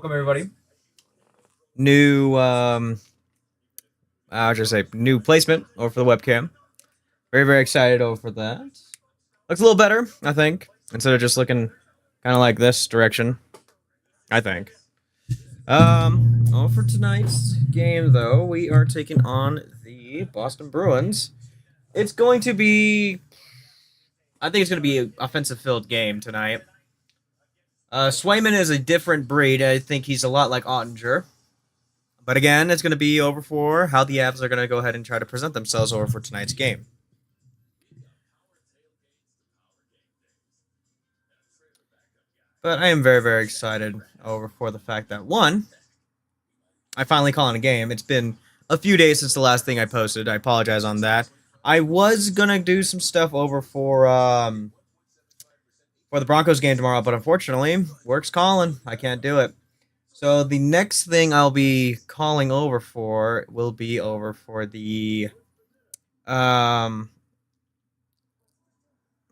Welcome everybody. New, I should say, new placement over for the webcam. Very, very excited over that. Looks a little better, I think, instead of just looking kind of like this direction. I think. For tonight's game, though, we are taking on the Boston Bruins. It's going to be, I think it's going to be an offensive-filled game tonight. Swayman is a different breed. I think he's a lot like Ottinger. But again, it's going to be over for how the Avs are going to go ahead and try to present themselves over for tonight's game. But I am very, very excited over for the fact that, one, I finally calling a game. It's been a few days since the last thing I posted. I apologize on that. I was going to do some stuff over for the Broncos game tomorrow, but unfortunately, work's calling. I can't do it. So the next thing I'll be calling over for will be over for the no,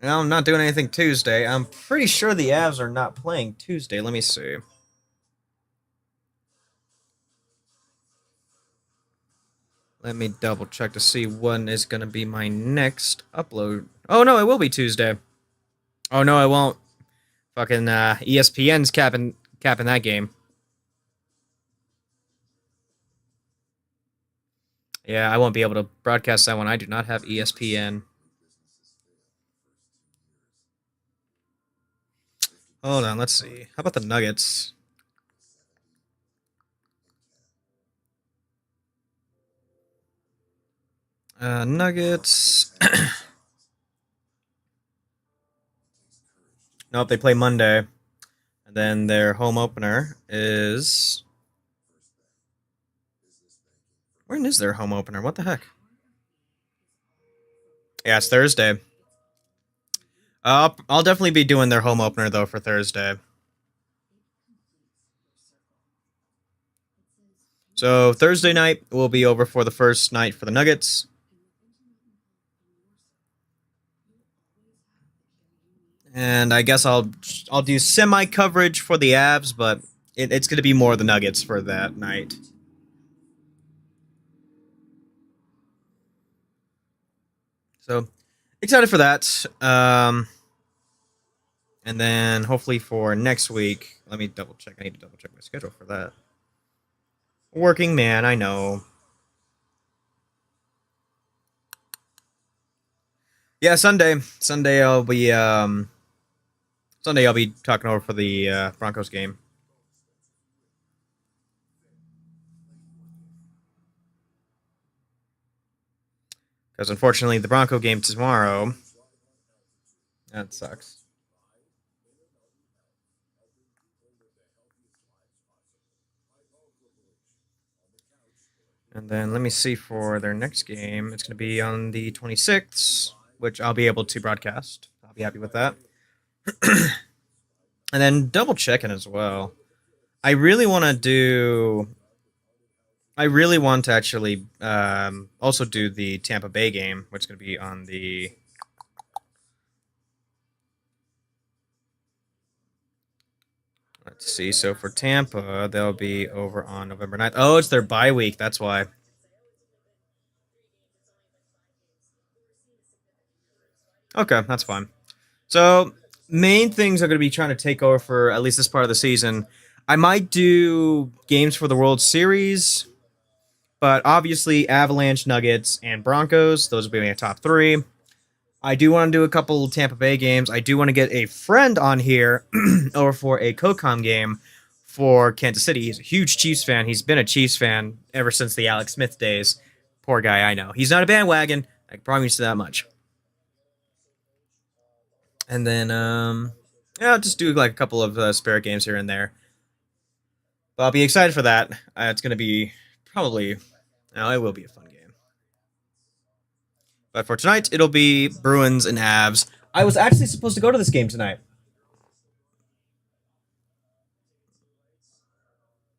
I'm not doing anything Tuesday. I'm pretty sure the Avs are not playing Tuesday. Let me see. Let me double check to see when is going to be my next upload. Oh no, it will be Tuesday. Oh no, it won't. Fucking ESPN's capping that game. Yeah, I won't be able to broadcast that one. I do not have ESPN. Hold on, let's see. How about the Nuggets? Nuggets. Nope, they play Monday. And then their home opener is... When is their home opener? What the heck? Yeah, it's Thursday. I'll definitely be doing their home opener, though, for Thursday. So Thursday night will be over for the first night for the Nuggets. And I guess I'll do semi coverage for the Avs, but it's going to be more the Nuggets for that night. So excited for that. And then hopefully for next week, let me double check. I need to double check my schedule for that. Working man, I know. Yeah, Sunday I'll be talking over for the Broncos game. Because unfortunately, the Bronco game tomorrow. That sucks. And then let me see for their next game. It's going to be on the 26th, which I'll be able to broadcast. I'll be happy with that. And then double checking as well. I really want to actually also do the Tampa Bay game, which is going to be on the... Let's see. So for Tampa, they'll be over on November 9th. Oh, it's their bye week. That's why. Okay, that's fine. So main things are going to be trying to take over for at least this part of the season. I might do games for the World Series, but obviously Avalanche, Nuggets, and Broncos. Those will be my top three. I do want to do a couple Tampa Bay games. I do want to get a friend on here over for a COCOM game for Kansas City. He's a huge Chiefs fan. He's been a Chiefs fan ever since the Alex Smith days. Poor guy, I know. He's not a bandwagon. I can promise you that much. And then, yeah, I'll just do like a couple of spare games here and there. But I'll be excited for that. It's going to be probably, no, it will be a fun game. But for tonight, it'll be Bruins and Avs. I was actually supposed to go to this game tonight.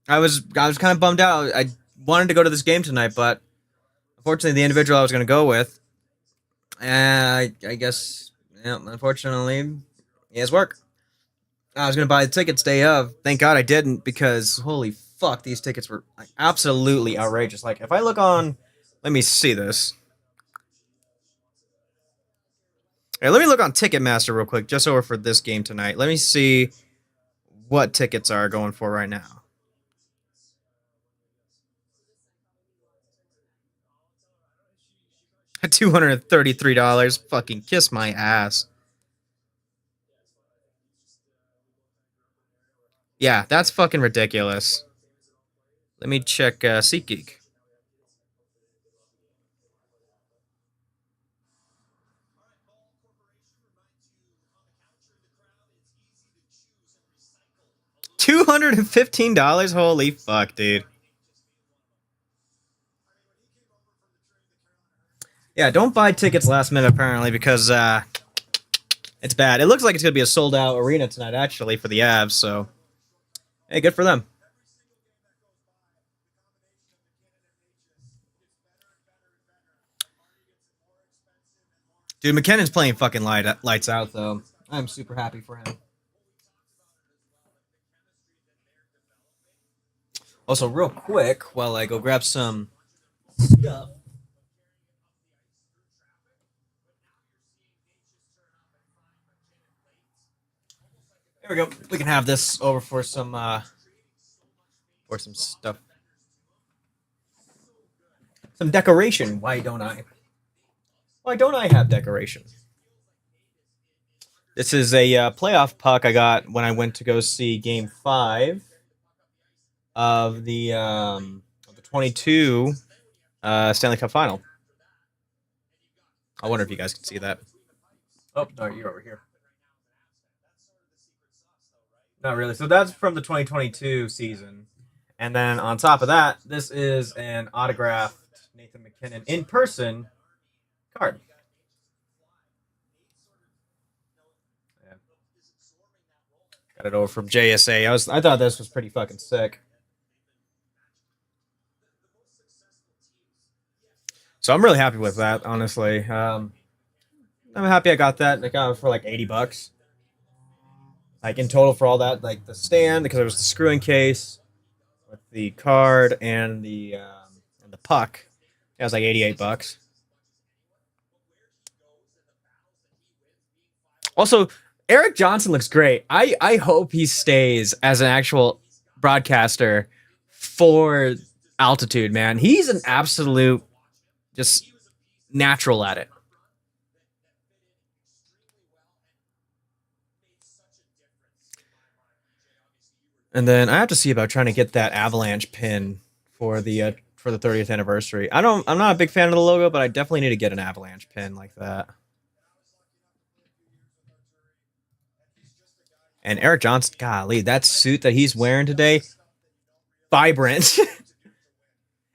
I was kind of bummed out. I wanted to go to this game tonight, but unfortunately, the individual I was going to go with, I guess, yeah, unfortunately, he has work. I was gonna buy the tickets day of. Thank God I didn't because holy fuck, these tickets were like absolutely outrageous. Like if I look on, let me see this. Hey, let me look on Ticketmaster real quick, just over for this game tonight. Let me see what tickets are going for right now. $233. Fucking kiss my ass. Yeah, that's fucking ridiculous. Let me check SeatGeek. $215? Holy fuck, dude. Yeah, don't buy tickets last minute apparently because it's bad. It looks like it's gonna be a sold out arena tonight actually for the Avs. So hey, good for them. Dude, McKinnon's playing fucking lights out though. I'm super happy for him. Also, real quick, while I go grab some stuff. There we go. We can have this over for some stuff. Some decoration. Why don't I? Why don't I have decoration? This is a playoff puck I got when I went to go see Game Five of the 22 Stanley Cup Final. I wonder if you guys can see that. Oh no, you're over here. Not really. So that's from the 2022 season, and then on top of that, this is an autographed Nathan McKinnon in person card. Yeah. Got it over from JSA. I thought this was pretty fucking sick. So I'm really happy with that, honestly. I'm happy I got that. I got it for like $80, like in total for all that, like the stand because it was the screwing case with the card and the puck. It was like $88. Also, Eric Johnson looks great. I hope he stays as an actual broadcaster for altitude. Man, he's an absolute just natural at it. And then I have to see about trying to get that Avalanche pin for the 30th anniversary. I'm not a big fan of the logo, but I definitely need to get an Avalanche pin like that. And Eric Johnson, golly, that suit that he's wearing today, vibrant.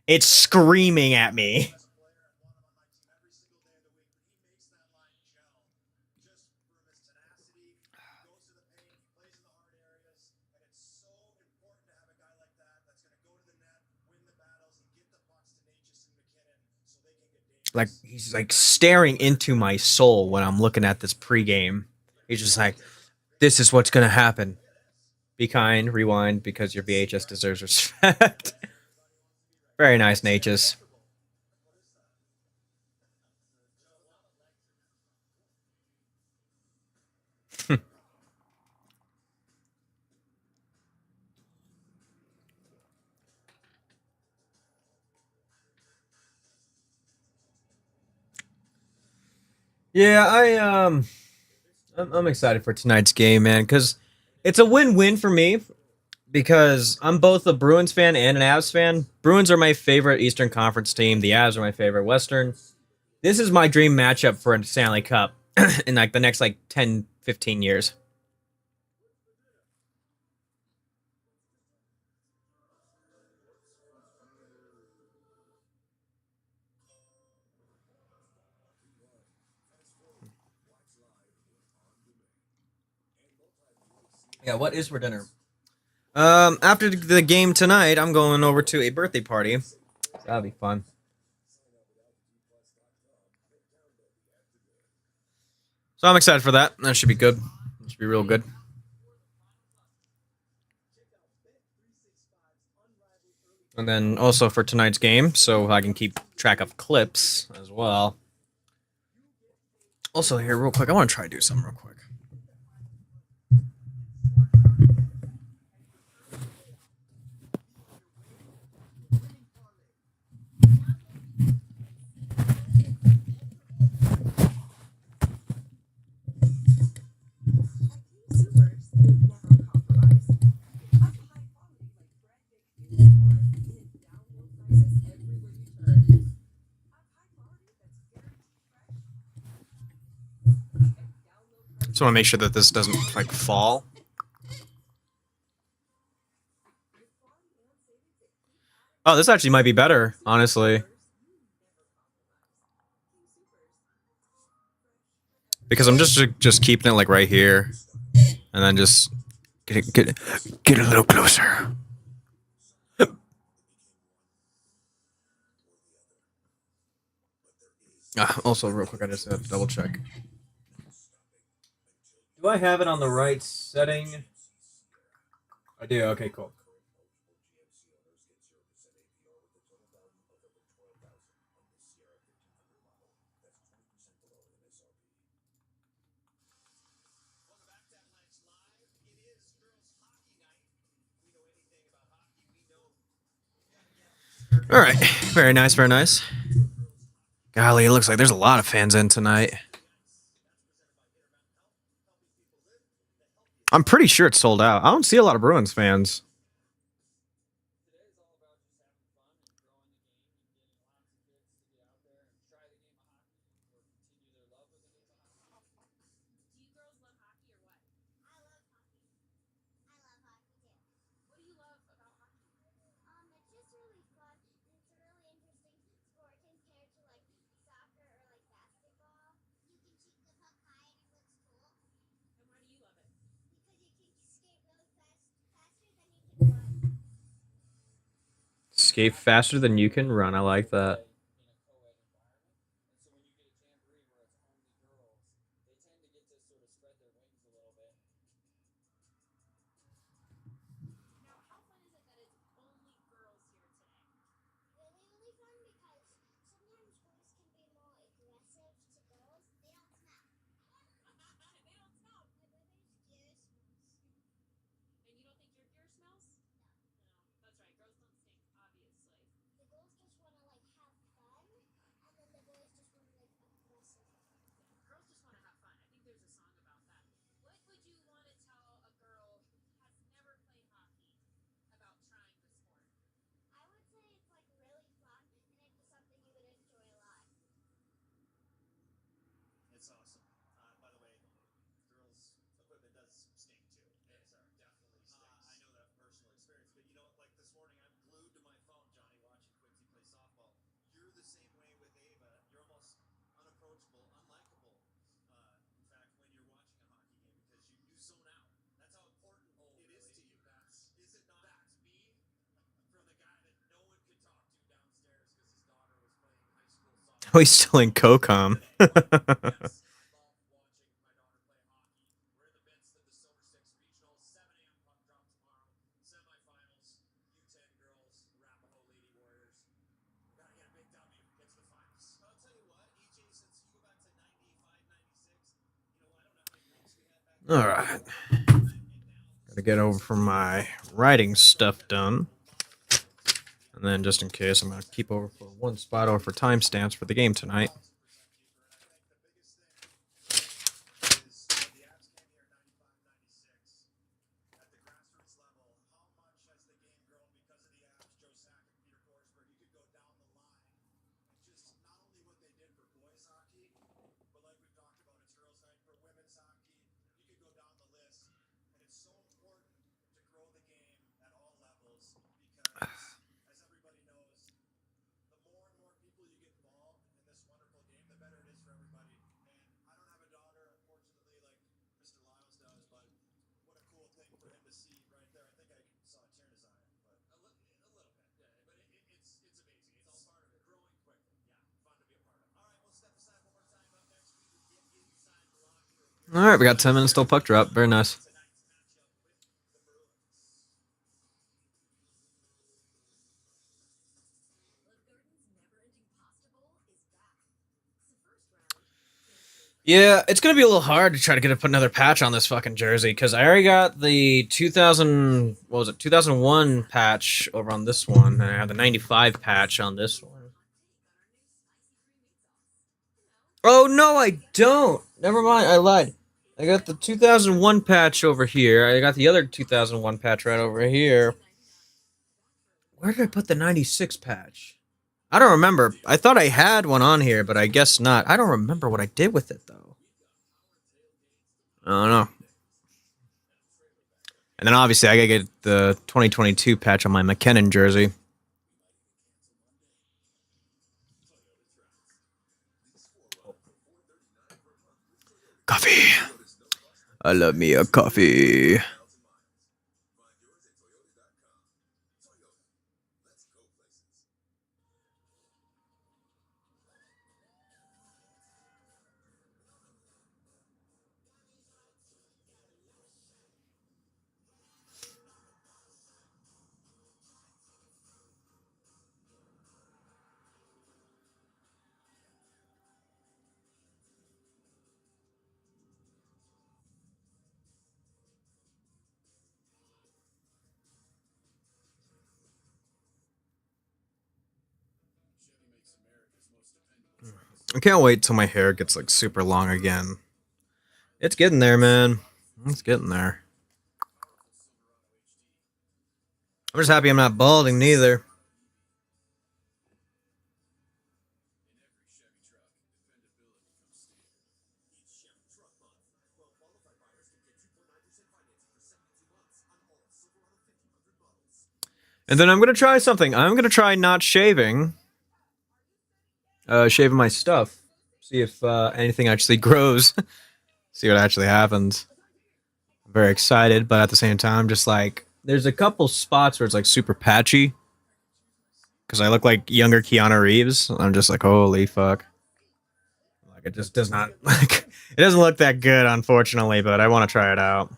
It's screaming at me. Like he's like staring into my soul when I'm looking at this pregame. He's just like, this is what's gonna happen. Be kind, rewind, because your VHS deserves respect. Very nice, Natchez. Yeah, I'm excited for tonight's game, man, because it's a win-win for me because I'm both a Bruins fan and an Avs fan. Bruins are my favorite Eastern Conference team. The Avs are my favorite Western. This is my dream matchup for a Stanley Cup in like the next like 10, 15 years. Yeah, what is for dinner? After the game tonight, I'm going over to a birthday party. That'll be fun. So I'm excited for that. That should be good. That should be real good. And then also for tonight's game, so I can keep track of clips as well. Also, here, real quick, I want to try to do something real quick. Just want to make sure that this doesn't like fall. Oh, this actually might be better, honestly. Because I'm just keeping it like right here, and then just get a little closer. Also, real quick, I just have to double check. Do I have it on the right setting? I do. Okay, cool. All right, very nice, very nice. Golly, it looks like there's a lot of fans in tonight. I'm pretty sure it's sold out. I don't see a lot of Bruins fans. Skate faster than you can run. I like that. Oh, he's still in COCOM. All right. Gotta get over from my writing stuff done. And then just in case, I'm gonna keep over for one spot over for timestamps for the game tonight. All right, we got 10 minutes till puck drop. Very nice. Yeah, it's gonna be a little hard to try to put another patch on this fucking jersey because I already got the 2000, what was it, 2001 patch over on this one, and I have the 95 patch on this one. Oh no, I don't. Never mind, I lied. I got the 2001 patch over here. I got the other 2001 patch right over here. Where did I put the 96 patch? I don't remember. I thought I had one on here, but I guess not. I don't remember what I did with it though. I don't know. And then obviously I gotta get the 2022 patch on my McKinnon jersey. Coffee. I love me a coffee. I can't wait till my hair gets like super long again. It's getting there, man. It's getting there. I'm just happy I'm not balding neither. And then I'm gonna try something. I'm gonna try not shaving. Shaving my stuff. See if anything actually grows. See what actually happens. I'm very excited, but at the same time, just like there's a couple spots where it's like super patchy because I look like younger Keanu Reeves. I'm just like, holy fuck. Like it just does not like it doesn't look that good, unfortunately, but I want to try it out.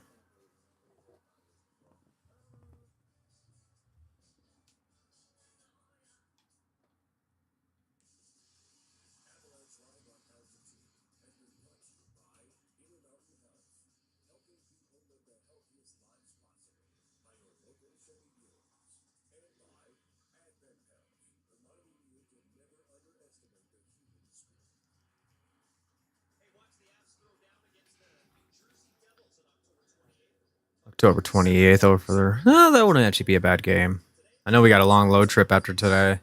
October 28th over there. Oh, that wouldn't actually be a bad game. I know we got a long load trip after today.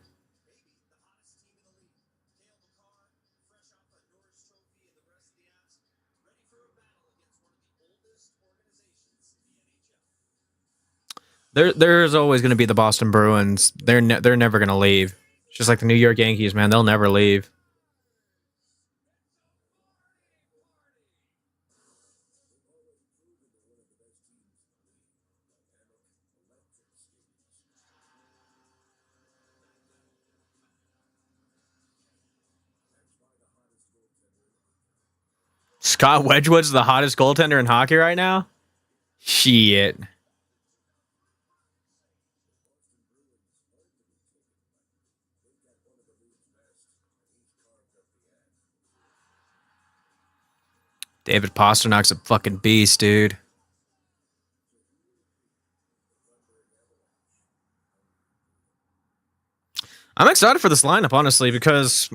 There's always going to be the Boston Bruins. They're never going to leave. It's just like the New York Yankees, man. They'll never leave. Scott Wedgwood's the hottest goaltender in hockey right now. Shit. David Pasternak's a fucking beast, dude. I'm excited for this lineup, honestly, because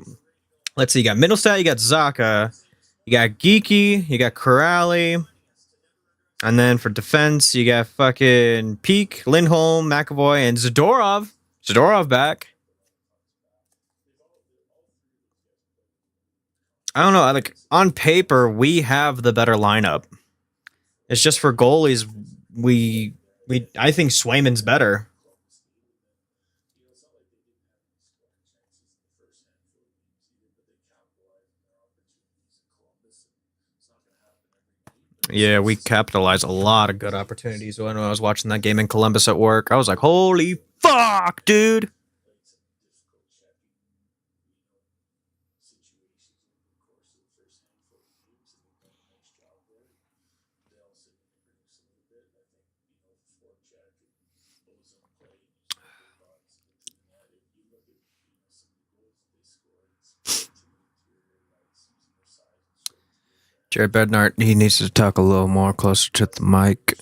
let's see, you got Middlestat, you got Zaka, you got Geeky, you got Corrali, and then for defense, you got fucking Peak, Lindholm, McAvoy, and Zadorov. Zadorov back. I don't know. Like on paper, we have the better lineup. It's just for goalies, we I think Swayman's better. Yeah, we capitalized a lot of good opportunities when I was watching that game in Columbus at work. I was like, holy fuck, dude. Jared Bednar, he needs to talk a little more closer to the mic.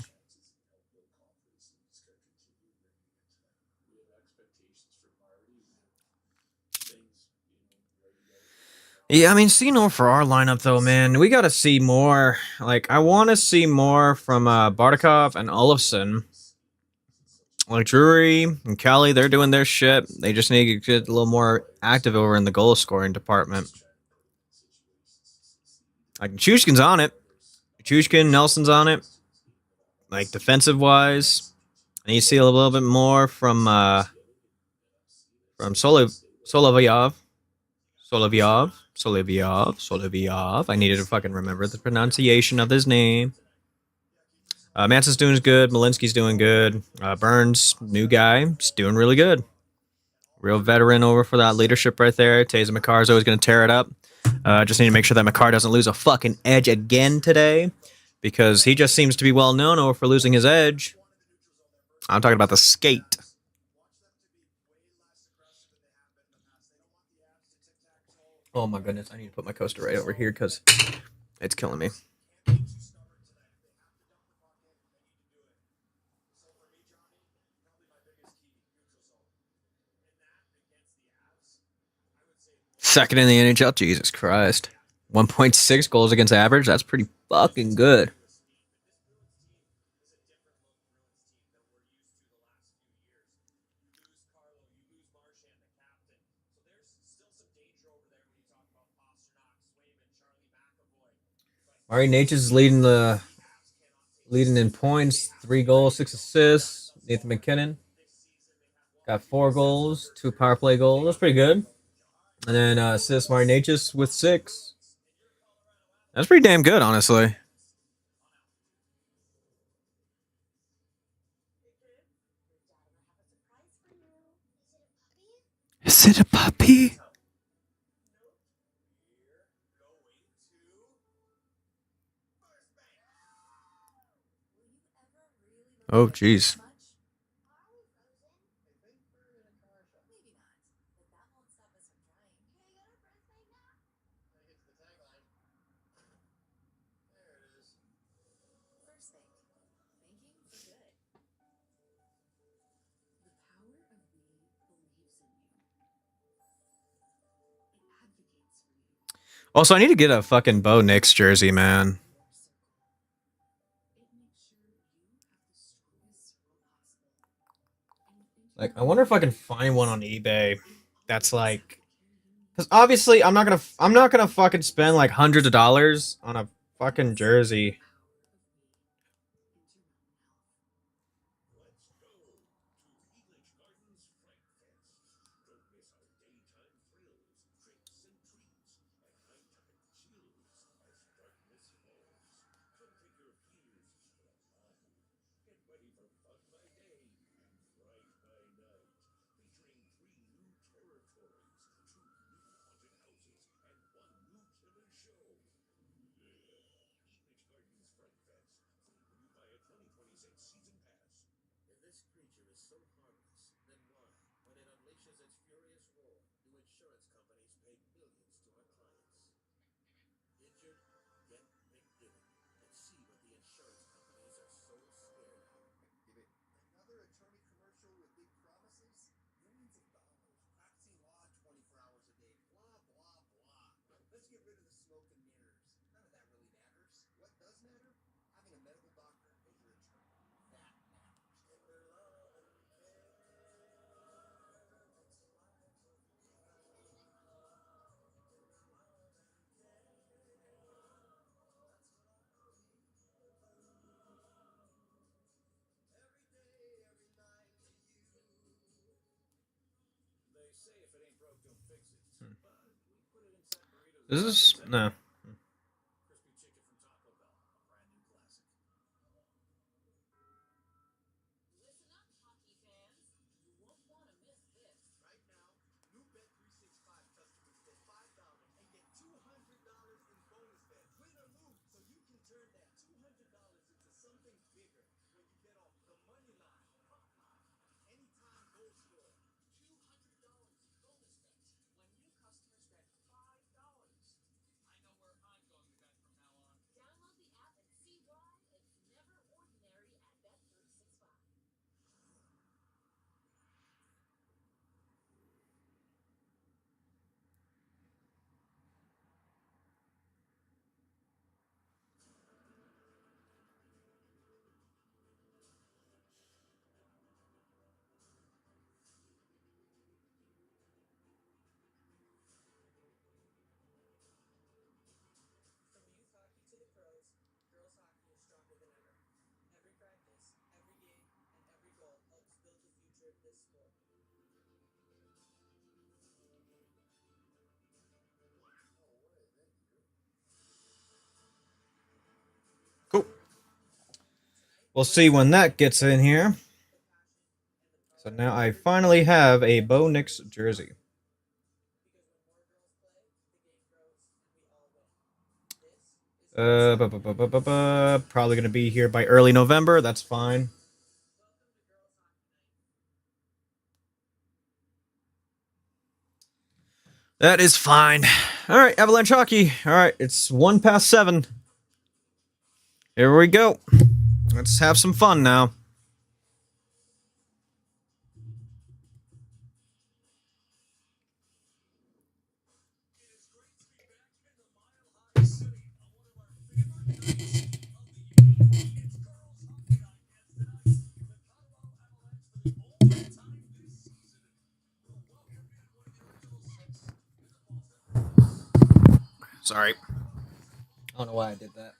Yeah, I mean, see more for our lineup though, man. We got to see more. Like, I want to see more from Bardakov and Olofsson. Like Drury and Kelly, they're doing their shit. They just need to get a little more active over in the goal scoring department. Like Chushkin's on it. Chushkin, Nelson's on it. Like defensive wise, I need to see a little bit more from Solovyov. Solovyov. I needed to fucking remember the pronunciation of his name. Manson's doing good. Malinsky's doing good. Burns, new guy, is doing really good. Real veteran over for that leadership right there. Taza McCarr's always going to tear it up. Just need to make sure that McCarr doesn't lose a fucking edge again today, because he just seems to be well known over for losing his edge. I'm talking about the skate. Oh my goodness, I need to put my coaster right over here because it's killing me. Second in the NHL, Jesus Christ. 1.6 goals against average, that's pretty fucking good. Mari Natchez is leading in points, 3 goals, 6 assists. Nathan McKinnon got 4 goals, 2 power play goals. That's pretty good. And then assists Mari Natchez with 6. That's pretty damn good, honestly. Is it a puppy? Oh, jeez. Also, I need to get a fucking Bo Nix jersey, man. Like, I wonder if I can find one on eBay that's like, because obviously I'm not gonna fucking spend like hundreds of dollars on a fucking jersey. This is no. We'll see when that gets in here. So now I finally have a Bo Nix jersey. Probably going to be here by early November. That's fine. That is fine. All right, Avalanche hockey. All right, it's 1 past 7. Here we go. Let's have some fun now. Sorry. I don't know why I did that.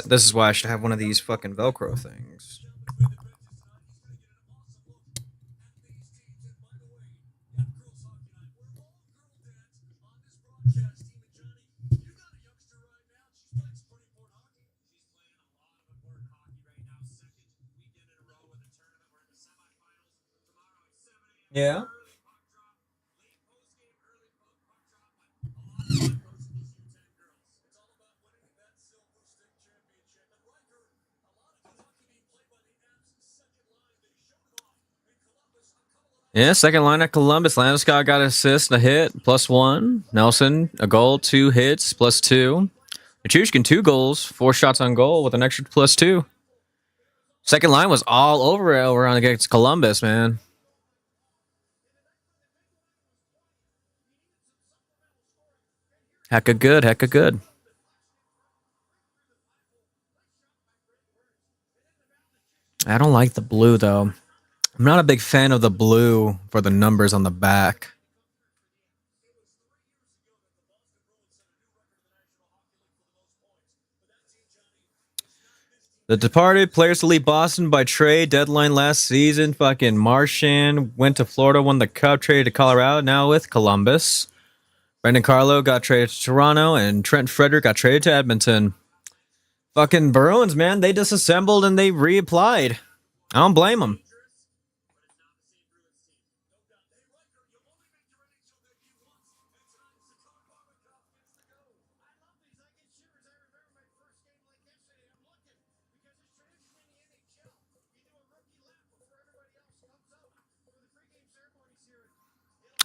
This is why I should have one of these fucking Velcro things. Yeah. Yeah, second line at Columbus. Landeskog got an assist, a hit, +1. Nelson, a goal, 2 hits, +2. Machushkin, 2 goals, 4 shots on goal with an extra +2. Second line was all over it over on against Columbus, man. Hecka good, hecka good. I don't like the blue, though. I'm not a big fan of the blue for the numbers on the back. The departed players to leave Boston by trade deadline last season. Fucking Marchand went to Florida, won the Cup, traded to Colorado, now with Columbus. Brendan Carlo got traded to Toronto, and Trent Frederick got traded to Edmonton. Fucking Bruins, man, they disassembled and they reapplied. I don't blame them.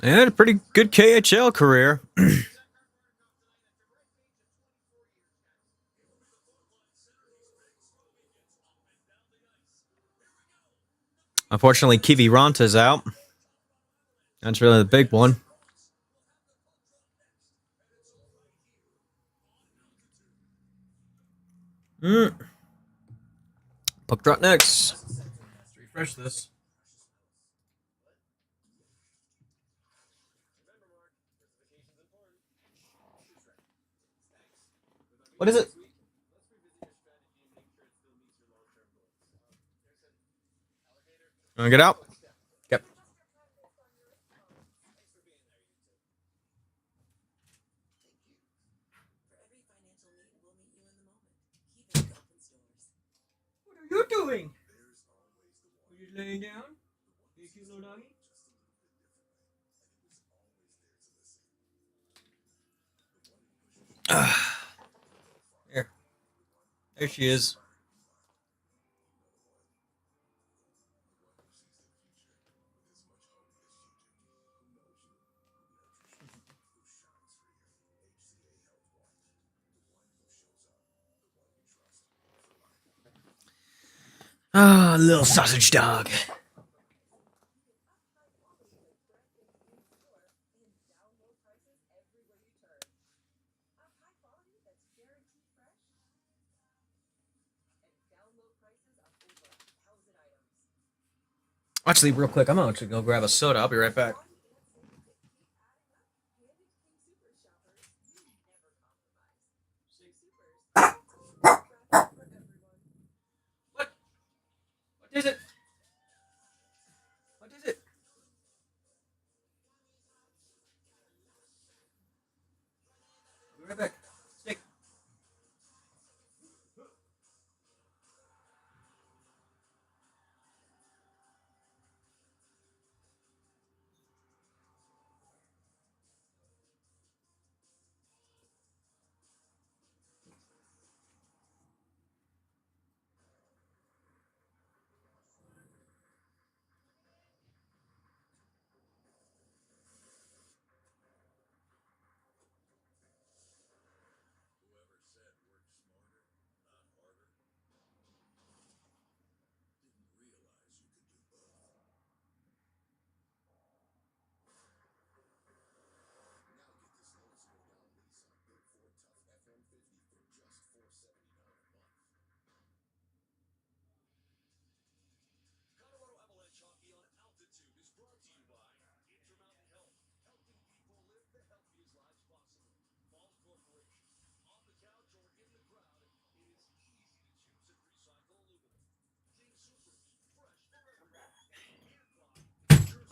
And had a pretty good KHL career. Unfortunately, Kivi Ronta's out. That's really the big one. Puck drop next. Let's refresh this. What is it? Want to get out? Yep. What are you doing? Are you laying down? You cute little doggy? Here. There she is. Ah, little sausage dog. Actually, real quick, I'm gonna go grab a soda. I'll be right back. What? What is it? What is it? I'll be right back. Stick.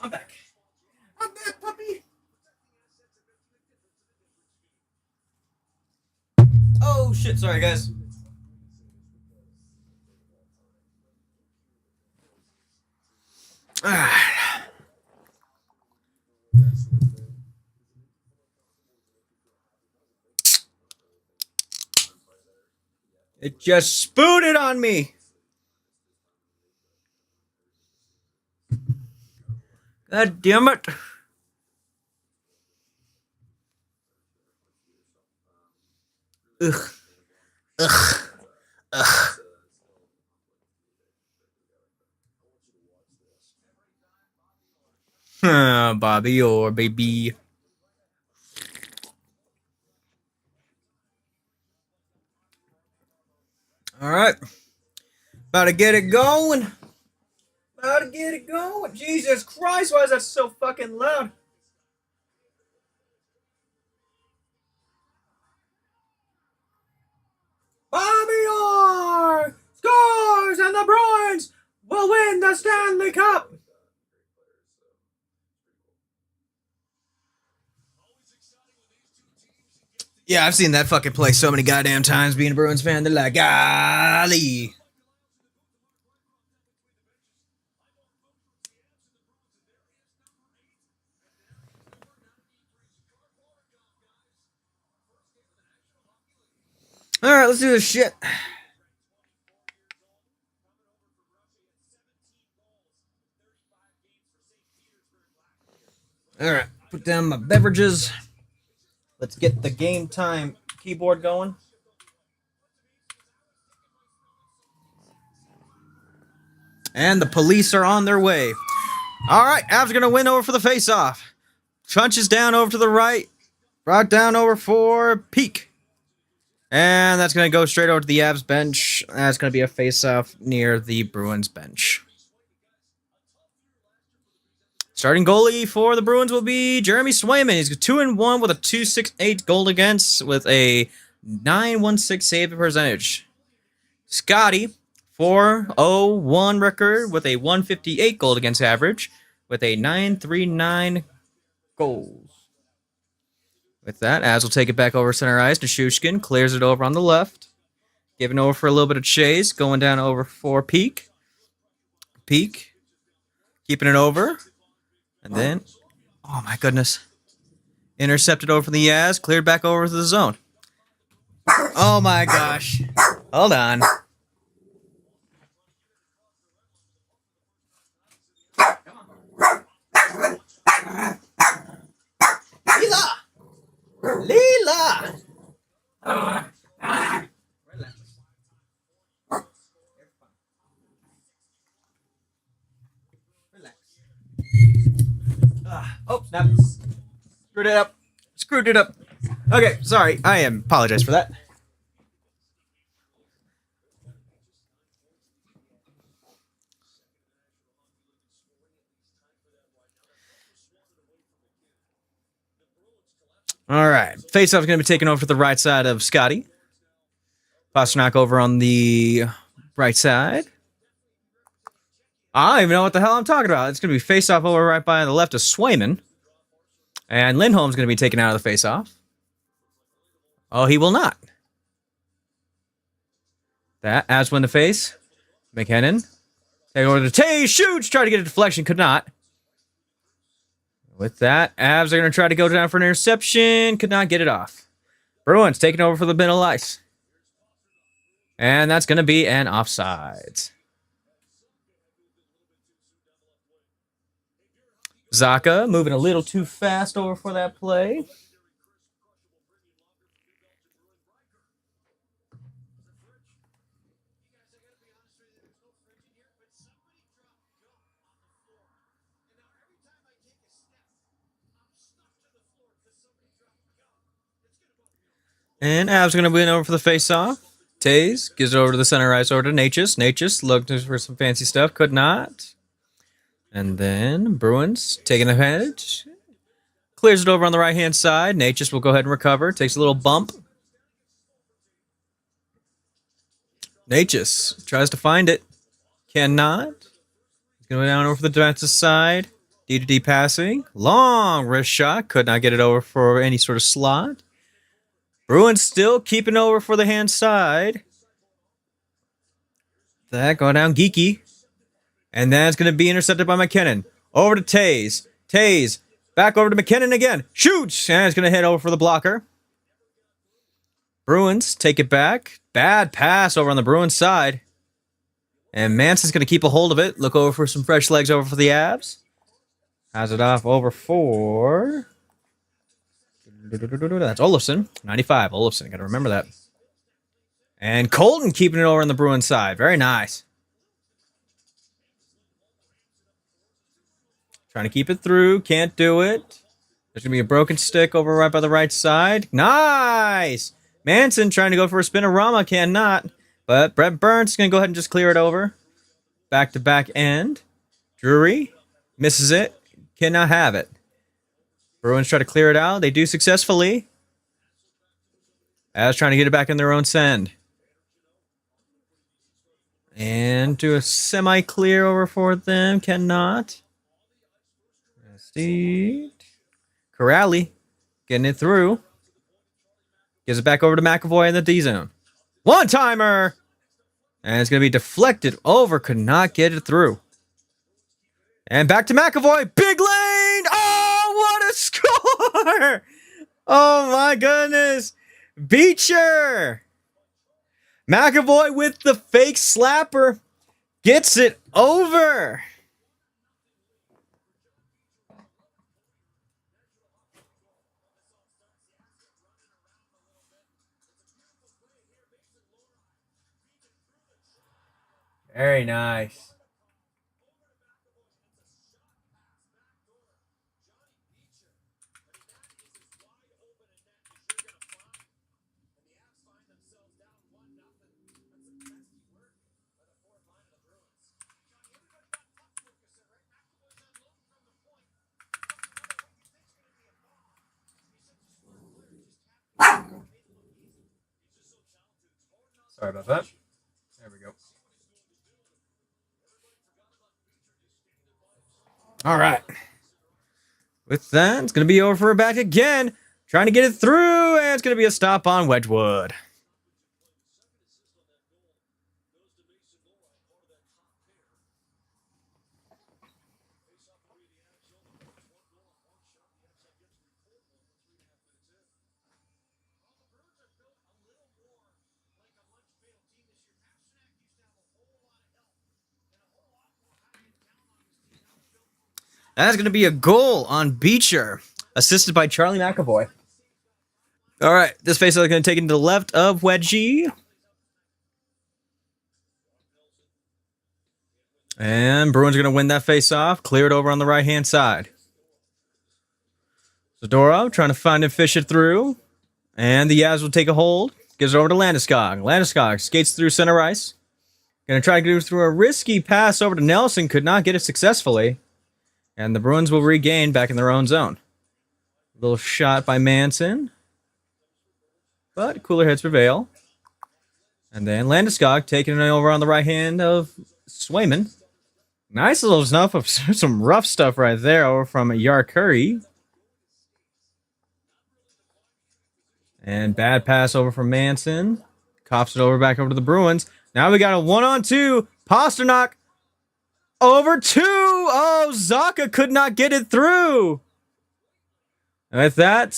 I'm back. I'm back, puppy. Oh shit! Sorry, guys. It just spooted on me. God damn it. Ugh. Ugh. Ugh. Bobby or baby. All right. About to get it going. About to get it going. Jesus Christ, why is that so fucking loud? Bobby Orr scores and the Bruins will win the Stanley Cup. Yeah, I've seen that fucking play so many goddamn times being a Bruins fan. They're like, golly. All right, let's do this shit. All right, put down my beverages. Let's get the game time keyboard going. And the police are on their way. All right, Avs are going to win over for the face-off. Punches down over to the right. Brought down over for Peak. And that's going to go straight over to the Avs bench. That's going to be a face-off near the Bruins bench. Starting goalie for the Bruins will be Jeremy Swayman. He's 2-1 with a 2.68 goal against with a 9.16 save percentage. Scotty, 4.01 record with a 158 goal against average with a 9.39 goals. With that, Az will take it back over center ice. Nishushkin clears it over on the left. Giving over for a little bit of chase. Going down over for Peak. Peak. Keeping it over. And then, oh my goodness. Intercepted over for the Yaz. Cleared back over to the zone. Oh my gosh. Hold on. Leela! Relax. Oh, snap. Screwed it up. Screwed it up. Okay, sorry. I apologize for that. All right. Face-off is going to be taken over to the right side of Scotty. Pasternak over on the right side. I don't even know what the hell I'm talking about. It's going to be face-off over right by the left of Swayman. And Lindholm's going to be taken out of the face-off. Oh, he will not. That, as when the face. McKinnon. Take over to Tay. Shoots. Tried to get a deflection. Could not. With that, Avs are going to try to go down for an interception. Could not get it off. Bruins taking over for the middle ice. And that's going to be an offsides. Zaka moving a little too fast over for that play. And Avs going to win over for the face-off. Tays gives it over to the center ice over to Natchez. Natchez looked for some fancy stuff. Could not. And then Bruins taking advantage. Clears it over on the right-hand side. Natchez will go ahead and recover. Takes a little bump. Natchez tries to find it. Cannot. He's going to go down over the defensive side. D to D passing. Long wrist shot. Could not get it over for any sort of slot. Bruins still keeping over for the hand side. That going down geeky. And that's going to be intercepted by McKinnon. Over to Taze. Taze. Back over to McKinnon again. Shoots. And it's going to hit over for the blocker. Bruins take it back. Bad pass over on the Bruins side. And Manson's going to keep a hold of it. Look over for some fresh legs over for the Avs. Has it off over for... That's Olofsson. 95. Olofsson. Got to remember that. And Colton keeping it over on the Bruins side. Very nice. Trying to keep it through. Can't do it. There's going to be a broken stick over right by the right side. Nice! Manson trying to go for a spinorama. Cannot. But Brett Burns is going to go ahead and just clear it over. Back to back end. Drury misses it. Cannot have it. Bruins try to clear it out. They do successfully. As trying to get it back in their own send. And do a semi-clear over for them. Cannot. Steve. Corrali getting it through. Gives it back over to McAvoy in the D zone. One-timer! And it's going to be deflected over. Could not get it through. And back to McAvoy. Big lane! Oh, what a score! Oh, my goodness. Beecher! McAvoy with the fake slapper. Gets it over. Very nice. Sorry about that. There we go. All right. With that, it's going to be over for a back again. Trying to get it through, and it's going to be a stop on Wedgwood. That's going to be a goal on Beecher, assisted by Charlie McAvoy. All right, this faceoff is going to take it to the left of Wedgie. And Bruins are going to win that faceoff. Clear it over on the right-hand side. Zadorov trying to find and fish it through. And the Avs will take a hold. Gives it over to Landeskog. Landeskog skates through center ice. Going to try to go through a risky pass over to Nelson. Could not get it successfully. And the Bruins will regain back in their own zone. Little shot by Manson. But cooler heads prevail. And then Landeskog taking it over on the right hand of Swayman. Nice little snuff of some rough stuff right there over from Yar Curry. And bad pass over from Manson. Cops it over back over to the Bruins. Now we got a 1-on-2. Pasternak. Over 2. Oh, Zaka could not get it through. And with that,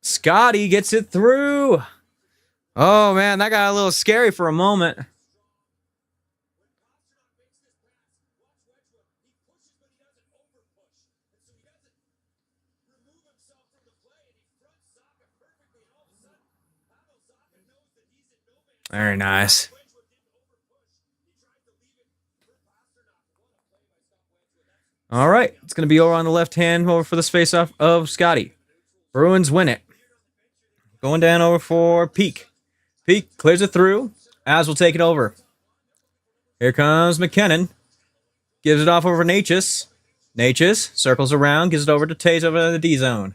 Scotty gets it through. Oh, man, that got a little scary for a moment. Very nice. All right, it's going to be over on the left hand over for this faceoff of Scotty. Bruins win it. Going down over for Peak. Peak clears it through. As will take it over. Here comes McKinnon. Gives it off over Natchez. Natchez circles around, gives it over to Taze over in the D zone.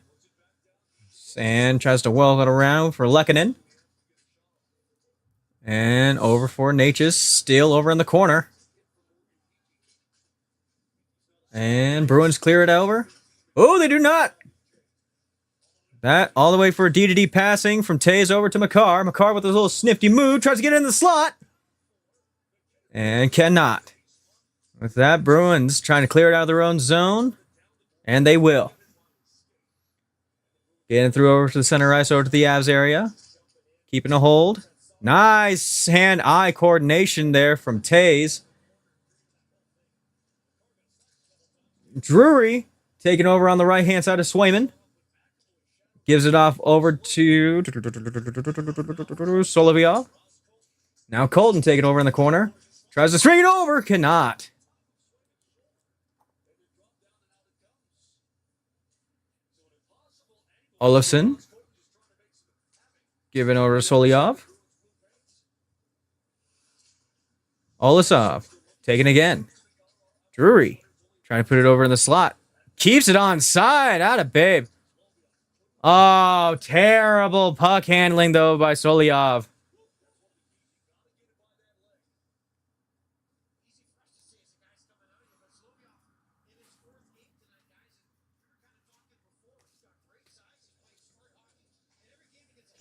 And tries to weld it around for Lehkonen. And over for Natchez. Still over in the corner. And Bruins clear it over. Oh, they do not. That all the way for a D-to-D passing from Tays over to Makar. Makar with his little snifty move tries to get in the slot. And cannot. With that, Bruins trying to clear it out of their own zone. And they will. Getting through over to the center ice, over to the Avs area. Keeping a hold. Nice hand-eye coordination there from Tays. Drury taking over on the right-hand side of Swayman. Gives it off over to Solovyov. Now Colton taking over in the corner. Tries to string it over. Cannot. Olofsson. Giving over to Solyov. Olasov. Taking again. Drury. Trying to put it over in the slot. Keeps it on side. Out of babe. Oh, terrible puck handling, though, by Solyov.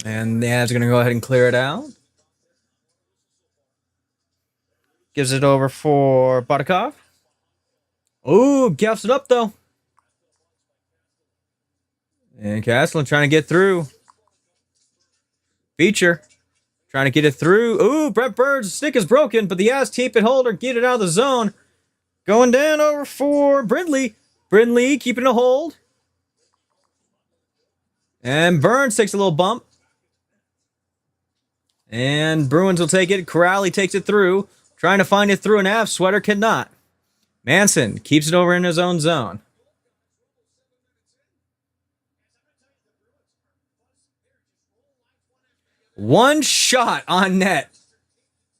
And the Avs are going to go ahead and clear it out. Gives it over for Budakov. Ooh, gaps it up, though. And Castellan trying to get through. Feature. Trying to get it through. Ooh, Brett Bird's stick is broken, but the Avs keep it hold or get it out of the zone. Going down over for Brindley. Brindley keeping a hold. And Burns takes a little bump. And Bruins will take it. Corrali takes it through. Trying to find it through an Avs sweater. Cannot. Manson keeps it over in his own zone. One shot on net,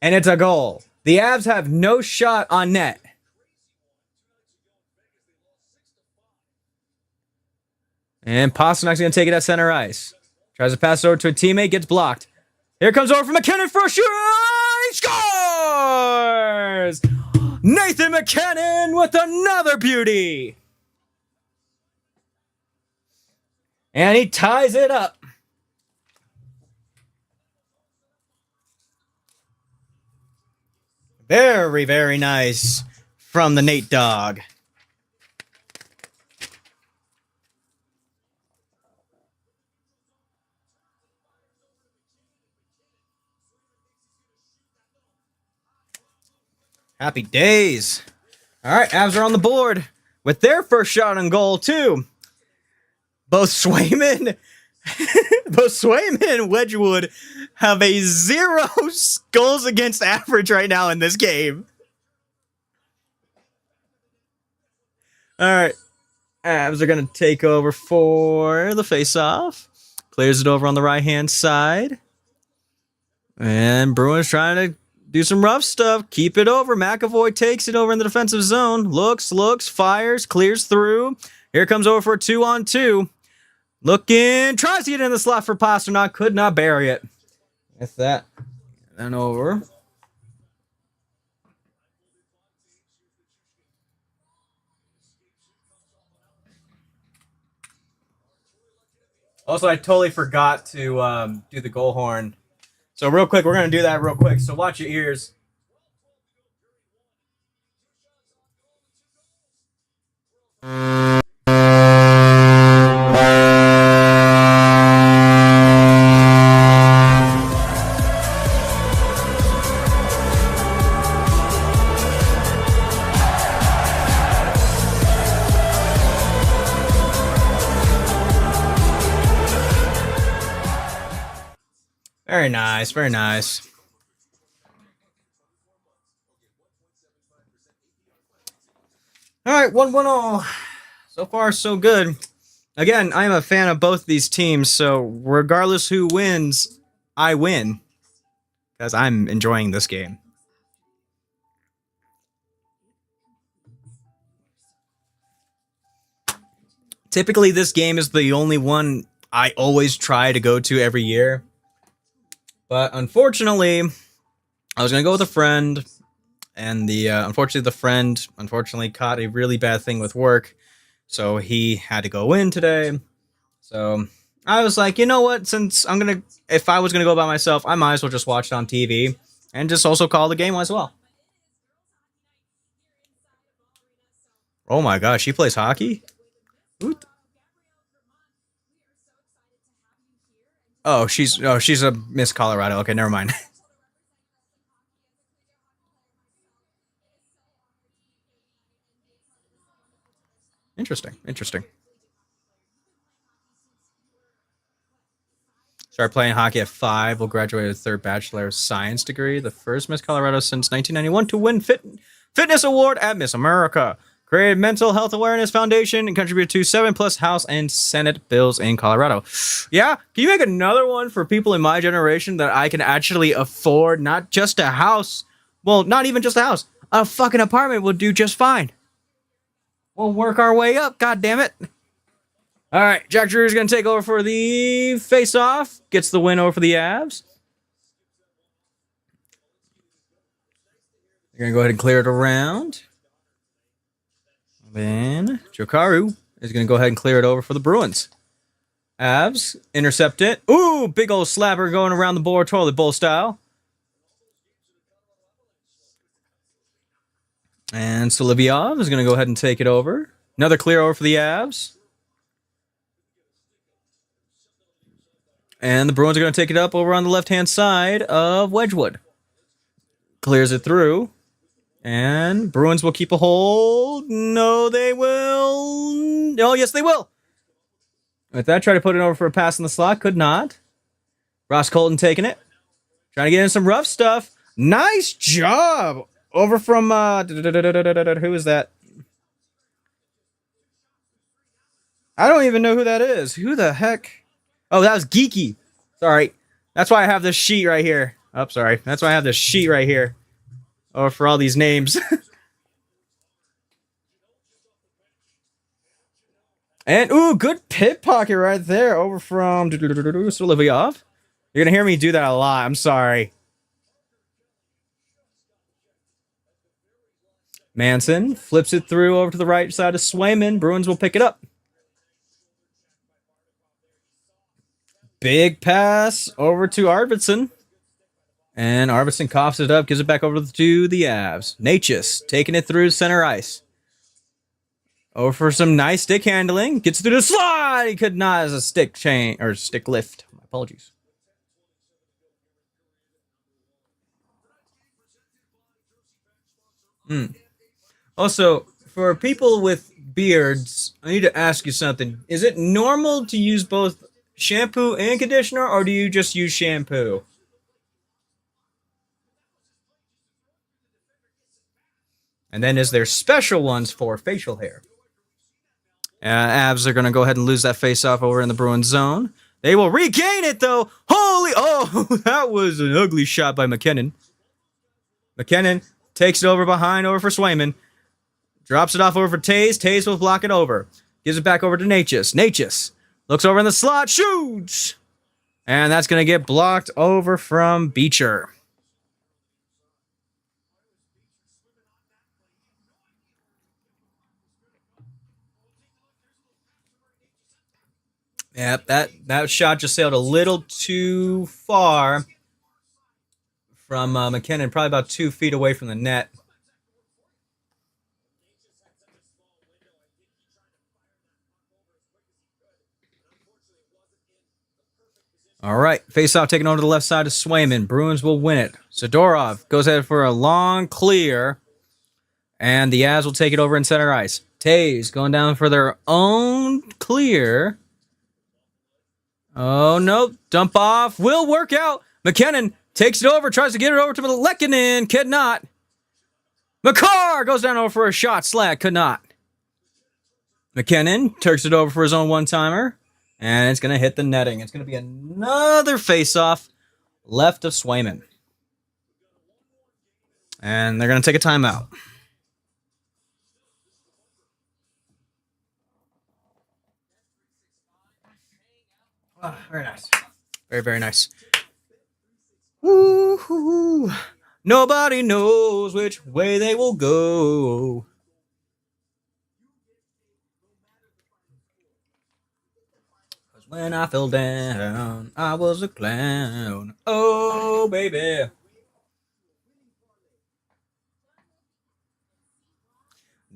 and it's a goal. The Avs have no shot on net. And Pasternak's going to take it at center ice. Tries to pass it over to a teammate, gets blocked. Here comes over from McKinnon for a shot. He scores! Nathan McKinnon with another beauty. And he ties it up. Very, very nice from the Nate Dog. Happy days. All right, Avs are on the board with their first shot on goal, too. Both Swayman and Wedgwood have a 0 goals against average right now in this game. All right. Avs are going to take over for the faceoff. Clears it over on the right-hand side. And Bruins trying to do some rough stuff. Keep it over. McAvoy takes it over in the defensive zone. Looks, fires, clears through. Here comes over for a 2-on-2. Looking, tries to get in the slot for Pasternak. Could not bury it. With that, then over. Also, I totally forgot to do the goal horn. So real quick, we're going to do that real quick. So watch your ears. Very nice, very nice. All right, 1-1-0. So far, so good. Again, I'm a fan of both these teams, so regardless who wins, I win. Because I'm enjoying this game. Typically, this game is the only one I always try to go to every year. But unfortunately, I was going to go with a friend, And the unfortunately, the friend unfortunately caught a really bad thing with work, so he had to go in today. So I was like, you know what? Since if I was gonna go by myself, I might as well just watch it on TV and just also call the game as well. Oh my gosh, she plays hockey. Ooh. Oh she's a Miss Colorado. Okay, never mind. Interesting, interesting. Started playing hockey at 5. Will graduate with a third Bachelor of Science degree. The first Miss Colorado since 1991 to win fitness award at Miss America. Created Mental Health Awareness Foundation and contributed to 7+ House and Senate bills in Colorado. Yeah, can you make another one for people in my generation that I can actually afford? Not just a house. Well, not even just a house. A fucking apartment will do just fine. We'll work our way up. God damn it. All right, Jack Drew's going to take over for the face-off. Gets the win over for the Avs. They're going to go ahead and clear it around. Then Jokaru is going to go ahead and clear it over for the Bruins. Avs intercept it. Ooh, big old slapper going around the board, toilet bowl style. And Solovyov is going to go ahead and take it over. Another clear over for the Avs. And the Bruins are going to take it up over on the left-hand side of Wedgwood. Clears it through. And Bruins will keep a hold. No, they will. Oh, yes, they will. With that, try to put it over for a pass in the slot. Could not. Ross Colton taking it. Trying to get in some rough stuff. Nice job. Over from, who is that? I don't even know who that is. Who the heck? Oh, that was Geeky. Sorry. That's why I have this sheet right here. Oh, sorry. That's why I have this sheet right here. Oh, for all these names. And, ooh, good pit pocket right there. Over from Solovyov. You're going to hear me do that a lot. I'm sorry. Manson flips it through over to the right side of Swayman. Bruins will pick it up. Big pass over to Arvidsson. And Arvidsson coughs it up, gives it back over to the Avs. Natchez taking it through center ice. Over for some nice stick handling. Gets through the slide. He could not as a stick chain or stick lift. My apologies. Also, for people with beards, I need to ask you something. Is it normal to use both shampoo and conditioner, or do you just use shampoo? And then is there special ones for facial hair? Avs are going to go ahead and lose that face-off over in the Bruins zone. They will regain it, though. Holy, oh, that was an ugly shot by McKinnon. McKinnon takes it over for Swayman. Drops it off over for Taze. Taze will block it over. Gives it back over to Natchez. Natchez looks over in the slot. Shoots! And that's going to get blocked over from Beecher. Yep, that shot just sailed a little too far from McKinnon, probably about 2 feet away from the net. All right, face-off taken over to the left side of Swayman. Bruins will win it. Zadorov goes ahead for a long clear, and the Avs will take it over in center ice. Tays going down for their own clear. Oh, no. Dump off. Will work out. McKinnon takes it over, tries to get it over to Lehkonen. Could not. McCarr goes down over for a shot. Slag could not. McKinnon turks it over for his own one-timer. And it's going to hit the netting. It's going to be another face-off left of Swayman. And they're going to take a timeout. Oh, very nice. Very, very nice. Woo-hoo. Nobody knows which way they will go. When I fell down, I was a clown. Oh, baby.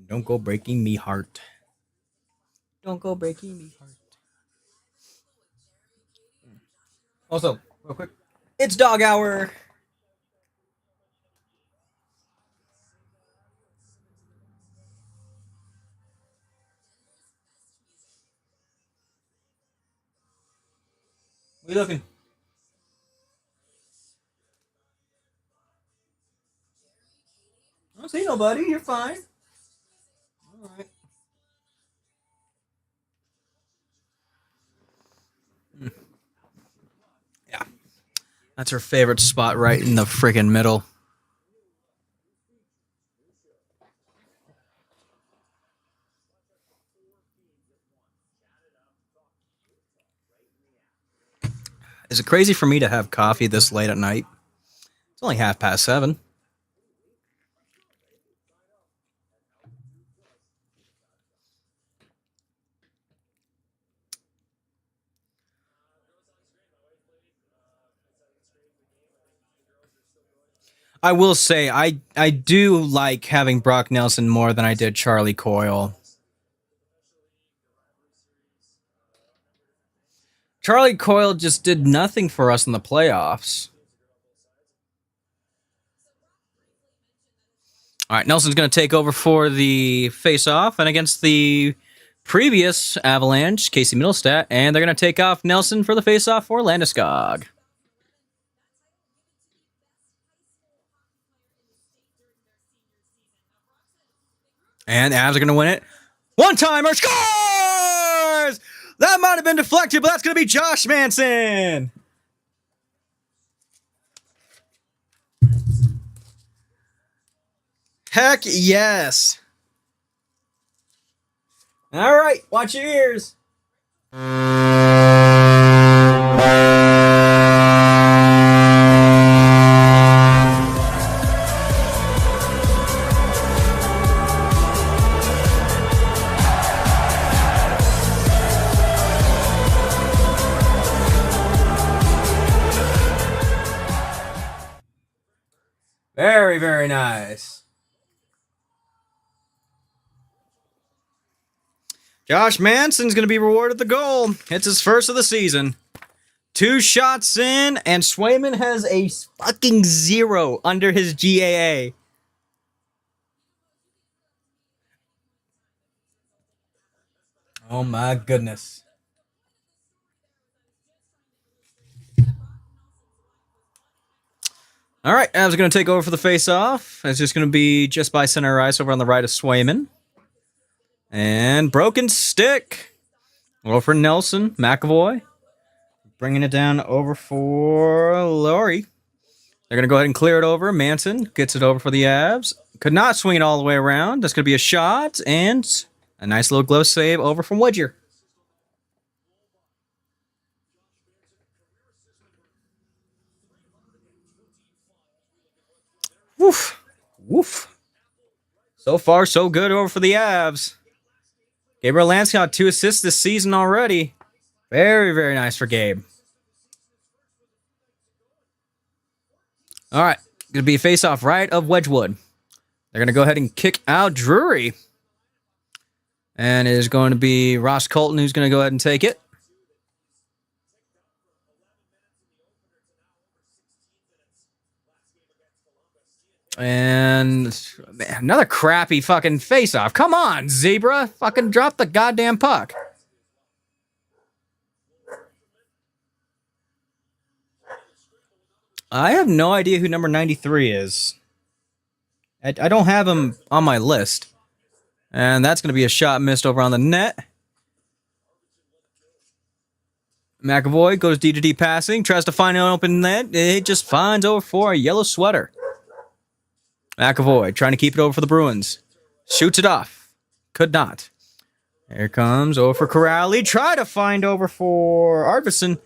Don't go breaking me heart. Don't go breaking me heart. Also, real quick, it's dog hour. What are you looking? I don't see nobody. You're fine. All right. Yeah, that's her favorite spot, right in the friggin' middle. Is it crazy for me to have coffee this late at night? It's only 7:30. I will say I do like having Brock Nelson more than I did Charlie Coyle. Charlie Coyle just did nothing for us in the playoffs. All right, Nelson's going to take over for the face-off, and against the previous Avalanche, Casey Middlestat, and they're going to take off Nelson for the face-off for Landeskog. And the Avs are going to win it. One-timer scores! That might have been deflected, but that's going to be Josh Manson. Heck yes. All right, watch your ears. Very, very nice. Josh Manson's going to be rewarded the goal. It's his first of the season. 2 shots in, and Swayman has a fucking 0 under his GAA. Oh my goodness. All right, Avs are going to take over for the face-off. It's just going to be just by center ice over on the right of Swayman. And broken stick. Over Nelson, McAvoy. Bringing it down over for Laurie. They're going to go ahead and clear it over. Manson gets it over for the Avs. Could not swing it all the way around. That's going to be a shot. And a nice little glove save over from Wedger. Woof. Woof. So far, so good over for the Avs. Gabriel Landeskog got 2 assists this season already. Very, very nice for Gabe. All right. Going to be a face-off right of Wedgwood. They're going to go ahead and kick out Drury. And it is going to be Ross Colton who's going to go ahead and take it. And man, another crappy fucking face-off. Come on, Zebra. Fucking drop the goddamn puck. I have no idea who number 93 is. I don't have him on my list. And that's going to be a shot missed over on the net. McAvoy goes D-to-D passing. Tries to find an open net. It just finds over for a yellow sweater. McAvoy trying to keep it over for the Bruins. Shoots it off. Could not. Here comes over for Corrali. Try to find over for Arvidsson.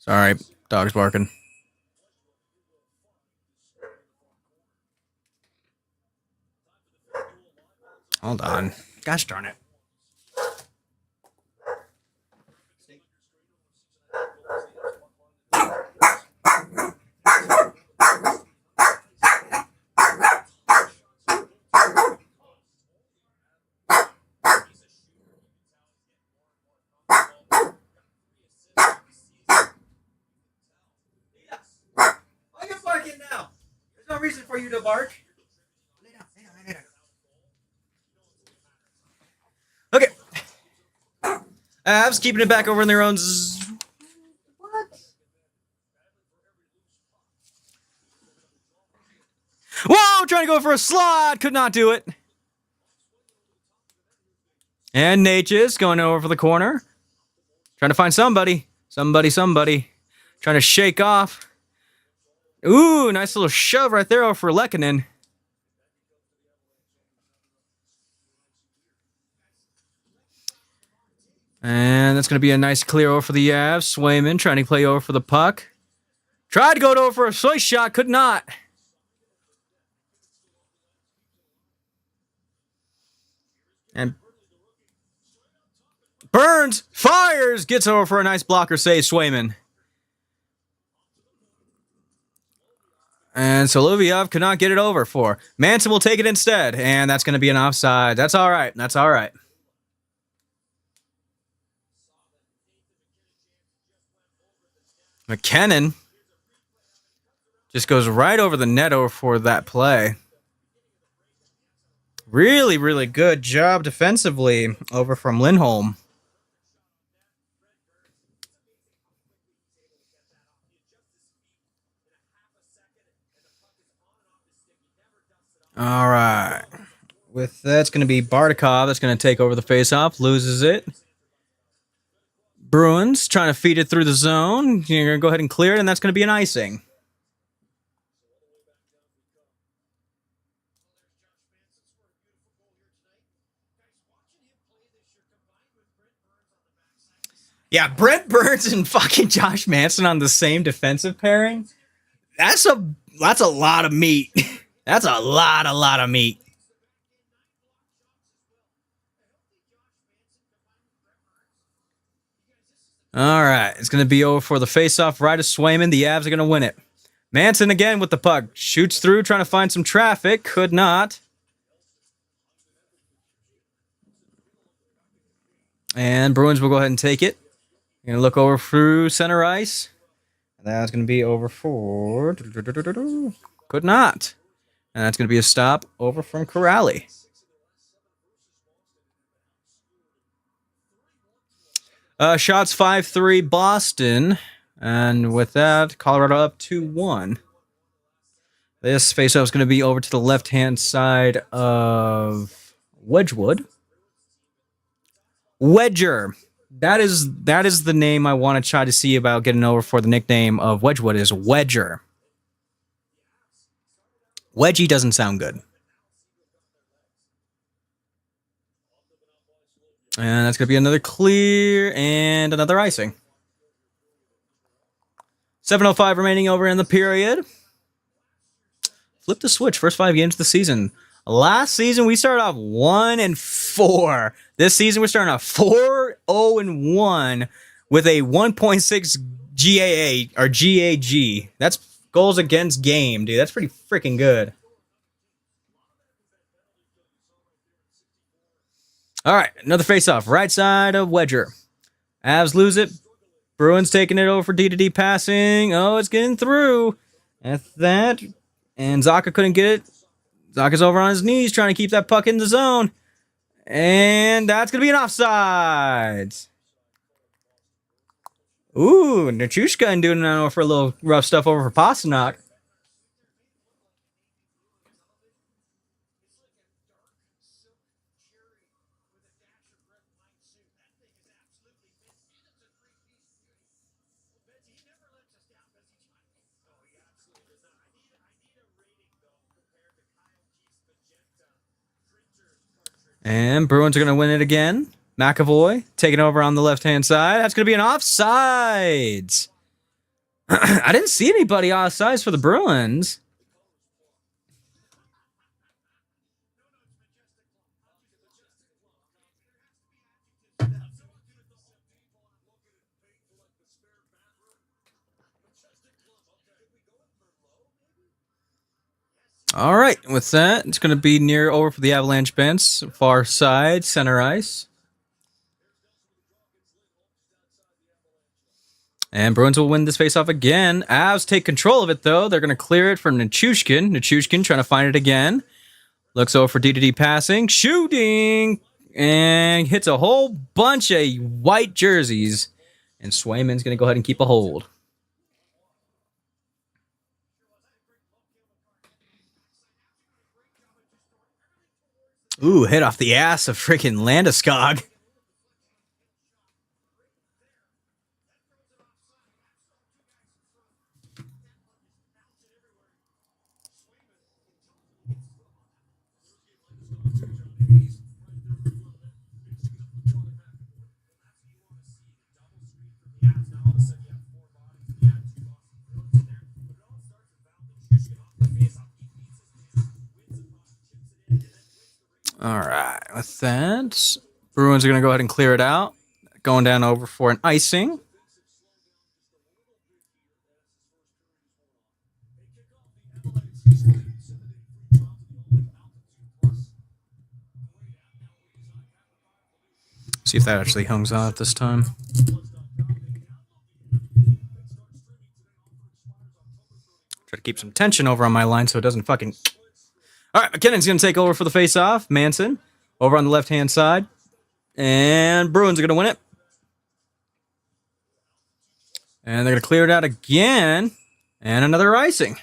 Sorry, dog's barking. Hold on. Gosh darn it. Why are you barking now? There's no reason for you to bark. Lay down, lay down, lay down. Okay. Avs keeping it back over in their own. What? Whoa! Trying to go for a slot. Could not do it. And Natchez going over for the corner. Trying to find somebody. Somebody. Trying to shake off. Ooh, nice little shove right there over for Lehkonen. And that's going to be a nice clear over for the Avs. Swayman trying to play over for the puck. Tried to go over for a slice shot. Could not. And Burns fires. Gets over for a nice blocker save. Swayman. And Solovyov could not get it over for. Manson will take it instead. And that's going to be an offside. That's all right. That's all right. McKinnon just goes right over the net over for that play. Really, really good job defensively over from Lindholm. All right. With that's going to be Bardakov. That's going to take over the faceoff. Loses it. Bruins trying to feed it through the zone. You're going to go ahead and clear it, and that's going to be an icing. Yeah, Brent Burns and fucking Josh Manson on the same defensive pairing. That's a lot of meat. That's a lot of meat. All right, it's going to be over for the faceoff right of Swayman. The Avs are going to win it. Manson again with the puck. Shoots through, trying to find some traffic. Could not. And Bruins will go ahead and take it. Going to look over through center ice. That's going to be over for... Could not. And that's going to be a stop over from Corrali. Shots 5-3 Boston. And with that, Colorado up 2-1. This faceoff is going to be over to the left-hand side of Wedgwood. Wedger. That is the name I want to try to see about getting over for the nickname of Wedgwood is Wedger. Wedgie doesn't sound good. And that's going to be another clear and another icing. 7:05 remaining over in the period. Flip the switch. First 5 games of the season. Last season, we started off 1-4. This season, we're starting off 4-0-1 with a 1.6 GAA or GAG. That's goals against game, dude. That's pretty freaking good. All right, another face-off. Right side of Wedger. Avs lose it. Bruins taking it over for D-to-D passing. Oh, it's getting through. That's that. And Zacha couldn't get it. Zacha's over on his knees trying to keep that puck in the zone. And that's going to be an offside. Ooh, Nichushka doing it for a little rough stuff over for Pasternak. And Bruins are going to win it again. McAvoy taking over on the left-hand side. That's going to be an offside. I didn't see anybody offsides for the Bruins. All right, with that, it's going to be near over for the Avalanche bench, far side, center ice. And Bruins will win this faceoff again. Avs take control of it, though. They're going to clear it from Nichushkin. Nichushkin trying to find it again. Looks over for D2D passing. Shooting! And hits a whole bunch of white jerseys. And Swayman's going to go ahead and keep a hold. Ooh, hit off the ass of freaking Landeskog. All right, with that, Bruins are going to go ahead and clear it out. Going down over for an icing. See if that actually hangs out this time. Try to keep some tension over on my line so it doesn't fucking... All right, McKinnon's going to take over for the face-off. Manson over on the left-hand side. And Bruins are going to win it. And they're going to clear it out again. And another icing.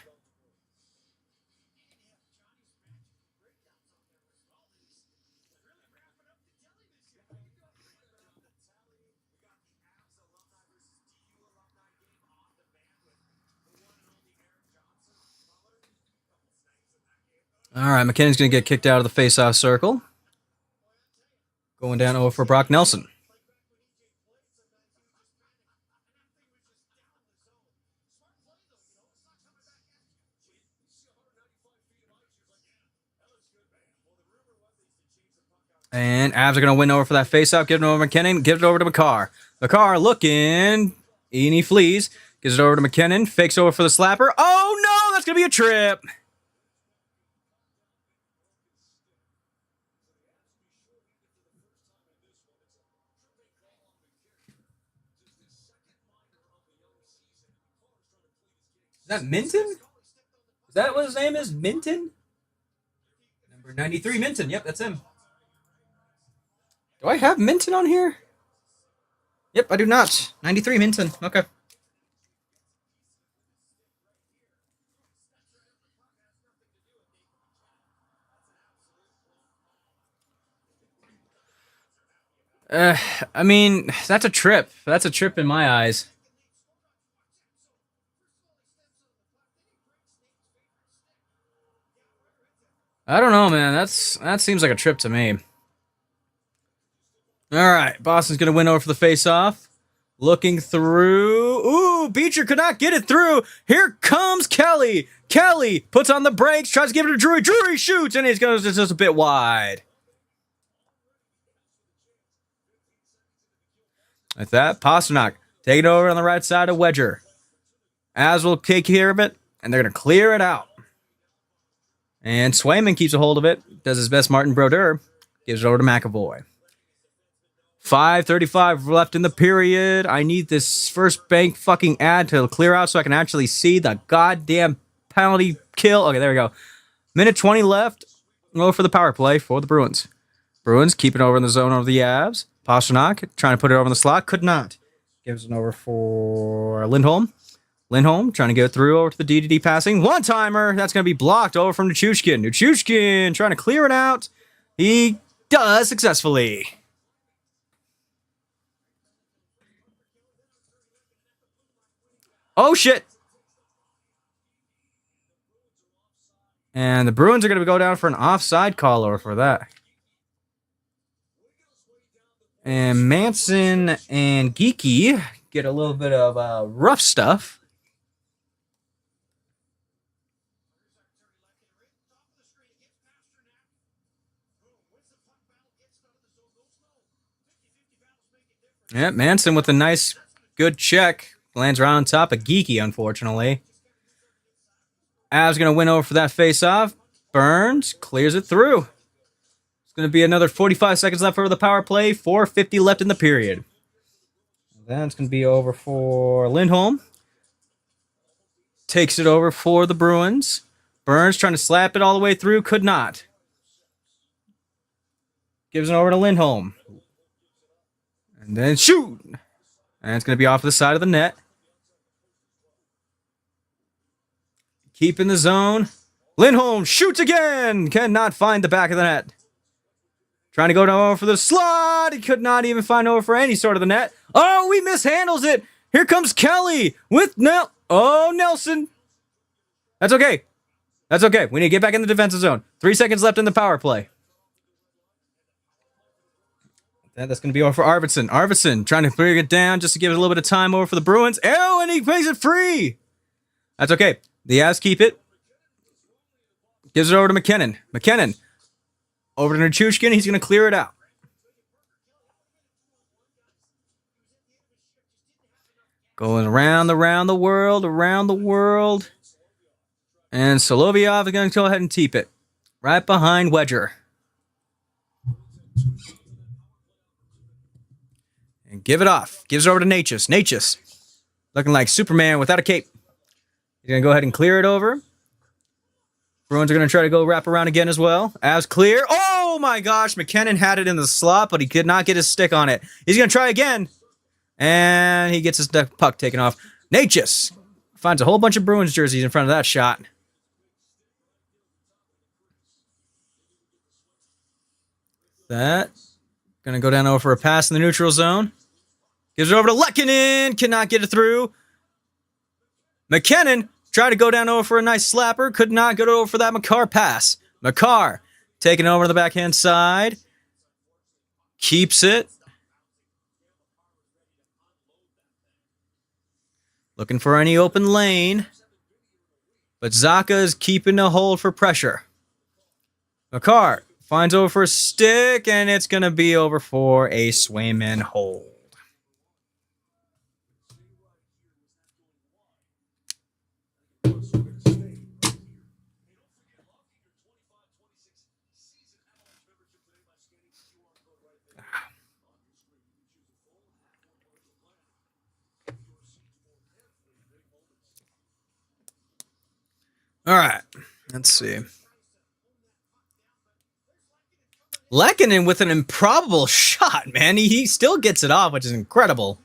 All right, McKinnon's going to get kicked out of the face-off circle. Going down over for Brock Nelson. And Avs are going to win over for that face-off. Give it over to McKinnon. Give it over to McCarr. McCarr looking. And he flees. Gives it over to McKinnon. Fakes over for the slapper. Oh, no! That's going to be a trip. Is that Minton? Is that what his name is? Minton? Number 93, Minton. Yep, that's him. Do I have Minton on here? Yep, I do not. 93, Minton. Okay. I mean, that's a trip. That's a trip in my eyes. I don't know, man. That seems like a trip to me. All right, Boston's going to win over for the face-off. Looking through. Ooh, Beecher could not get it through. Here comes Kelly. Kelly puts on the brakes, tries to give it to Drury. Drury shoots, and he's going to just a bit wide. Like that, Pasternak taking it over on the right side of Wedger. As will take care of it, and they're going to clear it out. And Swayman keeps a hold of it. Does his best, Martin Brodeur. Gives it over to McAvoy. 5:35 left in the period. I need this first bank fucking ad to clear out so I can actually see the goddamn penalty kill. Okay, there we go. Minute 20 left. Go for the power play for the Bruins. Bruins keeping over in the zone over the Avs. Pasternak trying to put it over in the slot. Could not. Gives it over for Lindholm. Lindholm trying to get through over to the D2D passing. One-timer. That's going to be blocked over from Nichushkin. Nichushkin trying to clear it out. He does successfully. Oh, shit. And the Bruins are going to go down for an offside call over for that. And Manson and Geeky get a little bit of rough stuff. Yeah, Manson with a nice, good check. Lands right on top of Geeky, unfortunately. Av's going to win over for that face-off. Burns clears it through. It's going to be another 45 seconds left for the power play. 4:50 left in the period. Then it's going to be over for Lindholm. Takes it over for the Bruins. Burns trying to slap it all the way through. Could not. Gives it over to Lindholm. And then shoot. And it's going to be off the side of the net. Keeping the zone. Lindholm shoots again. Cannot find the back of the net. Trying to go down over for the slot. He could not even find over for any sort of the net. Oh, he mishandles it. Here comes Kelly with Nelson. That's okay. That's okay. We need to get back in the defensive zone. 3 seconds left in the power play. That's going to be over for Arvidsson. Arvidsson trying to bring it down just to give it a little bit of time over for the Bruins. Oh, and he plays it free. That's okay. The Avs keep it. Gives it over to McKinnon. McKinnon over to Nichushkin. He's going to clear it out. Going around the world. And Solovyov is going to go ahead and keep it. Right behind Wedger. And give it off. Gives it over to Natchez. Natchez looking like Superman without a cape. He's going to go ahead and clear it over. Bruins are going to try to go wrap around again as well. Avs clear. Oh my gosh. McKinnon had it in the slot, but he could not get his stick on it. He's going to try again. And he gets his puck taken off. Natchez finds a whole bunch of Bruins jerseys in front of that shot. That. Going to go down over for a pass in the neutral zone. Gives it over to Lehkonen. Cannot get it through. McKinnon tried to go down over for a nice slapper. Could not get over for that Makar pass. Makar taking over to the backhand side. Keeps it. Looking for any open lane. But Zacha is keeping a hold for pressure. Makar finds over for a stick, and it's going to be over for a Swayman hold. All right, let's see. Lehkonen with an improbable shot, man. He still gets it off, which is incredible.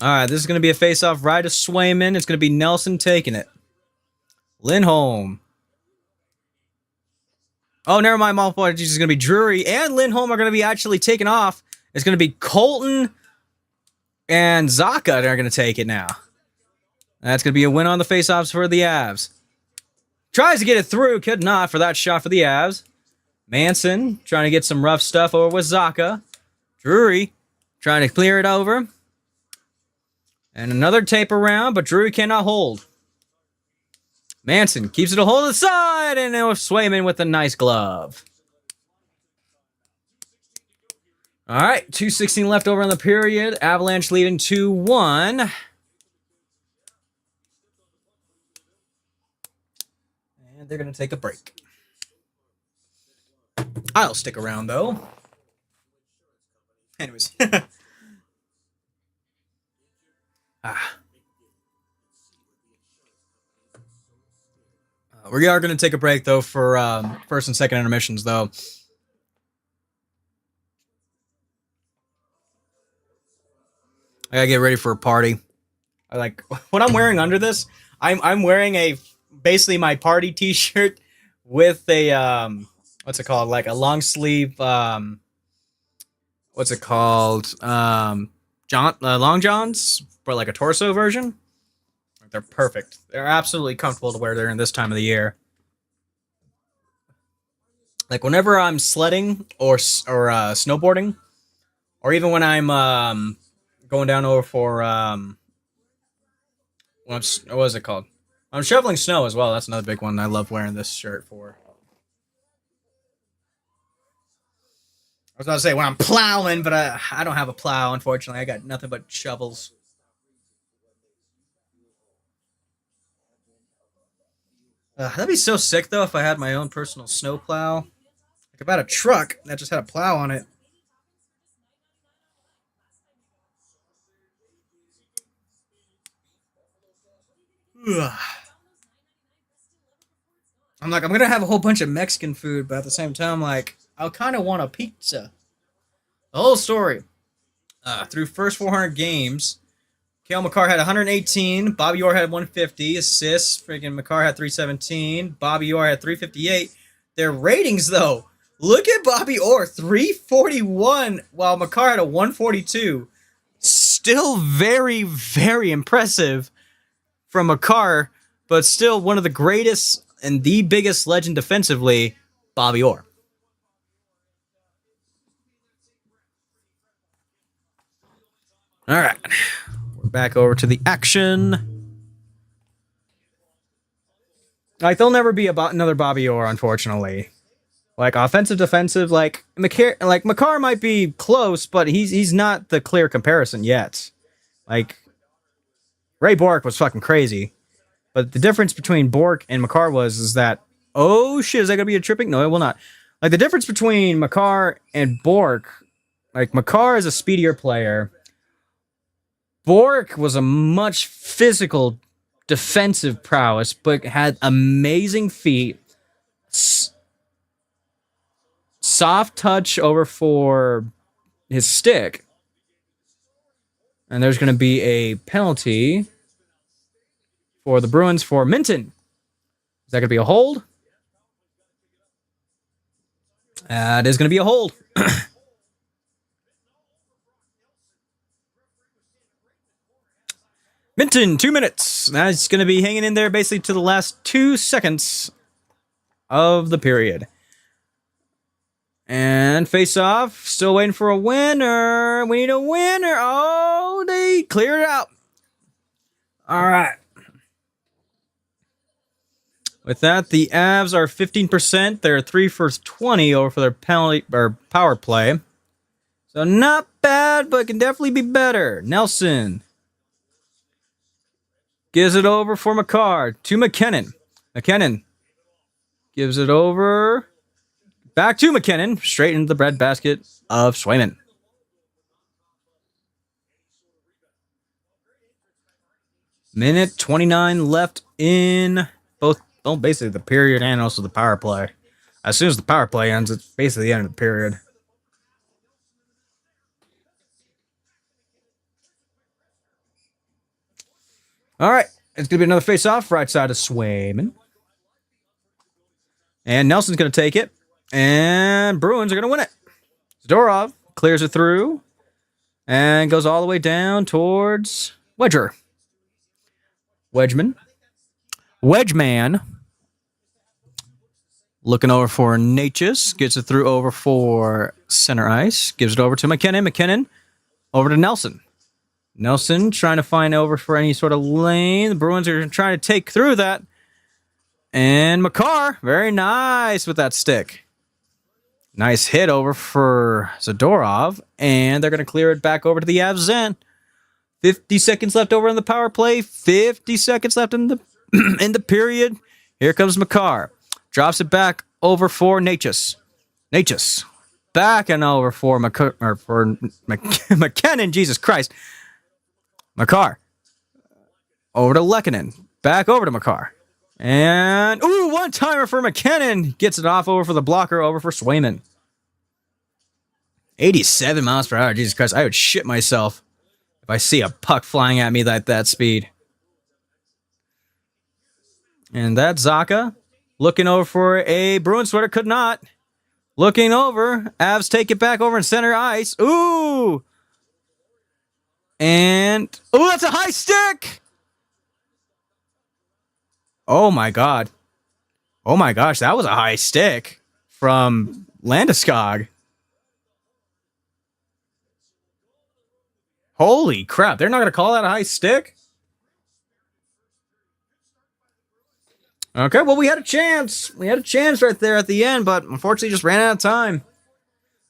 All right, this is going to be a face-off right to Swayman. It's going to be Nelson taking it. Lindholm. Oh, never mind. My apologies. It's going to be Drury and Lindholm are going to be actually taken off. It's going to be Colton and Zacha that are going to take it now. That's going to be a win on the face-offs for the Avs. Tries to get it through. Could not for that shot for the Avs. Manson trying to get some rough stuff over with Zacha. Drury trying to clear it over. And another tape around, but Drury cannot hold. Manson keeps it a hold of the side, and it was Swayman with a nice glove. All right, 2:16 left over in the period. Avalanche leading 2-1. They're going to take a break. I'll stick around, though. Anyways. We are going to take a break, though, for first and second intermissions, though. I got to get ready for a party. I like what I'm wearing under this. I'm wearing basically my party t-shirt with a what's it called, like a long sleeve what's it called, long johns, but like a torso version. They're perfect. They're absolutely comfortable to wear during this time of the year. Like whenever I'm sledding or snowboarding, or even when I'm going down over for what is it called? I'm shoveling snow as well. That's another big one I love wearing this shirt for. was about to say when I'm plowing, but I don't have a plow, unfortunately. I got nothing but shovels. That'd be so sick, though, if I had my own personal snow plow. Like, about a truck that just had a plow on it. Ugh. I'm like, I'm gonna have a whole bunch of Mexican food, but at the same time, like, I kind of want a pizza. The whole story. Through first 400 games, Kale McCarr had 118. Bobby Orr had 150 assists. Freaking McCarr had 317. Bobby Orr had 358. Their ratings, though, look at Bobby Orr, 341, while McCarr had a 142. Still very, very impressive from McCarr, but still one of the greatest and the biggest legend defensively, Bobby Orr. All right. We're back over to the action. Like, there'll never be another Bobby Orr, unfortunately. Like, offensive, defensive, like McCarr might be close, but he's not the clear comparison yet. Like, Ray Bork was fucking crazy. But the difference between Bork and McCarr is that, oh shit, is that gonna be a tripping? No, it will not. Like, the difference between McCarr and Bork, like, McCarr is a speedier player. Bork was a much physical defensive prowess, but had amazing feet. Soft touch over for his stick. And there's going to be a penalty for the Bruins for Minton. Is that going to be a hold? It is going to be a hold. Minton, 2 minutes. That's going to be hanging in there basically to the last 2 seconds of the period. And face off. Still waiting for a winner. We need a winner. Oh, they cleared it out. All right. With that, the Avs are 15%. They're 3 for 20 over for their penalty or power play. So not bad, but can definitely be better. Nelson gives it over for McCarr to McKinnon. McKinnon gives it over. Back to McKinnon, straight into the breadbasket of Swayman. Minute 29 left in both, basically the period and also the power play. As soon as the power play ends, it's basically the end of the period. All right, it's going to be another face-off right side of Swayman. And Nelson's going to take it. And Bruins are going to win it. Zadorov clears it through and goes all the way down towards Wedger. Wedgeman. Looking over for Natchez. Gets it through over for center ice. Gives it over to McKinnon. McKinnon over to Nelson. Nelson trying to find over for any sort of lane. The Bruins are trying to take through that. And McCarr, very nice with that stick. Nice hit over for Zadorov. And they're going to clear it back over to the Avs end. 50 seconds left over in the power play. 50 seconds left in the in the period. Here comes McCarr. Drops it back over for Natchez. Natchez. Back and over for McKinnon. Jesus Christ. McCarr. Over to Lehkonen. Back over to McCarr. And, one-timer for McKinnon. Gets it off over for the blocker, over for Swayman. 87 miles per hour. Jesus Christ, I would shit myself if I see a puck flying at me at that speed. And that's Zacha. Looking over for a Bruin sweater. Could not. Looking over. Avs take it back over in center ice. Ooh! And, that's a high stick! Oh my god. Oh my gosh, that was a high stick from Landeskog. Holy crap, they're not going to call that a high stick? Okay, well, we had a chance. We had a chance right there at the end, but unfortunately just ran out of time.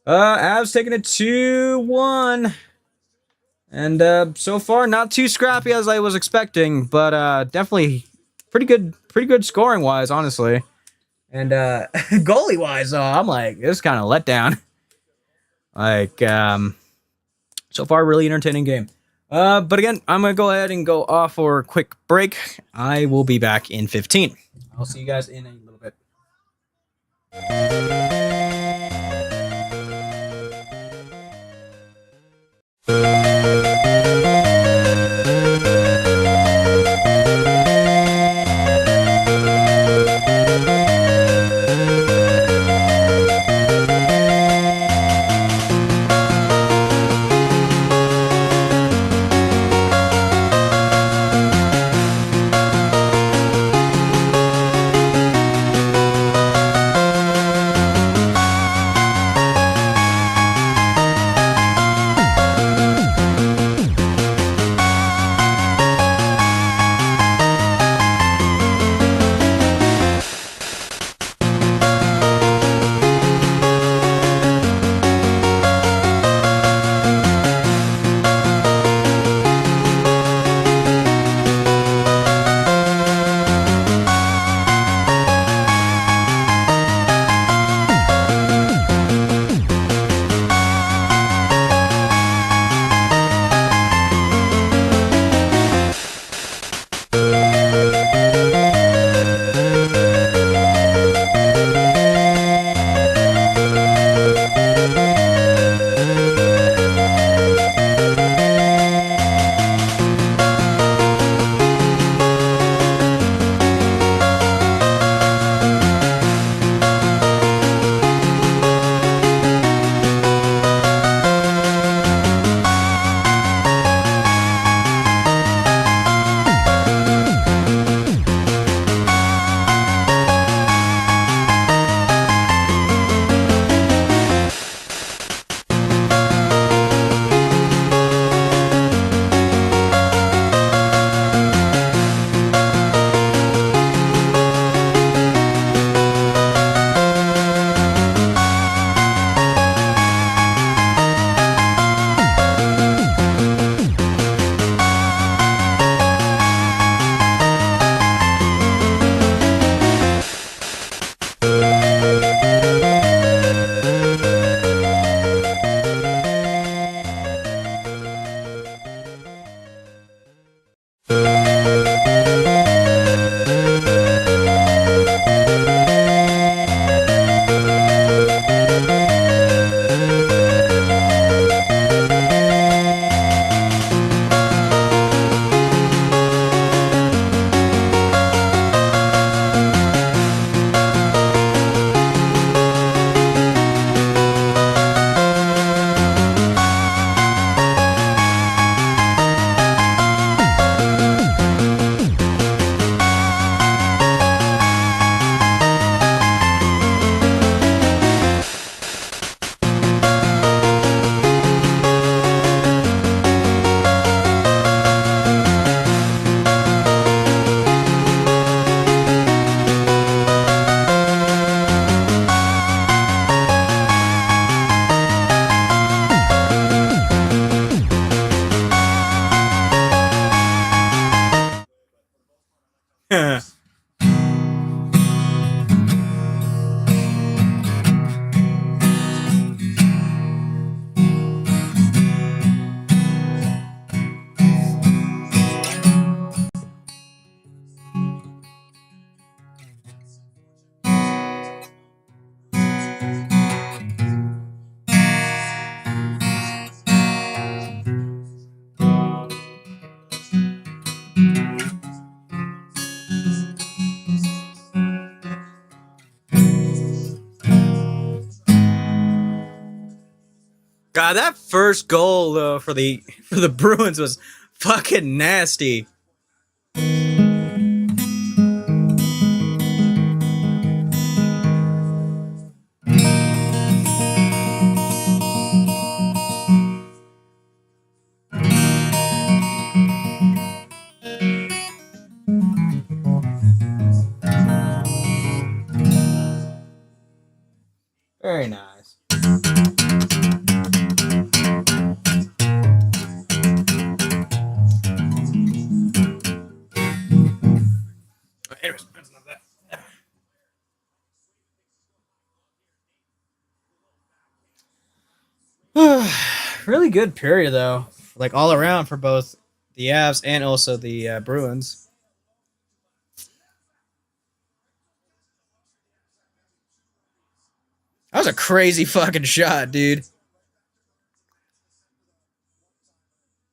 Avs taking it 2-1. And so far, not too scrappy as I was expecting, but definitely pretty good scoring wise, honestly. And goalie wise, though, I'm like, this kind of let down. Like, so far, really entertaining game. But again, I'm gonna go ahead and go off for a quick break. I will be back in 15. I'll see you guys in a little bit. God, that first goal though for the Bruins was fucking nasty. Very nice. really good period though, like all around for both the Avs and also the Bruins. That was a crazy fucking shot, dude.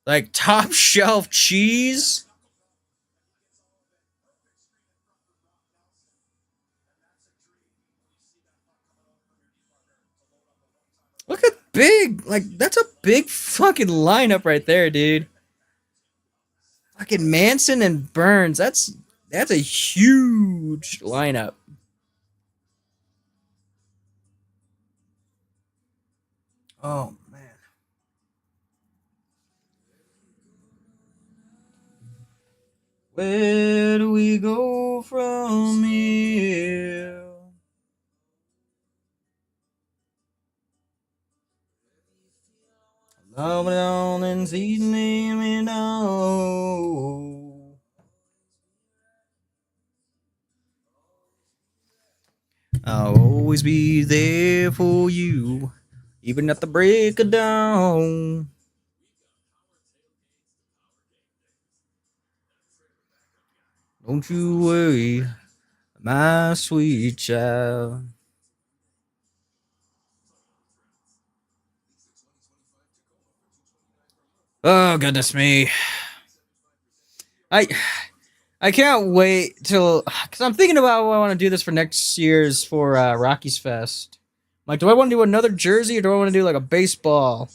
Like top shelf cheese. Look at big. Like that's a big fucking lineup right there, dude. Fucking Manson and Burns. That's a huge lineup. Oh man. Where do we go from here? Love it on and see me now. I'll always be there for you, even at the break of dawn. Don't you worry, my sweet child. Oh goodness me. I I can't wait till because I'm thinking about what I want to do this for next year's for Rockies Fest. Like, do I want to do another jersey or do I want to do like a baseball?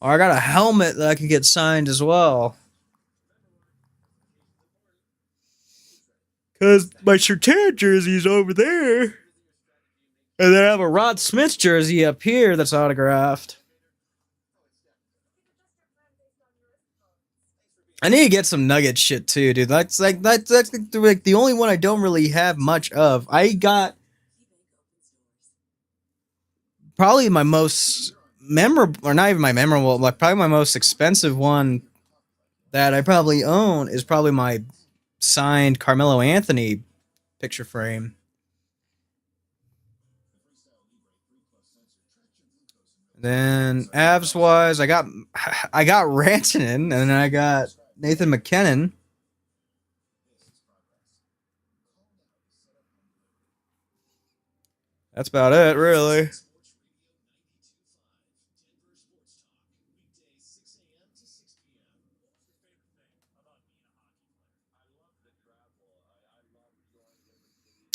Or I got a helmet that I can get signed as well. Cause my Sertan jersey's over there, and then I have a Rod Smith jersey up here that's autographed. I need to get some Nugget shit too, dude. That's like the only one I don't really have much of. I got probably my most memorable, or not even my memorable, like probably my most expensive one that I probably own is probably my signed Carmelo Anthony picture frame. Then abs wise, I got Rantanen and then I got Nathan McKinnon. That's about it, really.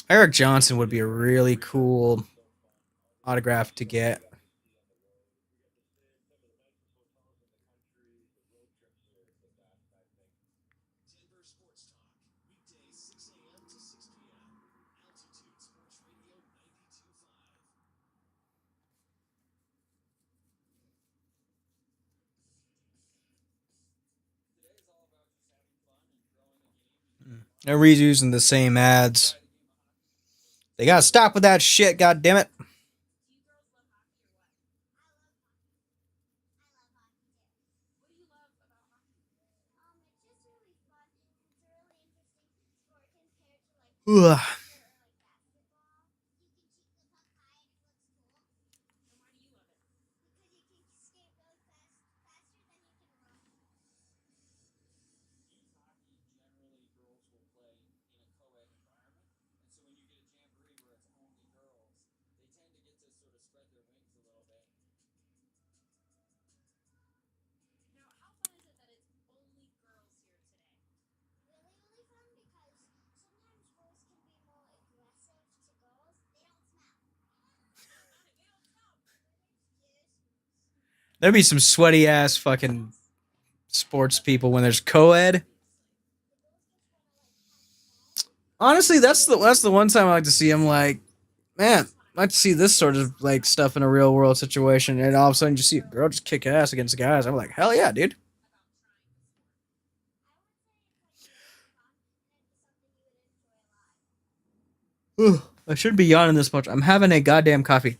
Eric Johnson would be a really cool autograph to get. They're reusing the same ads. They gotta stop with that shit, god damn it. Ugh. There'd be some sweaty ass fucking sports people when there's co-ed. Honestly, that's the one time I like to see. I'm like, man, I like to see this sort of like stuff in a real world situation, and all of a sudden you see a girl just kick ass against guys. I'm like, hell yeah, dude. Ugh, I shouldn't be yawning this much. I'm having a goddamn coffee.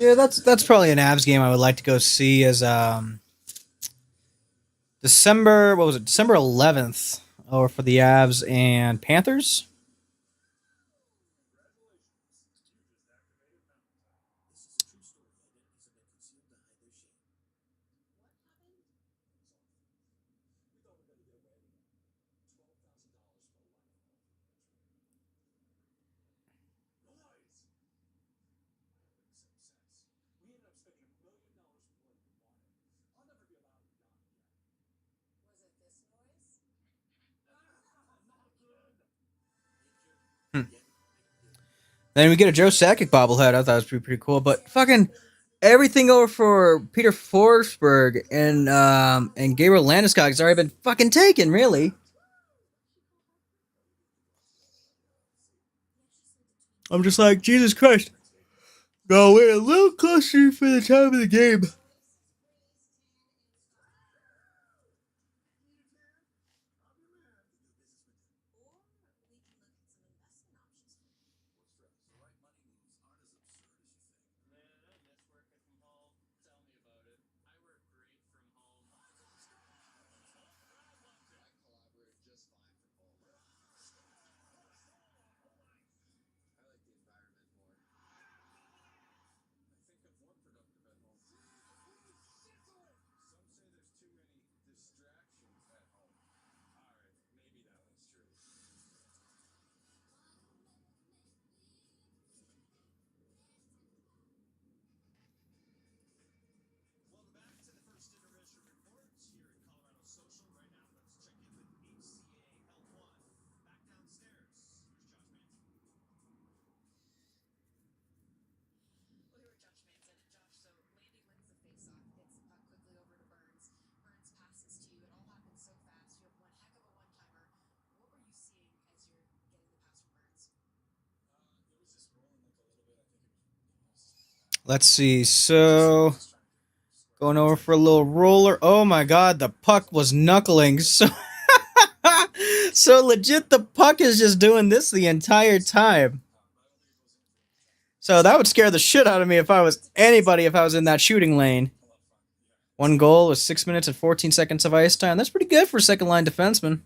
Yeah, that's probably an Avs game I would like to go see as December, what was it? December 11th, or for the Avs and Panthers. Hmm. Then we get a Joe Sakic bobblehead. I thought it was pretty cool, but fucking everything over for Peter Forsberg and Gabriel Landeskog has already been fucking taken. Really, I'm just like Jesus Christ. No, we're a little closer for the time of the game. Let's see. So going over for a little roller. Oh my god, the puck was knuckling. So so legit, the puck is just doing this the entire time. So that would scare the shit out of me if I was anybody if I was in that shooting lane. One goal with 6 minutes and 14 seconds of ice time. That's pretty good for a second line defenseman.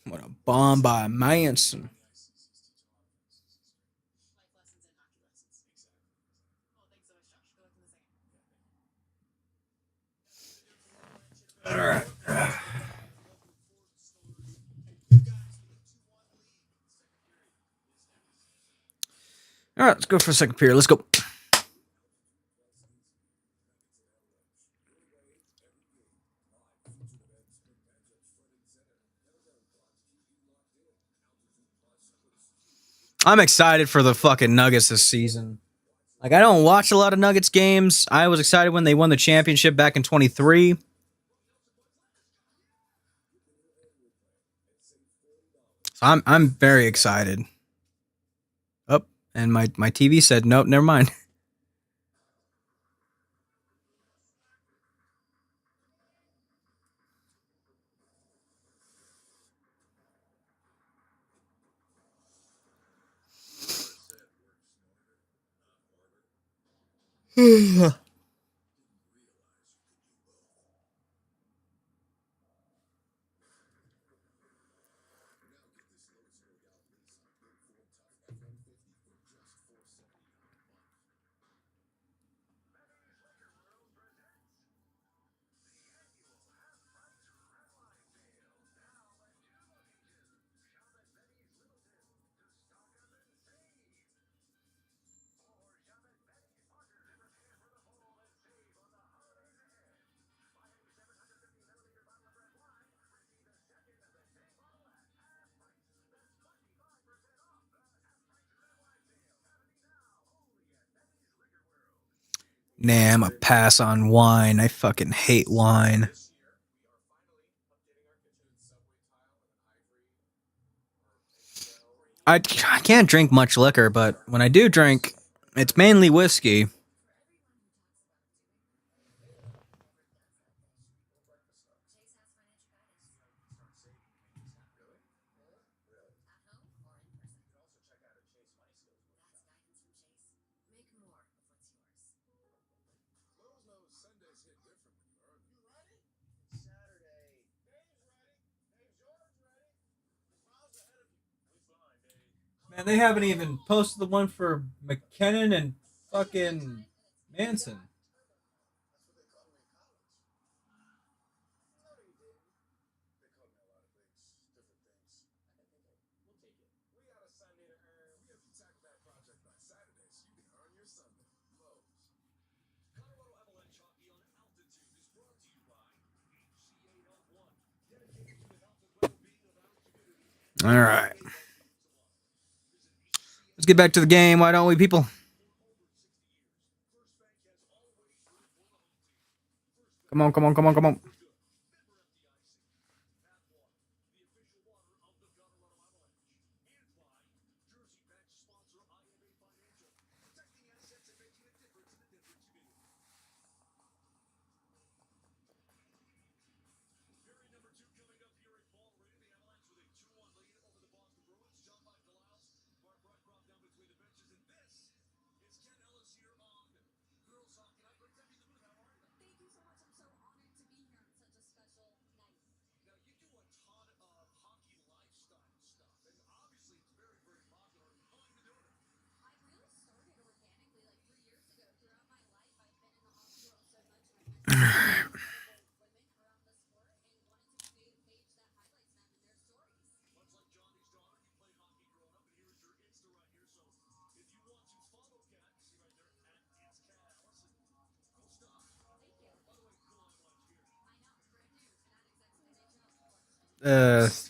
What a bomb by Manson. All right. All right, let's go for a second period. Let's go. I'm excited for the fucking Nuggets this season. Like, I don't watch a lot of Nuggets games. I was excited when they won the championship back in 23. So I'm very excited. Oh, and my TV said nope, never mind. Nah, I'm a pass on wine. I fucking hate wine. I can't drink much liquor, but when I do drink, It's mainly whiskey. Man, they haven't even posted the one for McKinnon and fucking Manson. All right. Let's get back to the game. Why don't we, people? Come on, come on, come on, come on.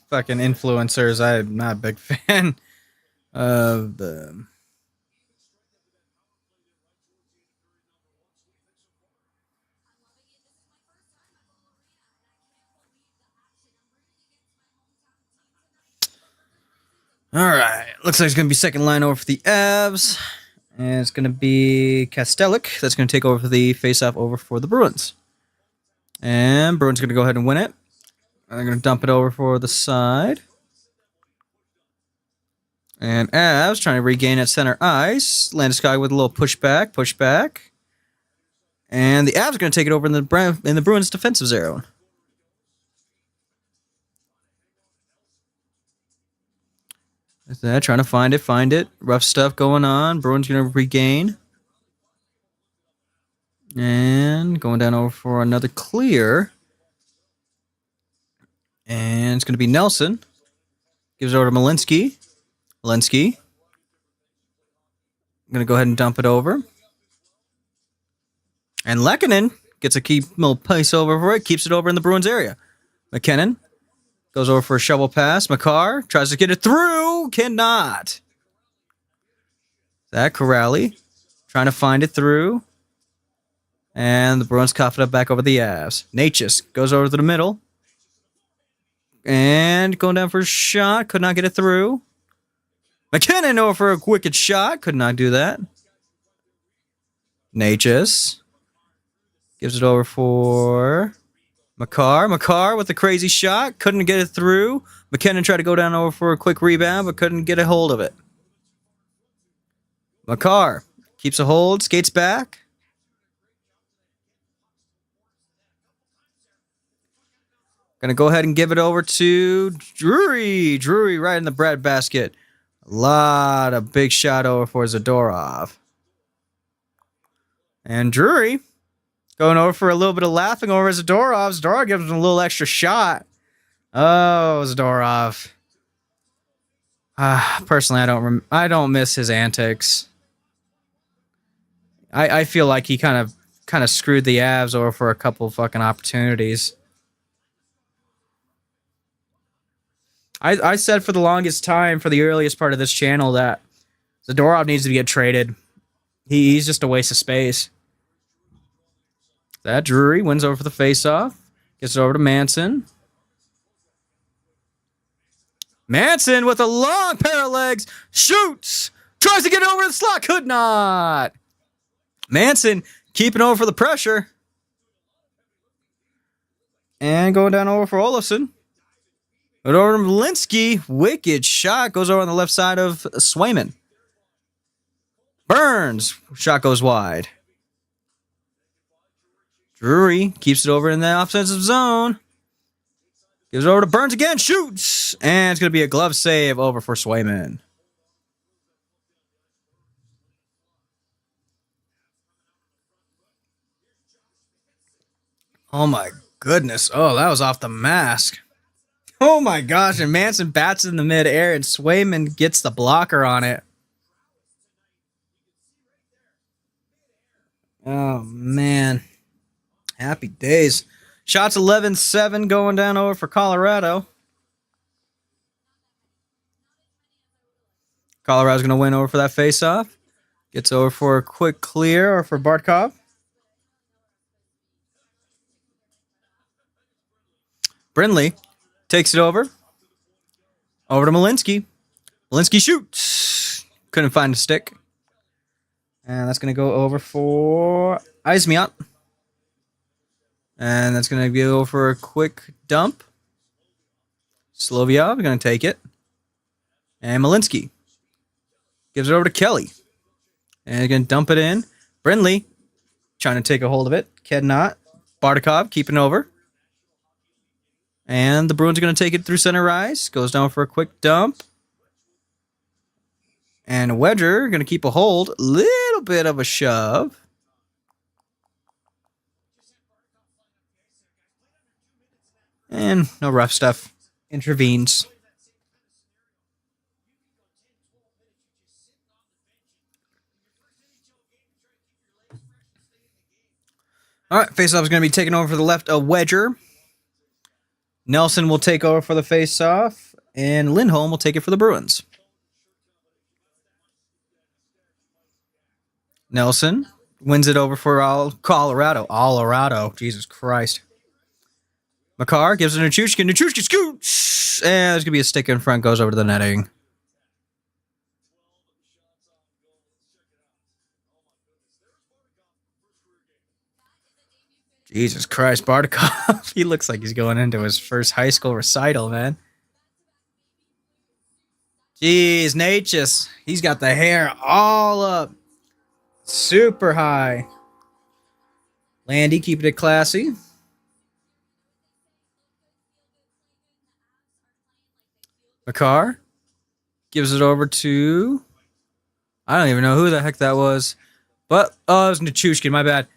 Fucking influencers. I'm not a big fan of the. All right. Looks like it's going to be second line over for the Avs. And it's going to be Kastelik that's going to take over for the faceoff over for the Bruins. And Bruins going to go ahead and win it. And they're going to dump it over for the side. And Avs trying to regain at center ice. Landeskog with a little pushback. And the Avs are going to take it over in the Bruins defensive zone. That's that, trying to find it. Rough stuff going on. Bruins going to regain. And going down over for another clear. And it's going to be Nelson. Gives it over to Malinsky. I'm going to go ahead and dump it over. And Lehkonen gets a key little pace over for it. Keeps it over in the Bruins area. McKinnon goes over for a shovel pass. Makar tries to get it through. Cannot. That Corrali trying to find it through. And the Bruins cough it up back over the Avs. Natchez goes over to the middle. And going down for a shot. Could not get it through. McKinnon over for a wicked shot. Could not do that. Natchez gives it over for Makar. Makar with a crazy shot. Couldn't get it through. McKinnon tried to go down over for a quick rebound, but couldn't get a hold of it. Makar keeps a hold. Skates back. Gonna go ahead and give it over to Drury. Drury right in the bread basket. A lot of big shot over for Zadorov. And Drury going over for a little bit of laughing over Zadorov. Zadorov gives him a little extra shot. Oh, Zadorov. Personally, I don't miss his antics. I feel like he kind of screwed the Avs over for a couple fucking opportunities. I said for the longest time, for the earliest part of this channel, that Zadorov needs to get traded. He's just a waste of space. That Drury wins over for the faceoff. Gets it over to Manson. Manson with a long pair of legs. Shoots. Tries to get over the slot. Could not. Manson keeping over the pressure. And going down over for Olafson. But over to Malinsky. Wicked shot. Goes over on the left side of Swayman. Burns. Shot goes wide. Drury keeps it over in the offensive zone. Gives it over to Burns again. Shoots. And it's going to be a glove save over for Swayman. Oh my goodness. Oh, that was off the mask. Oh my gosh. And Manson bats in the midair and Swayman gets the blocker on it. Oh man. Happy days. Shots 11-7 going down over for Colorado. Colorado's going to win over for that faceoff. Gets over for a quick clear or for Bartkov. Brindley takes it over. Over to Malinsky. Malinsky shoots. Couldn't find a stick. And that's going to go over for Izmiot. And that's going to go for a quick dump. Sloviov going to take it. And Malinsky gives it over to Kelly. And he's going to dump it in. Brindley trying to take a hold of it. Cannot. Bartikov keeping over. And the Bruins are going to take it through center ice. Goes down for a quick dump. And Wedger going to keep a hold. Little bit of a shove. And no rough stuff. Intervenes. All right, faceoff is going to be taken over for the left of Wedger. Nelson will take over for the faceoff, and Lindholm will take it for the Bruins. Nelson wins it over for Colorado. Jesus Christ. Makar gives it to Nichushkin. Nichushkin scoots! And there's going to be a stick in front, goes over to the netting. Jesus Christ, Bartikov. He looks like he's going into his first high school recital, man. Jeez, Natchez. He's got the hair all up. Super high. Landy keeping it classy. Makar gives it over to... I don't even know who the heck that was. But, oh, it was Nichushkin, my bad.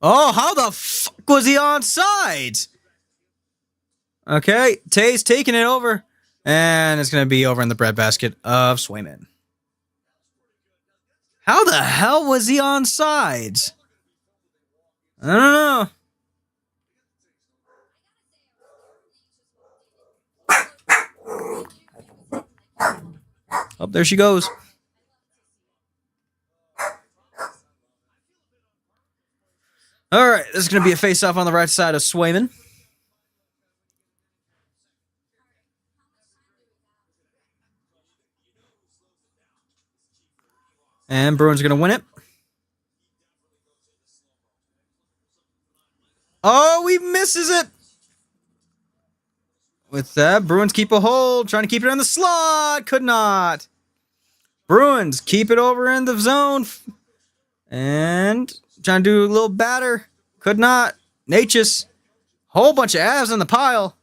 Oh, how the fuck was he onside? Okay, Tay's taking it over. And it's going to be over in the breadbasket of Swayman. How the hell was he onside? I don't know. Oh, there she goes. All right, this is going to be a face-off on the right side of Swayman. And Bruins are going to win it. Oh, he misses it. With that, Bruins keep a hold. Trying to keep it on the slot. Could not. Bruins keep it over in the zone. And trying to do a little batter. Could not. Natchez. Whole bunch of abs in the pile.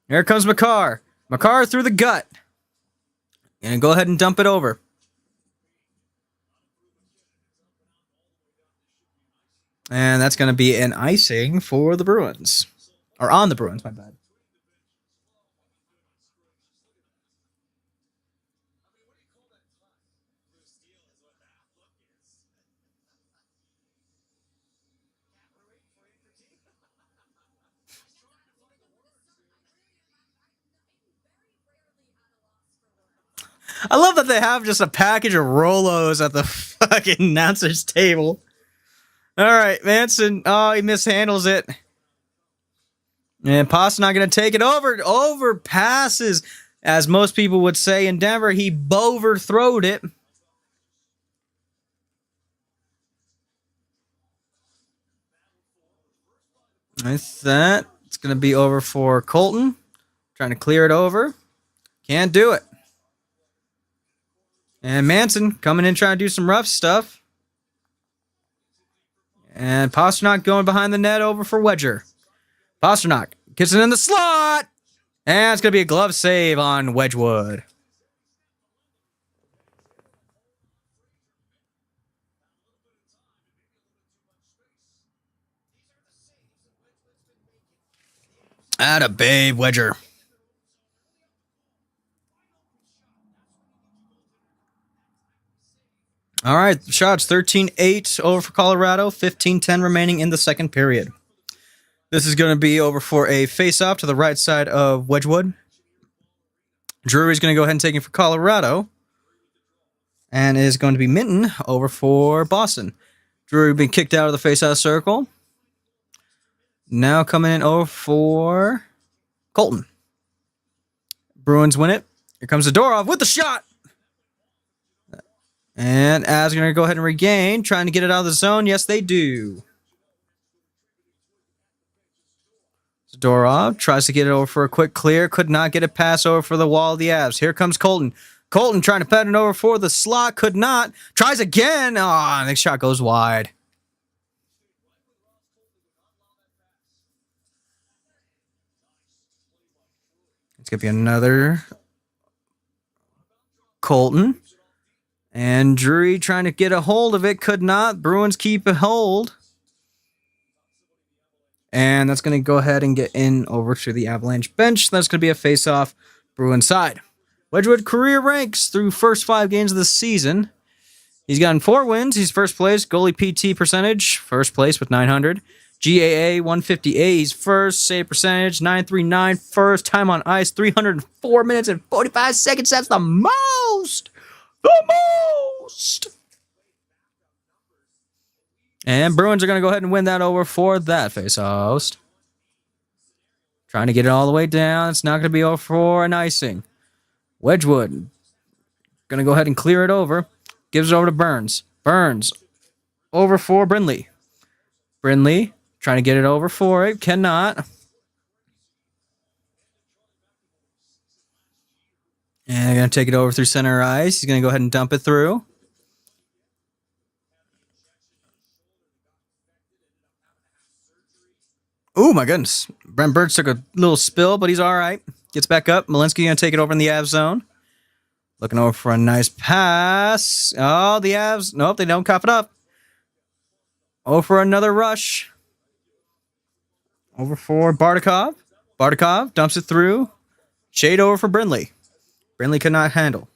Here comes Makar. Makar through the gut. And go ahead and dump it over. And that's going to be an icing for the Bruins. Or on the Bruins, my bad. I love that they have just a package of Rolos at the fucking announcer's table. All right, Manson. Oh, he mishandles it. And Pasternak going to take it over. Over passes. As most people would say in Denver, he overthrowed it. With that, it's going to be over for Colton. Trying to clear it over. Can't do it. And Manson coming in trying to do some rough stuff. And Pasternak going behind the net over for Wedger. Pasternak gets it in the slot. And it's going to be a glove save on Wedgwood. Atta babe, Wedger. All right, shots 13-8 over for Colorado, 15-10 remaining in the second period. This is going to be over for a face-off to the right side of Wedgwood. Drury's going to go ahead and take it for Colorado. And is going to be Minton over for Boston. Drury being kicked out of the face-off circle. Now coming in over for Colton. Bruins win it. Here comes Zadorov with the shot. And Avs going to go ahead and regain, trying to get it out of the zone. Yes, they do. Zadorov tries to get it over for a quick clear. Could not get it pass over for the wall of the Avs. Here comes Colton. Colton trying to pat it over for the slot. Could not. Tries again. Oh, next shot goes wide. It's going to be another Colton. And Drury trying to get a hold of it. Could not. Bruins keep a hold. And that's going to go ahead and get in over to the Avalanche bench. That's going to be a face-off Bruins side. Wedgwood career ranks through first 5 games of the season. He's gotten 4 wins. He's first place. Goalie PT percentage, first place with 900. GAA 158. He's first. Save percentage 939. First time on ice 304 minutes and 45 seconds. That's the most. The most. And Bruins are going to go ahead and win that over for that face-off. Trying to get it all the way down. It's not going to be over for an icing. Wedgwood going to go ahead and clear it over. Gives it over to Burns. Burns over for Brindley. Brindley trying to get it over for it. Cannot. And they're going to take it over through center ice. He's going to go ahead and dump it through. Oh, my goodness. Brent Burns took a little spill, but he's all right. Gets back up. Malinsky going to take it over in the Avs zone. Looking over for a nice pass. Oh, the Avs. Nope, they don't cough it up. Over for another rush. Over for Bardakov. Bardakov dumps it through. Shade over for Brindley. Brindley could not handle.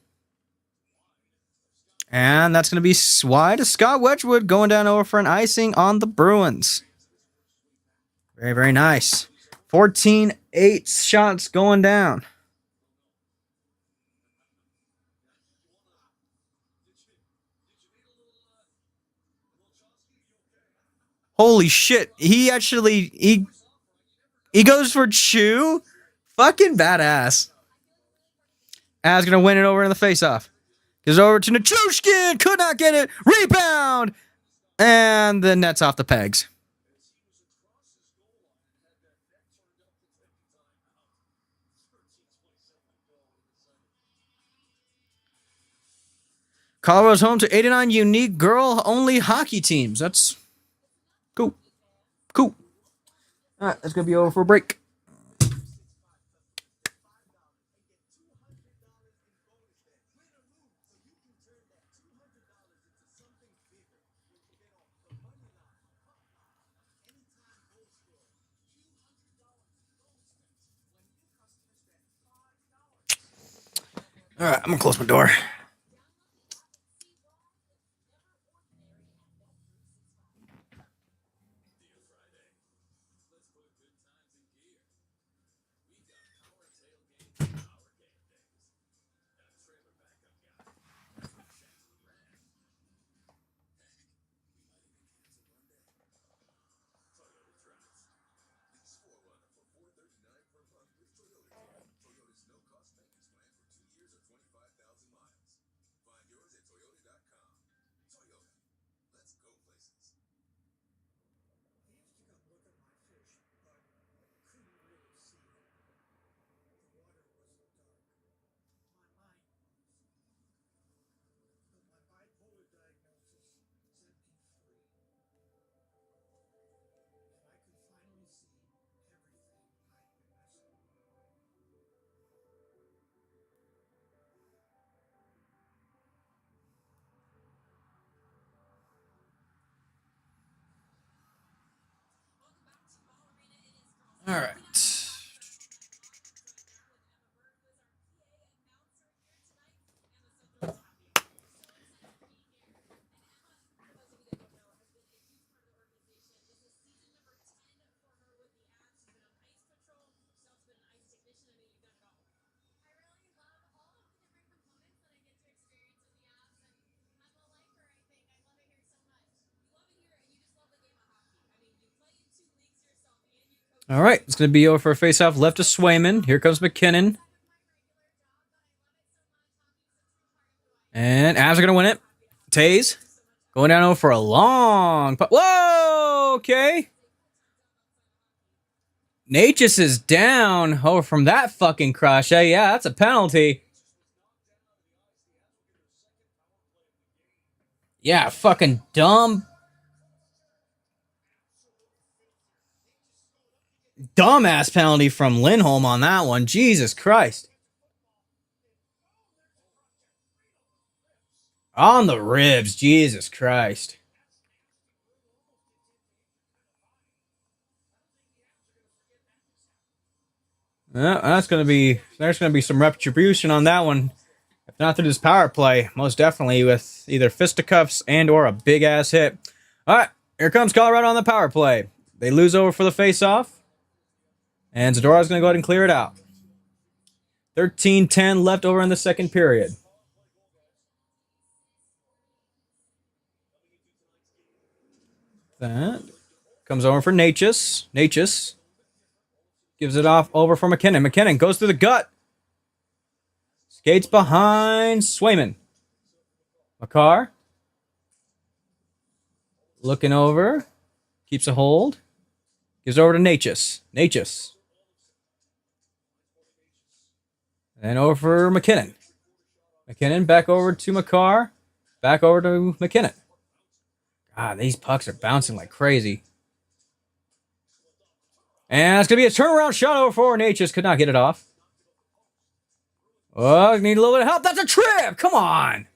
And that's going to be wide to Scott Wedgwood going down over for an icing on the Bruins. Very, very nice. 14-8 shots going down. Holy shit. He actually, he goes for Chew. Fucking badass. Avs going to win it over in the faceoff. Goes over to Nichushkin. Could not get it. Rebound. And the net's off the pegs. Colorado's home to 89 unique girl-only hockey teams. That's cool. Cool. All right, that's going to be over for a break. All right, I'm going to close my door. All right. All right, it's going to be over for a face-off left to Swayman. Here comes McKinnon. And Avs are going to win it. Tays going down over for a long... Whoa! Okay. Natchez is down. Oh, from that fucking crush. Yeah, that's a penalty. Yeah, fucking dumb. Dumbass penalty from Lindholm on that one. Jesus Christ. On the ribs. Jesus Christ. There's going to be some retribution on that one. If not through this power play, most definitely with either fisticuffs and or a big ass hit. All right, here comes Colorado on the power play. They lose over for the face-off. And Zadora's going to go ahead and clear it out. 13-10 left over in the second period. That comes over for Natchez. Natchez gives it off over for McKinnon. McKinnon goes through the gut. Skates behind Swayman. Makar. Looking over. Keeps a hold. Gives it over to Natchez. Natchez. And over for McKinnon. McKinnon back over to Makar. Back over to McKinnon. God, these pucks are bouncing like crazy. And it's going to be a turnaround shot over for Natchez. Could not get it off. Oh, need a little bit of help. That's a trip. Come on.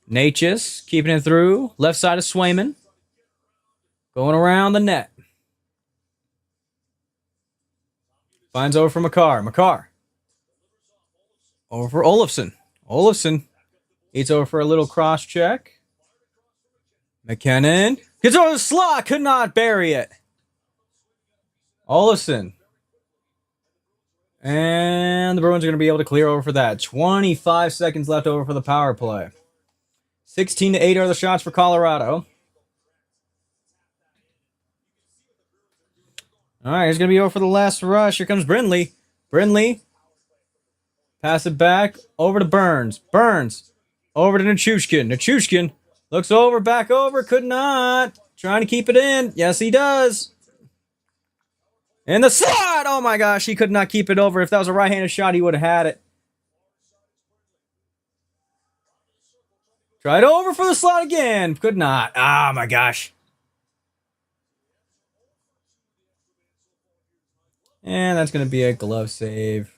Natchez keeping it through. Left side of Swayman. Going around the net. Finds over for Makar. Makar. Over for Olofsson. Olofsson eats over for a little cross check. McKinnon gets over the slot. Could not bury it. Olofsson. And the Bruins are going to be able to clear over for that. 25 seconds left over for the power play. 16-8 are the shots for Colorado. All right, here's going to be over for the last rush. Here comes Brindley. Brindley. Pass it back over to Burns. Burns. Over to Nichushkin. Nichushkin looks over, back over. Could not. Trying to keep it in. Yes, he does. And the slot. Oh, my gosh. He could not keep it over. If that was a right-handed shot, he would have had it. Tried over for the slot again. Could not. Oh, my gosh. And that's going to be a glove save.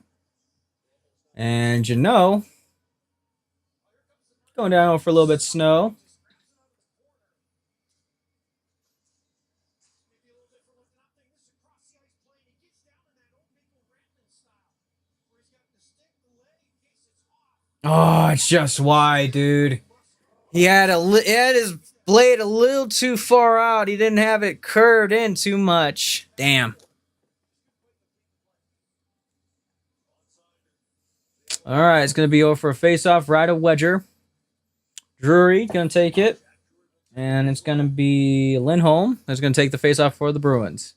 And Jeannot going down for a little bit of snow. Oh, it's just wide, dude. He had his blade a little too far out. He didn't have it curved in too much. Damn. All right, it's going to be over for a face-off right of Wedger. Drury going to take it. And it's going to be Lindholm that's going to take the face-off for the Bruins.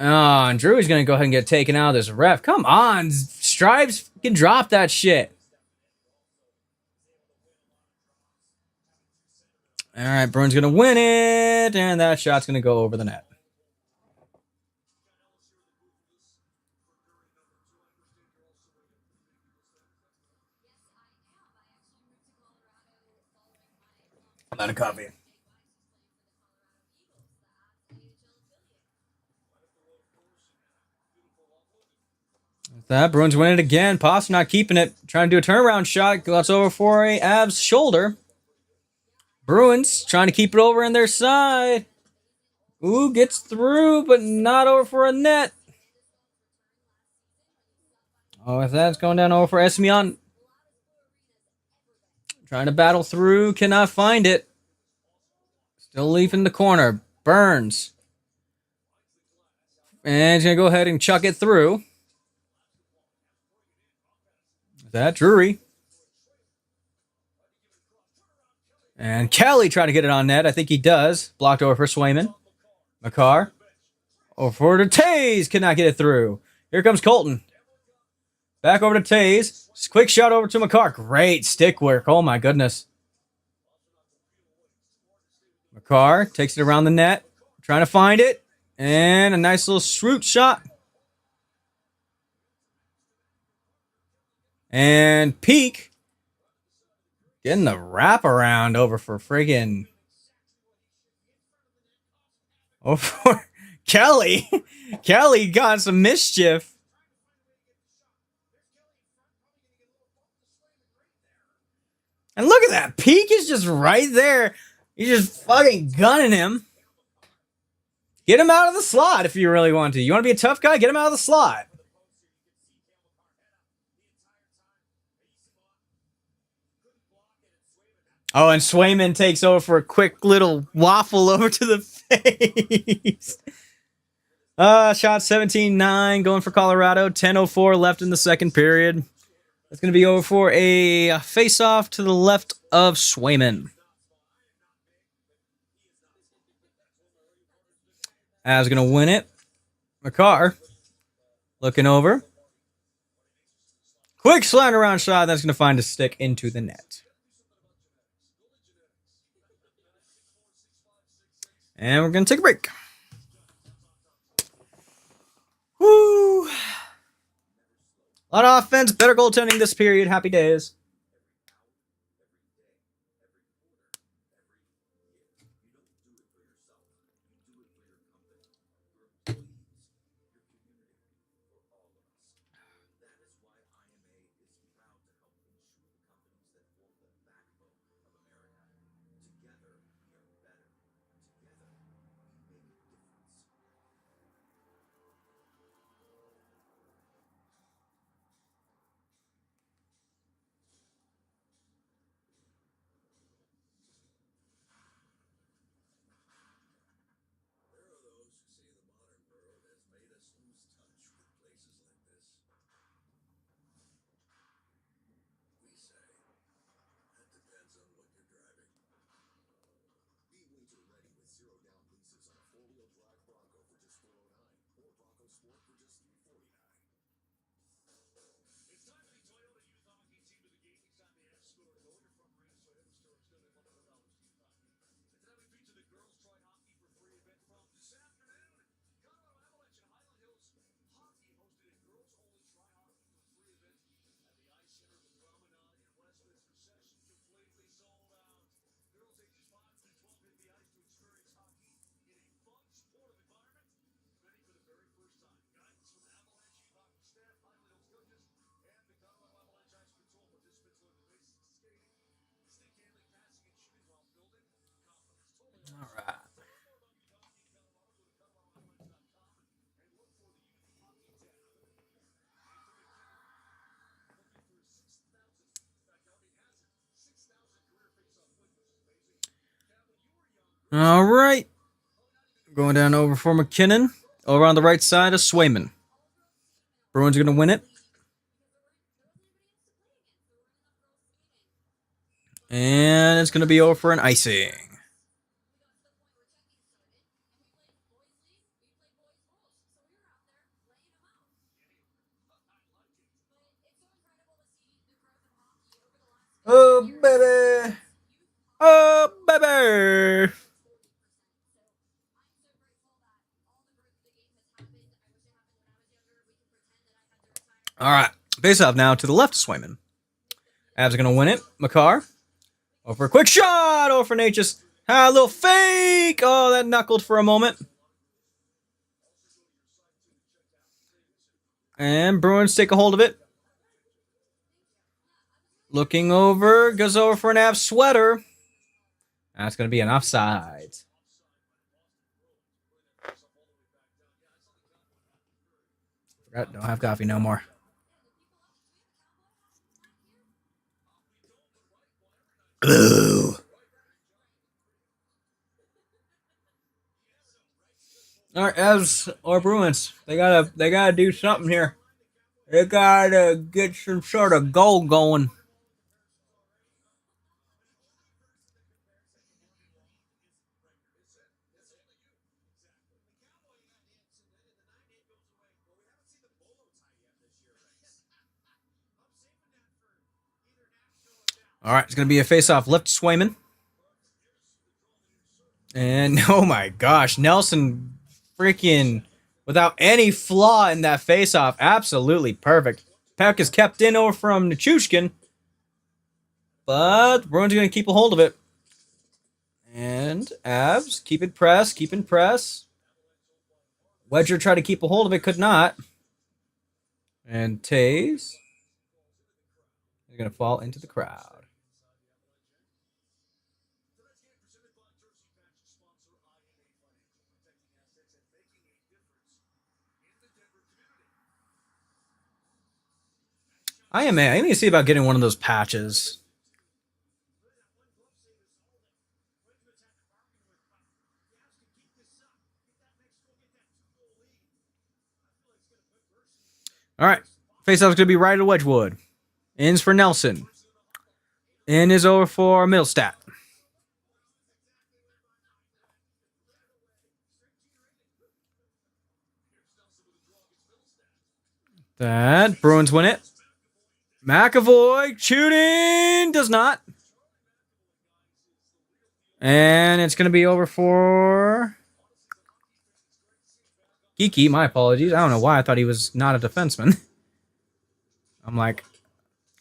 Oh, and Drury's going to go ahead and get taken out of this ref. Come on, Stripes can drop that shit. All right, Bruins going to win it. And that shot's going to go over the net. I'm out of coffee. That Bruins win it again. Pops not keeping it. Trying to do a turnaround shot. Goes over for a Avs shoulder. Bruins trying to keep it over on their side. Ooh, gets through, but not over for a net. Oh, if that's going down over for Esmion. Trying to battle through. Cannot find it. Still leaving the corner. Burns. And he's going to go ahead and chuck it through. That Drury. And Kelly trying to get it on net. I think he does. Blocked over for Swayman. Makar. Over for Taze. Cannot get it through. Here comes Colton. Back over to Taze. Quick shot over to Makar. Great stick work. Oh my goodness. Makar takes it around the net. Trying to find it. And a nice little swoop shot. And Peak getting the wraparound over for friggin' over for Kelly. Kelly got some mischief. And look at that. Peak is just right there. He's just fucking gunning him. Get him out of the slot if you really want to. You want to be a tough guy? Get him out of the slot. Oh, and Swayman takes over for a quick little waffle over to the face. Shot 17-9 going for Colorado. 10:04 left in the second period. It's going to be over for a face-off to the left of Swayman. Avs going to win it. Makar looking over. Quick slide around shot. That's going to find a stick into the net. And we're going to take a break. Woo! A lot of offense, better goaltending this period. Happy days. All right. All right. Going down over for McKinnon. Over on the right side of Swayman. Bruins are going to win it. And it's going to be over for an icing. Oh, baby. Oh, baby. All right. Face off now to the left of Swayman. Avs are going to win it. Makar. Over a quick shot. Over for Natchez. A little fake. Oh, that knuckled for a moment. And Bruins take a hold of it. Looking over, goes over for an Avs sweater. That's going to be an offside. Forgot, don't have coffee no more. Ugh. All right, Avs or Bruins, they gotta do something here. They gotta get some sort of goal going. All right, it's gonna be a face-off left Swayman. And oh my gosh, Nelson freaking without any flaw in that face-off, absolutely perfect. Puck is kept in over from Nichushkin, but the Bruins are gonna keep a hold of it. And Avs keep it press, keep in press. Wedger tried to keep a hold of it, could not. And Tays is gonna fall into the crowd. I need to see about getting one of those patches. All right. Faceoff's going to be right at Wedgwood. In's for Nelson. In is over for Middlestat. That Bruins win it. McAvoy shooting does not. And it's going to be over for Geeky. My apologies. I don't know why I thought he was not a defenseman. I'm like,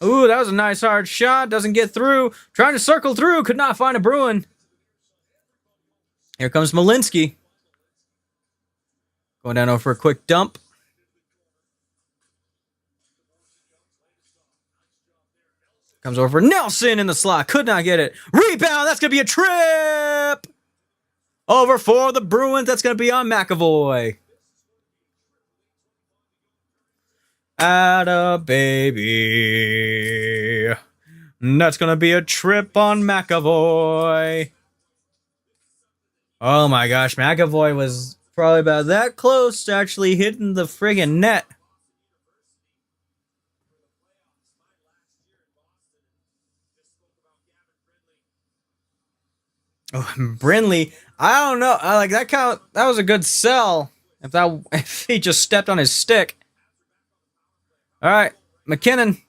ooh, that was a nice hard shot. Doesn't get through. Trying to circle through. Could not find a Bruin. Here comes Malinsky. Going down over for a quick dump. Comes over for Nelson in the slot. Could not get it. Rebound. That's going to be a trip. Over for the Bruins. That's going to be on McAvoy. Atta baby. That's going to be a trip on McAvoy. Oh my gosh. McAvoy was probably about that close to actually hitting the friggin' net. Oh, Brinley, I don't know. I like that count. That was a good sell. If he just stepped on his stick. All right, McKinnon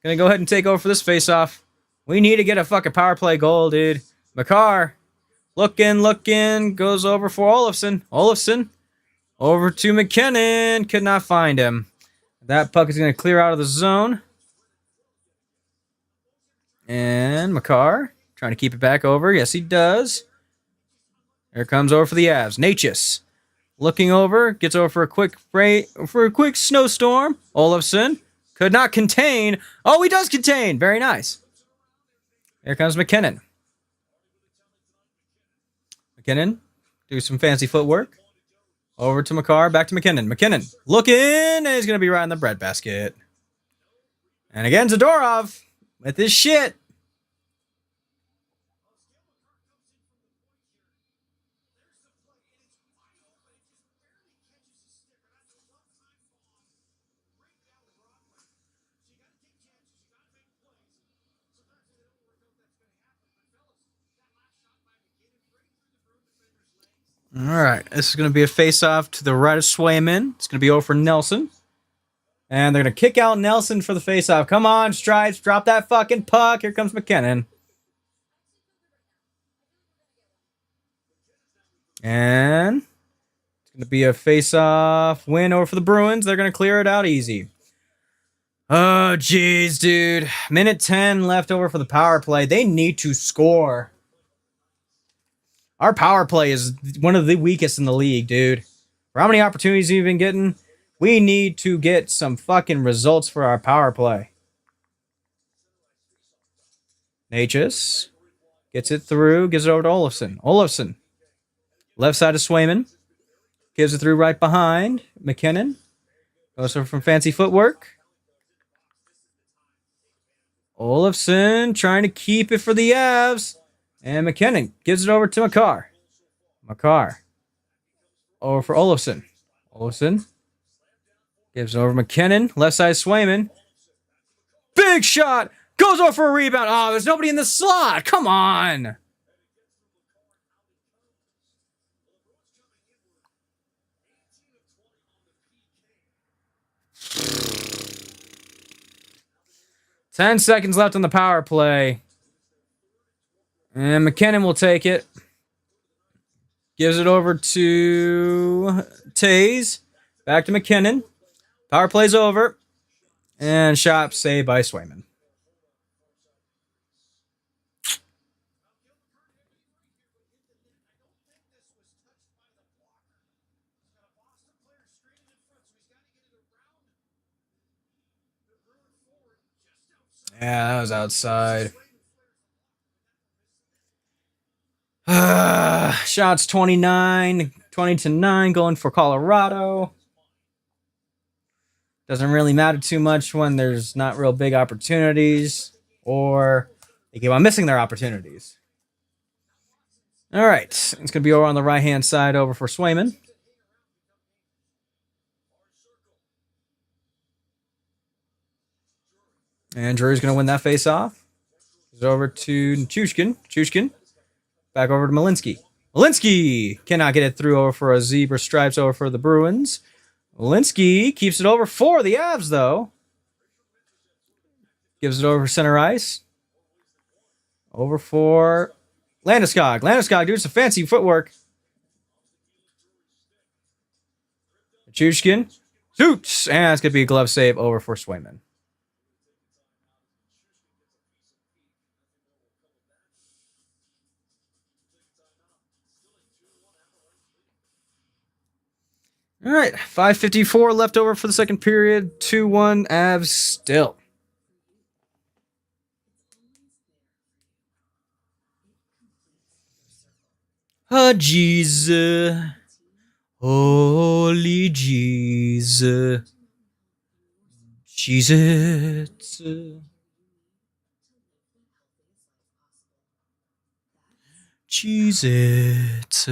gonna go ahead and take over for this face-off. We need to get a fucking power play goal, dude. McCarr, looking, goes over for Olofsson. Olofsson over to McKinnon. Could not find him. That puck is gonna clear out of the zone. And McCarr trying to keep it back over. Yes, he does. Here comes over for the Avs. Natchez looking over, gets over for a quick snowstorm. Olofsson could not contain. Oh, he does contain. Very nice. Here comes McKinnon. McKinnon do some fancy footwork. Over to McCarr, back to McKinnon. McKinnon looking, and he's going to be right in the breadbasket. And again, Zadorov with his shit. All right, this is going to be a face-off to the right of Swayman. It's going to be over for Nelson. And they're going to kick out Nelson for the face-off. Come on, Stripes, drop that fucking puck. Here comes McKinnon. And it's going to be a face-off win over for the Bruins. They're going to clear it out easy. Oh, jeez, dude. Minute 10 left over for the power play. They need to score. Our power play is one of the weakest in the league, dude. For how many opportunities have you been getting? We need to get some fucking results for our power play. Natchez gets it through, gives it over to Olofsson. Olofsson, left side of Swayman, gives it through right behind McKinnon. Goes from fancy footwork. Olofsson trying to keep it for the Avs. And McKinnon gives it over to Makar. Makar. Over for Olofsson. Olofsson gives it over McKinnon. Left side Swayman. Big shot. Goes over for a rebound. Oh, there's nobody in the slot. Come on. Ten seconds left on the power play. And McKinnon will take it. Gives it over to Taze. Back to McKinnon. Power play's over. And shot saved by Swayman. Yeah, that was outside. Shots 20-9 going for Colorado. Doesn't really matter too much when there's not real big opportunities or they keep on missing their opportunities. All right. It's going to be over on the right-hand side over for Swayman. And Drury's going to win that face-off. It's over to Chushkin. Chushkin. Back over to Malinsky. Malinsky cannot get it through over for a zebra stripes over for the Bruins. Malinsky keeps it over for the Avs, though. Gives it over center ice. Over for Landeskog. Landeskog doing some fancy footwork. Chushkin. Shoots. And it's going to be a glove save over for Swayman. All right, 5:54 left over for the second period. 2-1 Avs still. Oh, Jesus. Holy Jesus. Jesus. Jesus.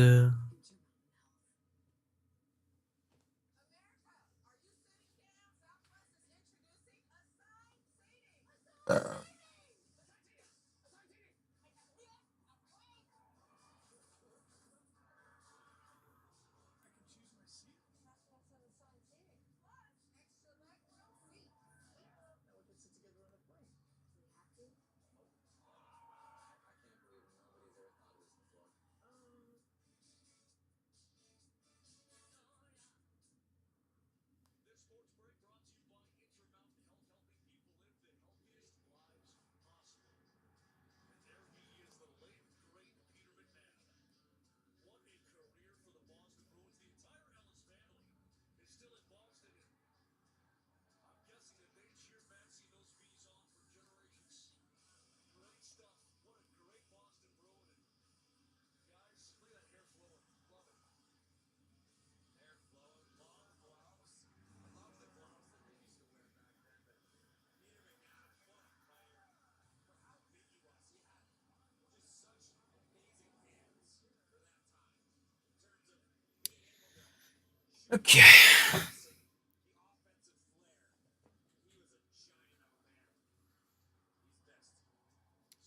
Okay.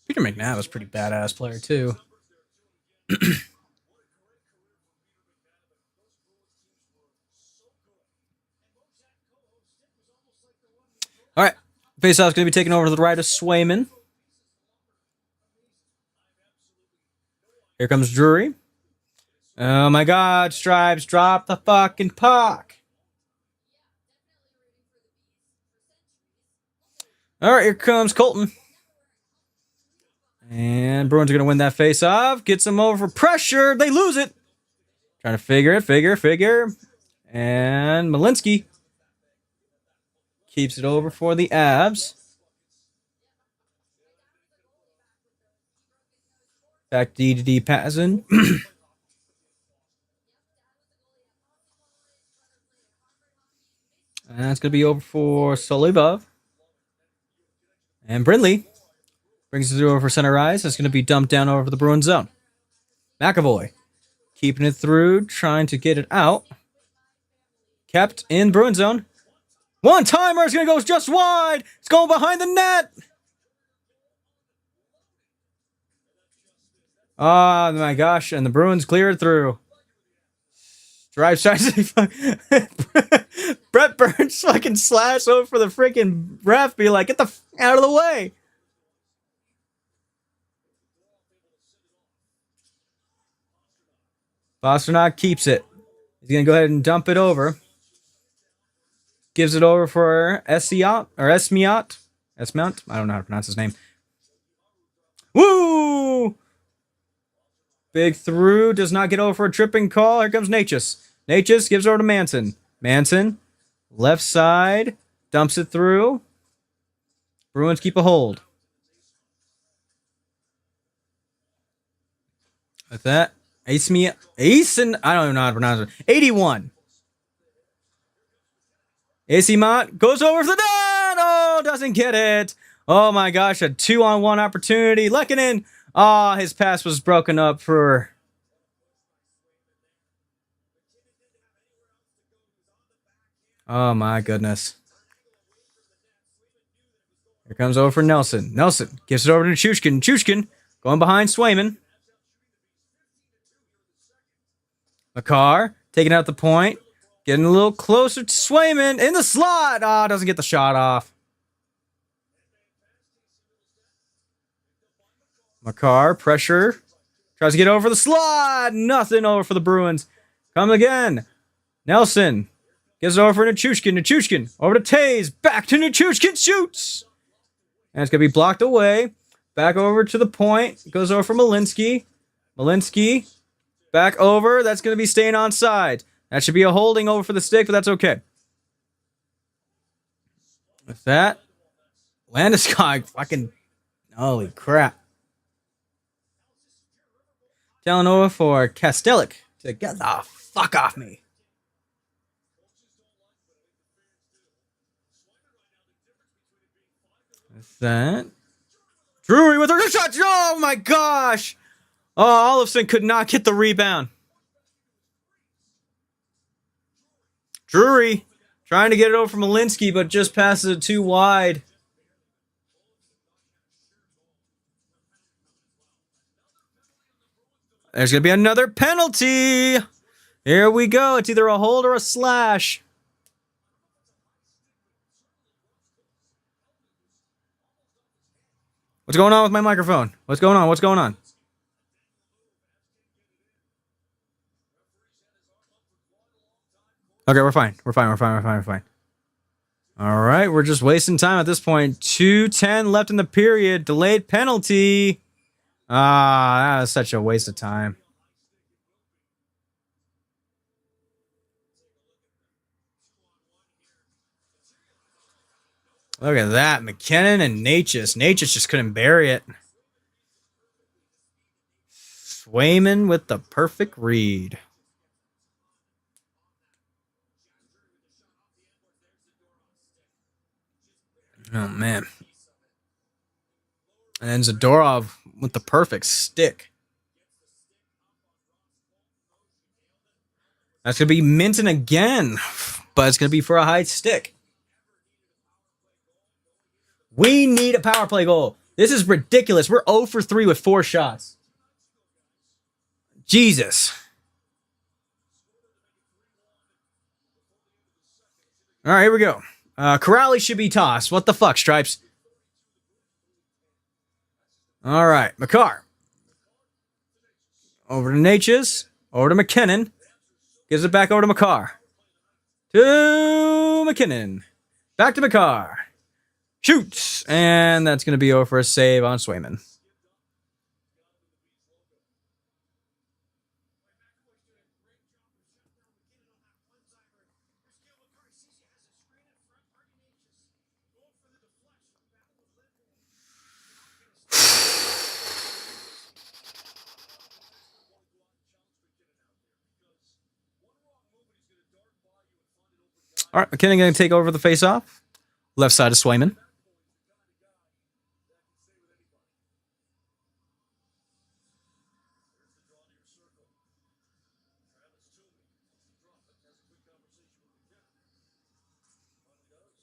Peter McNabb was a pretty badass player, too. All right. Faceoff's going to be taken over to the right of Swayman. Here comes Drury. Oh my God, Stripes, drop the fucking puck. All right, here comes Colton. And Bruins are going to win that face-off. Gets them over for pressure. They lose it. Trying to figure. And Malinsky Keeps it over for the Avs. Back D to D passing. And that's going to be over for Solivov. And Brindley brings it over for center ice. That's going to be dumped down over the Bruins zone. McAvoy keeping it through, trying to get it out. Kept in Bruins zone. One timer is going to go just wide. It's going behind the net. Oh my gosh. And the Bruins clear it through. Drive tries to Brett Burns fucking slash over for the freaking ref. Be like, get the out of the way. Pastrnak keeps it. He's going to go ahead and dump it over. Gives it over for Esmiot or Esmiot. Esmount? I don't know how to pronounce his name. Woo! Big through. Does not get over for a tripping call. Here comes Natchez. Natchez gives over to Manson. Manson. Left side. Dumps it through. Bruins keep a hold. With that, Asen, I don't even know how to pronounce it. 81. Asimont goes over for the net. Oh, doesn't get it. Oh my gosh, a 2-on-1 opportunity. Lehkonen. Oh, his pass was broken up for. Oh my goodness. Here comes over for Nelson. Nelson gives it over to Chushkin. Chushkin going behind Swayman. Makar taking out the point. Getting a little closer to Swayman in the slot. Ah, doesn't get the shot off. Makar, pressure. Tries to get over the slot. Nothing over for the Bruins. Come again. Nelson gives it over for Nichushkin. Nichushkin over to Taze. Back to Nichushkin. Shoots. And it's going to be blocked away. Back over to the point. Goes over for Malinsky. Malinsky. Back over. That's going to be staying on side. That should be a holding over for the stick, but that's okay. With that, Landeskog fucking. Holy crap. Telling over for Kastelik to get the fuck off me. With that. Drury with her shot. Oh my gosh. Oh, Olofsson could not get the rebound. Drury trying to get it over from Malinsky, but just passes it too wide. There's going to be another penalty. Here we go. It's either a hold or a slash. What's going on with my microphone? What's going on? What's going on? Okay, we're fine. We're fine. All right, we're just wasting time at this point. 2:10 left in the period. Delayed penalty. Ah, that was such a waste of time. Look at that. McKinnon and Natchez. Natchez just couldn't bury it. Swayman with the perfect read. Oh, man. And then Zadorov with the perfect stick. That's going to be Minton again, but it's going to be for a high stick. We need a power play goal. This is ridiculous. We're 0 for 3 with 4 shots. Jesus. All right, here we go. Corrali should be tossed. What the fuck, Stripes? All right, Makar. Over to Natchez. Over to McKinnon. Gives it back over to Makar. To McKinnon. Back to Makar. Shoots. And that's going to be over for a save on Swayman. All right, McKinnon going to take over the face-off. Left side of Swayman.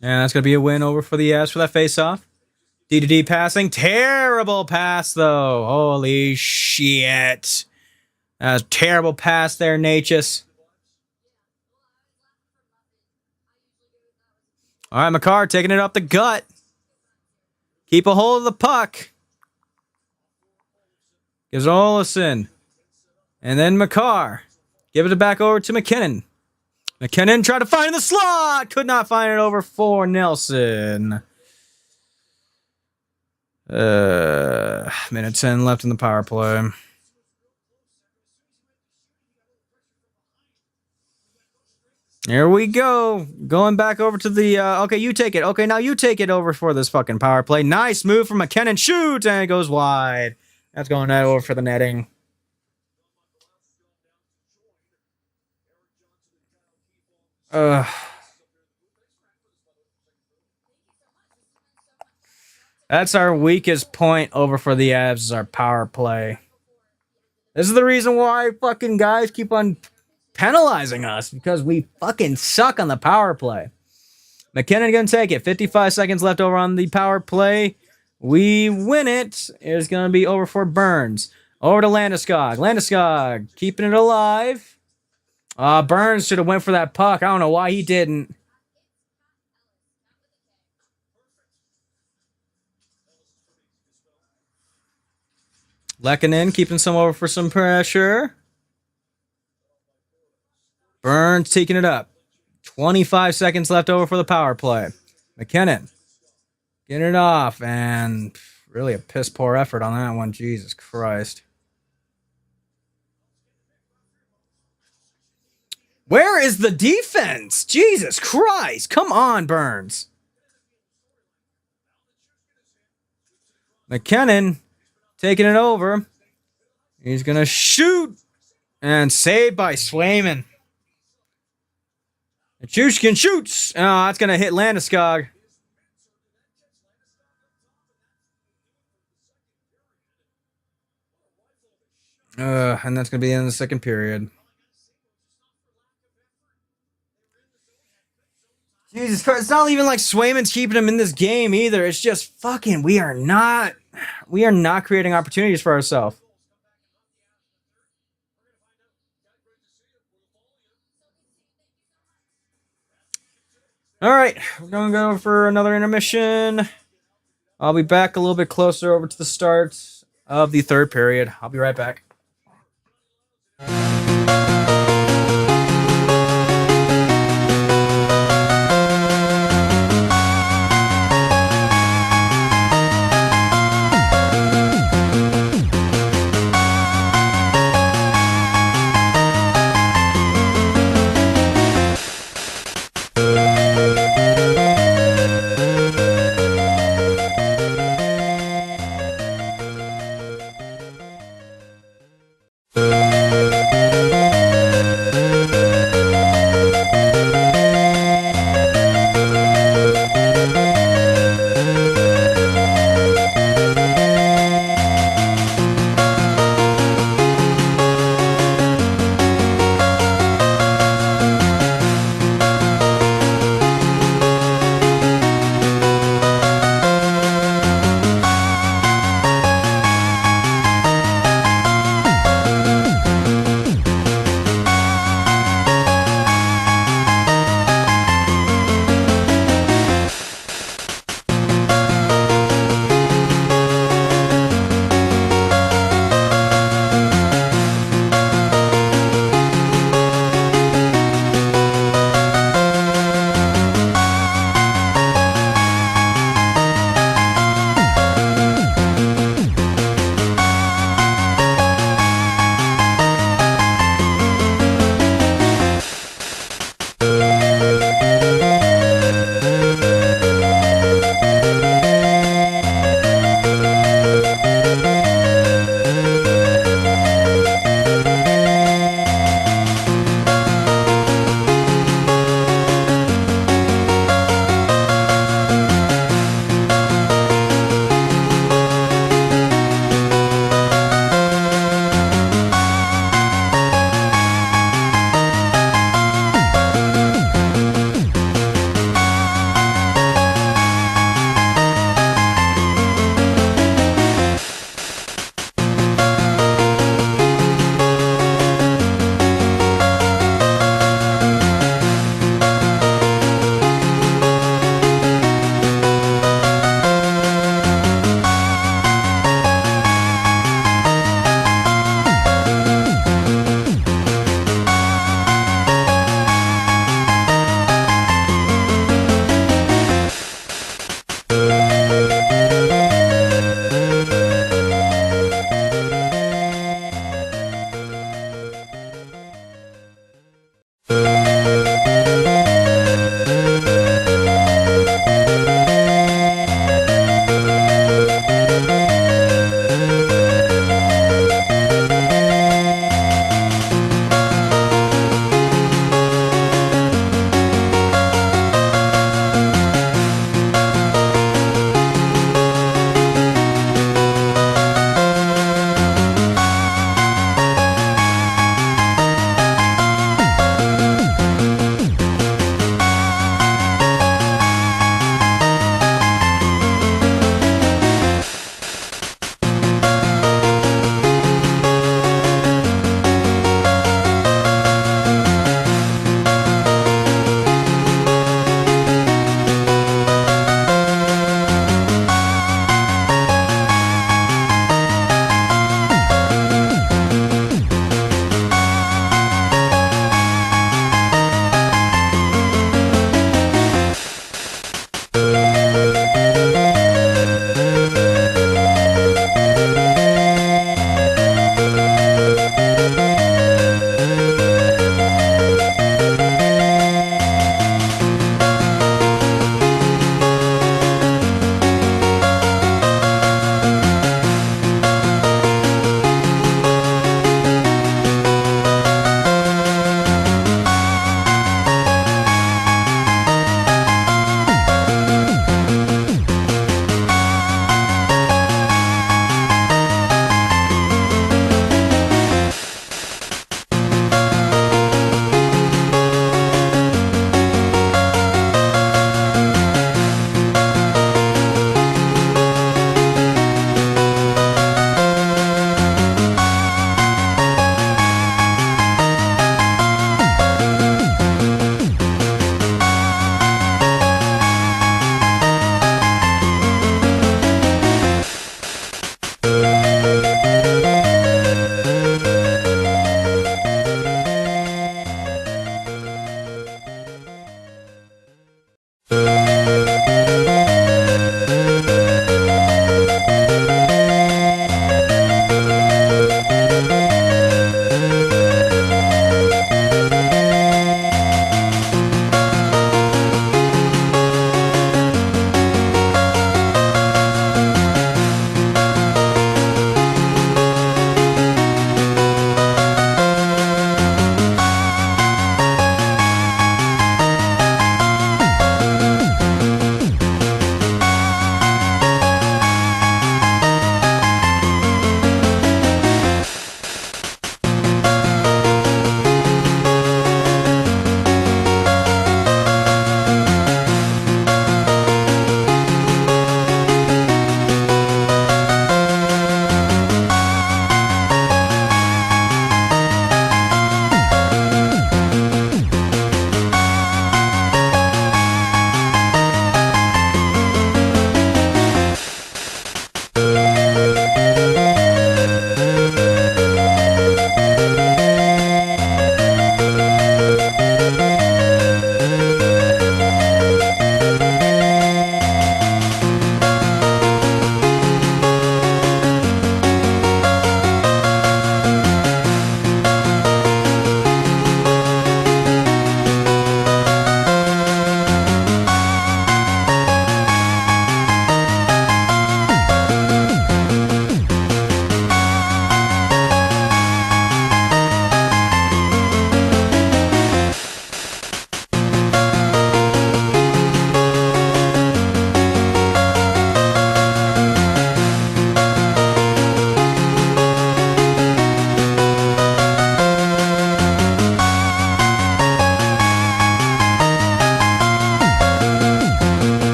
And that's going to be a win over for the Avs for that face-off. D-to-D passing. Terrible pass, though. Holy shit. That was a terrible pass there, Natchez. All right, McCarr taking it up the gut. Keep a hold of the puck. Gives it Olsen. And then McCarr. Give it back over to McKinnon. McKinnon tried to find the slot. Could not find it over for Nelson. Minute 10 left in the power play. Here we go. Going back over to the... okay, you take it. Okay, now you take it over for this fucking power play. Nice move from McKinnon. Shoot! And it goes wide. That's going over for the netting. That's our weakest point over for the Avs is our power play. This is the reason why fucking guys keep on penalizing us, because we fucking suck on the power play. McKinnon gonna take it. 55 seconds left over on the power play. We win it. It's gonna be over for Burns. Over to Landeskog. Landeskog keeping it alive. Burns should have went for that puck. I don't know why he didn't. Lehkonen keeping some over for some pressure. Burns taking it up. 25 seconds left over for the power play. McKinnon getting it off, and really a piss poor effort on that one. Jesus Christ. Where is the defense? Jesus Christ. Come on, Burns. McKinnon taking it over. He's going to shoot. And saved by Swayman. Chushkin shoots. Oh, that's going to hit Landeskog. And that's going to be in the second period. Jesus Christ, it's not even like Swayman's keeping him in this game either. It's just fucking, we are not creating opportunities for ourselves. All right, we're going to go for another intermission. I'll be back a little bit closer over to the start of the third period. I'll be right back.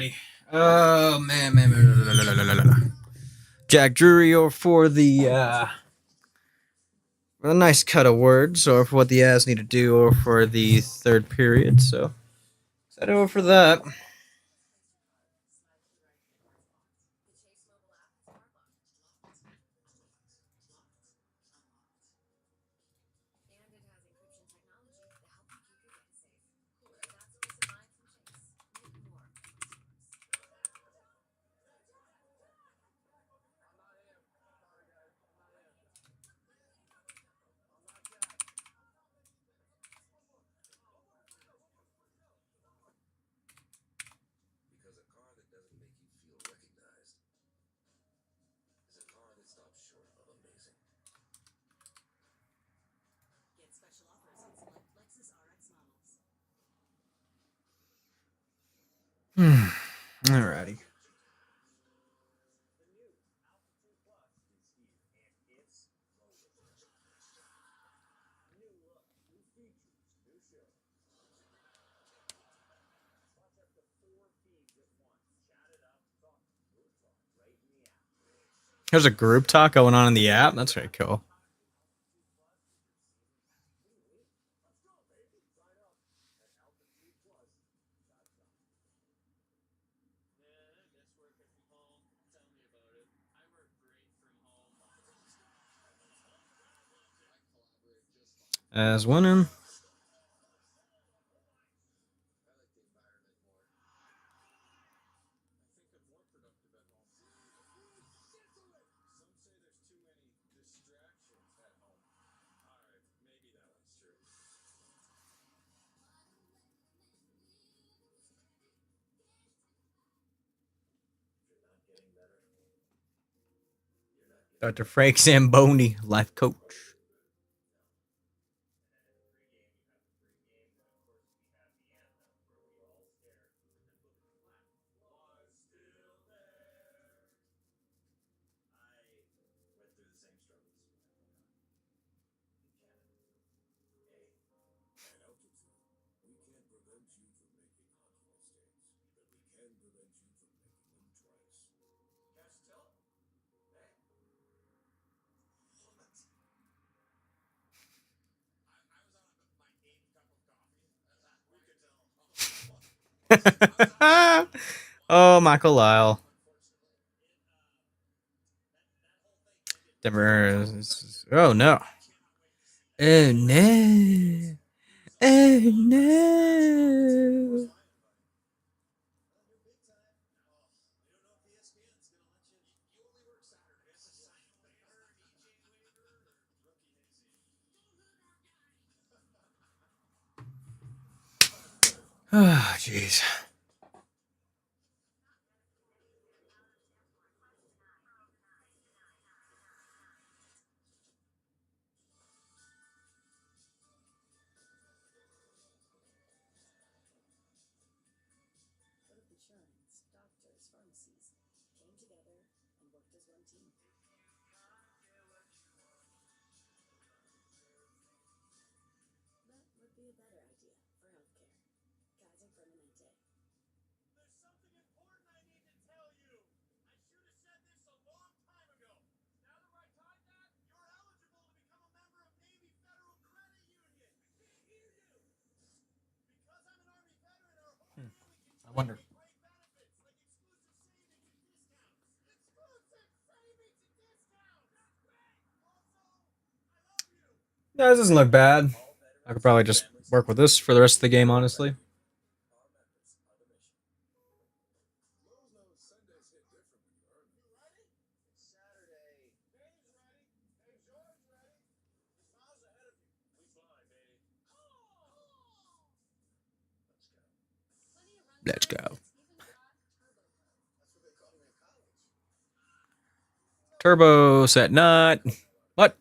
Alrighty. Oh man. Jack Drury or for the nice cut of words, or for what the ads need to do, or for the third period. So set over for that. Alrighty. There's a group talk going on in the app. That's very cool. As winning. Dr. Frank Zamboni, life coach. Oh, Michael Lyle. Denver. Oh no. Oh no. Oh no. Oh, jeez. I wonder. No, this doesn't look bad. I could probably just work with this for the rest of the game, honestly. Let's go. Turbo set nut. What?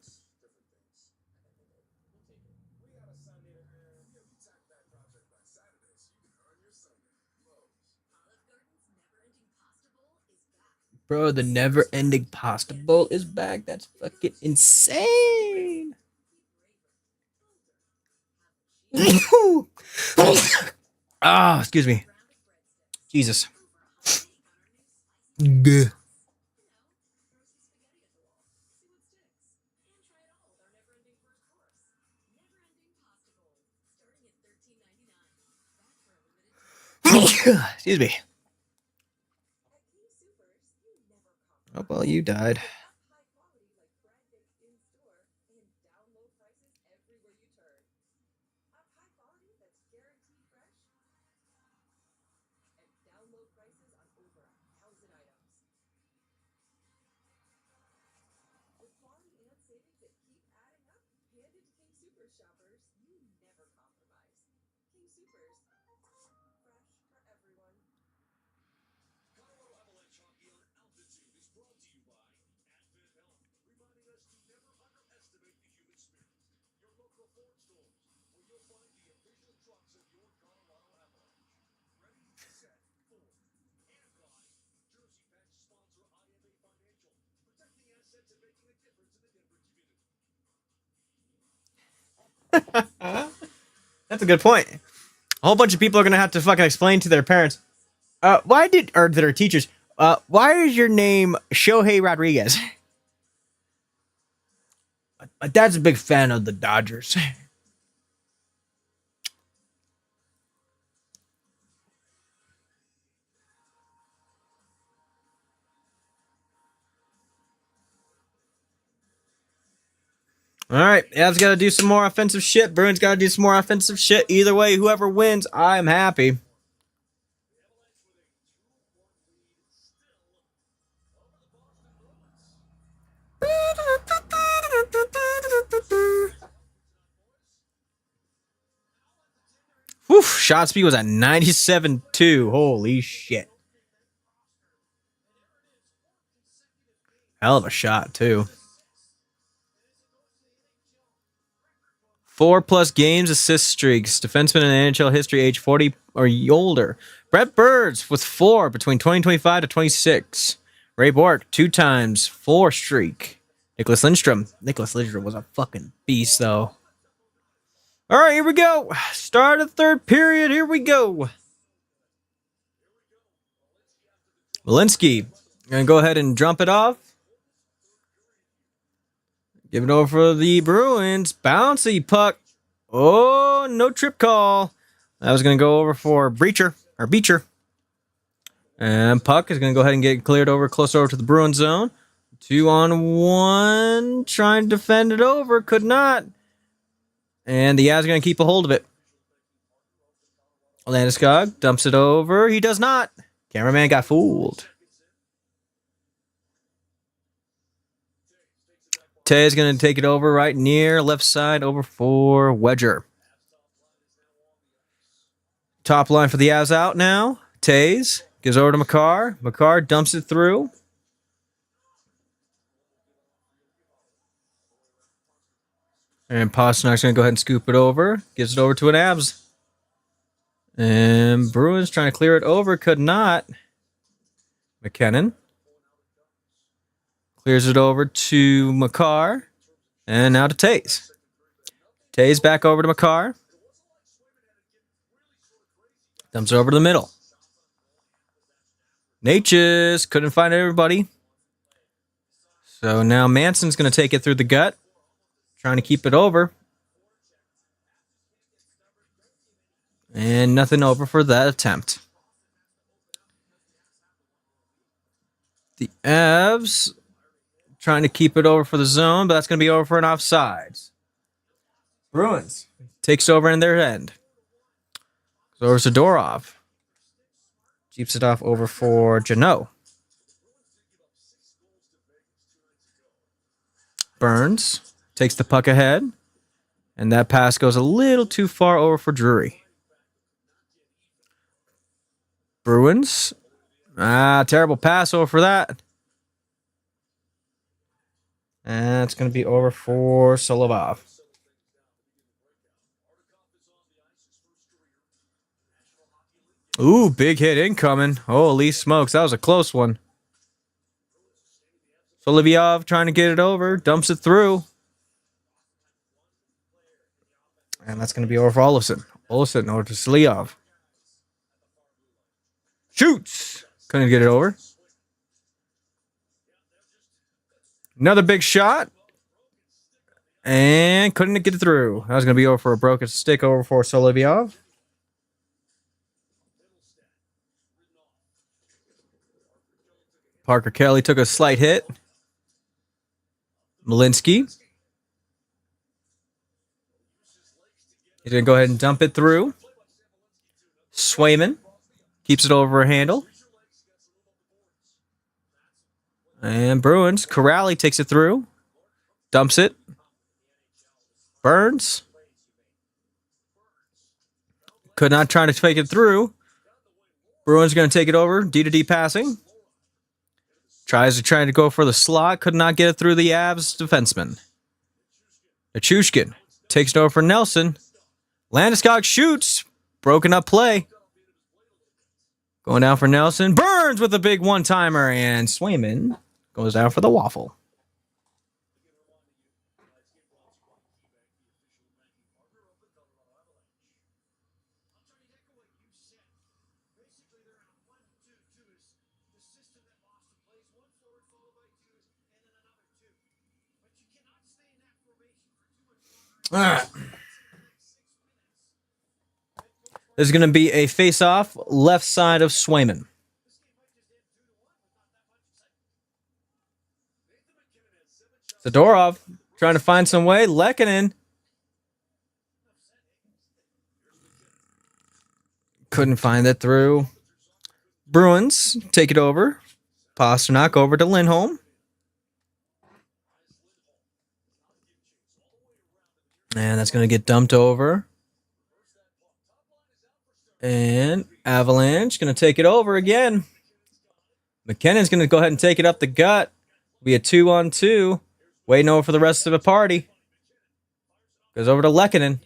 Bro, the never ending pasta bowl is back. That's fucking insane. Ah, excuse me. Jesus. Gah. Excuse me. Oh, well, you died. That's a good point. A whole bunch of people are gonna have to fucking explain to their parents. Or their teachers? Why is your name Shohei Rodriguez? My dad's a big fan of the Dodgers. All right, Avs got to do some more offensive shit. Bruins got to do some more offensive shit. Either way, whoever wins, I'm happy. Whew, shot speed was at 97.2. Holy shit. Hell of a shot, too. 4+ games, assist streaks. Defenseman in NHL history, age 40 or older. Brett Birds with 4 between 2025 to 26. Ray Bork, 2 times, 4 streak. Nicholas Lindstrom. Nicholas Lindstrom was a fucking beast, though. All right, here we go. Start of third period. Here we go. Walensky. Gonna go ahead and jump it off. Give it over for the Bruins. Bouncy puck. Oh, no trip call. That was going to go over for Beecher. And puck is going to go ahead and get cleared over, close over to the Bruins zone. 2-on-1. Trying to defend it over. Could not. And the Avs are going to keep a hold of it. Landeskog dumps it over. He does not. Cameraman got fooled. Tay is going to take it over right near left side over for Wedger. Top line for the Avs out now. Tays gives over to McCarr. McCarr dumps it through. And Pasternak's going to go ahead and scoop it over. Gives it over to an Avs. And Bruins trying to clear it over. Could not. McKinnon clears it over to McCarr. And now to Tays. Tays back over to McCarr. Dumps it over to the middle. Natchez couldn't find everybody. So now Manson's going to take it through the gut. Trying to keep it over. And nothing over for that attempt. The Avs trying to keep it over for the zone, but that's going to be over for an offsides. Bruins takes over in their end. So over to Zadorov. Keeps it off over for Janot. Burns takes the puck ahead. And that pass goes a little too far over for Drury. Bruins. Terrible pass over for that. And it's going to be over for Solovov. Ooh, big hit incoming. Holy smokes, that was a close one. Solovyov trying to get it over. Dumps it through. And that's going to be over for Olofsson. Olofsson over to Sliov. Shoots. Couldn't get it over. Another big shot. And couldn't get it through. That was going to be over for a broken stick over for Solovyov. Parker Kelly took a slight hit. Malinsky. He's going to go ahead and dump it through. Swayman keeps it over a handle. And Bruins. Corrali takes it through. Dumps it. Burns. Could not try to take it through. Bruins going to take it over. D-to-D passing. Tries to go for the slot. Could not get it through the Avs defenseman. Nichushkin takes it over for Nelson. Landeskog shoots. Broken up play. Going down for Nelson. Burns with a big one-timer. And Swayman goes down for the waffle. All right. This is going to be a face-off left side of Swayman. Zadorov trying to find some way. Lehkonen couldn't find it through. Bruins take it over. Pasternak over to Lindholm. And that's going to get dumped over. And Avalanche going to take it over again. McKinnon's going to go ahead and take it up the gut. Be a 2-on-2. Waiting over for the rest of the party. Goes over to Lehkonen.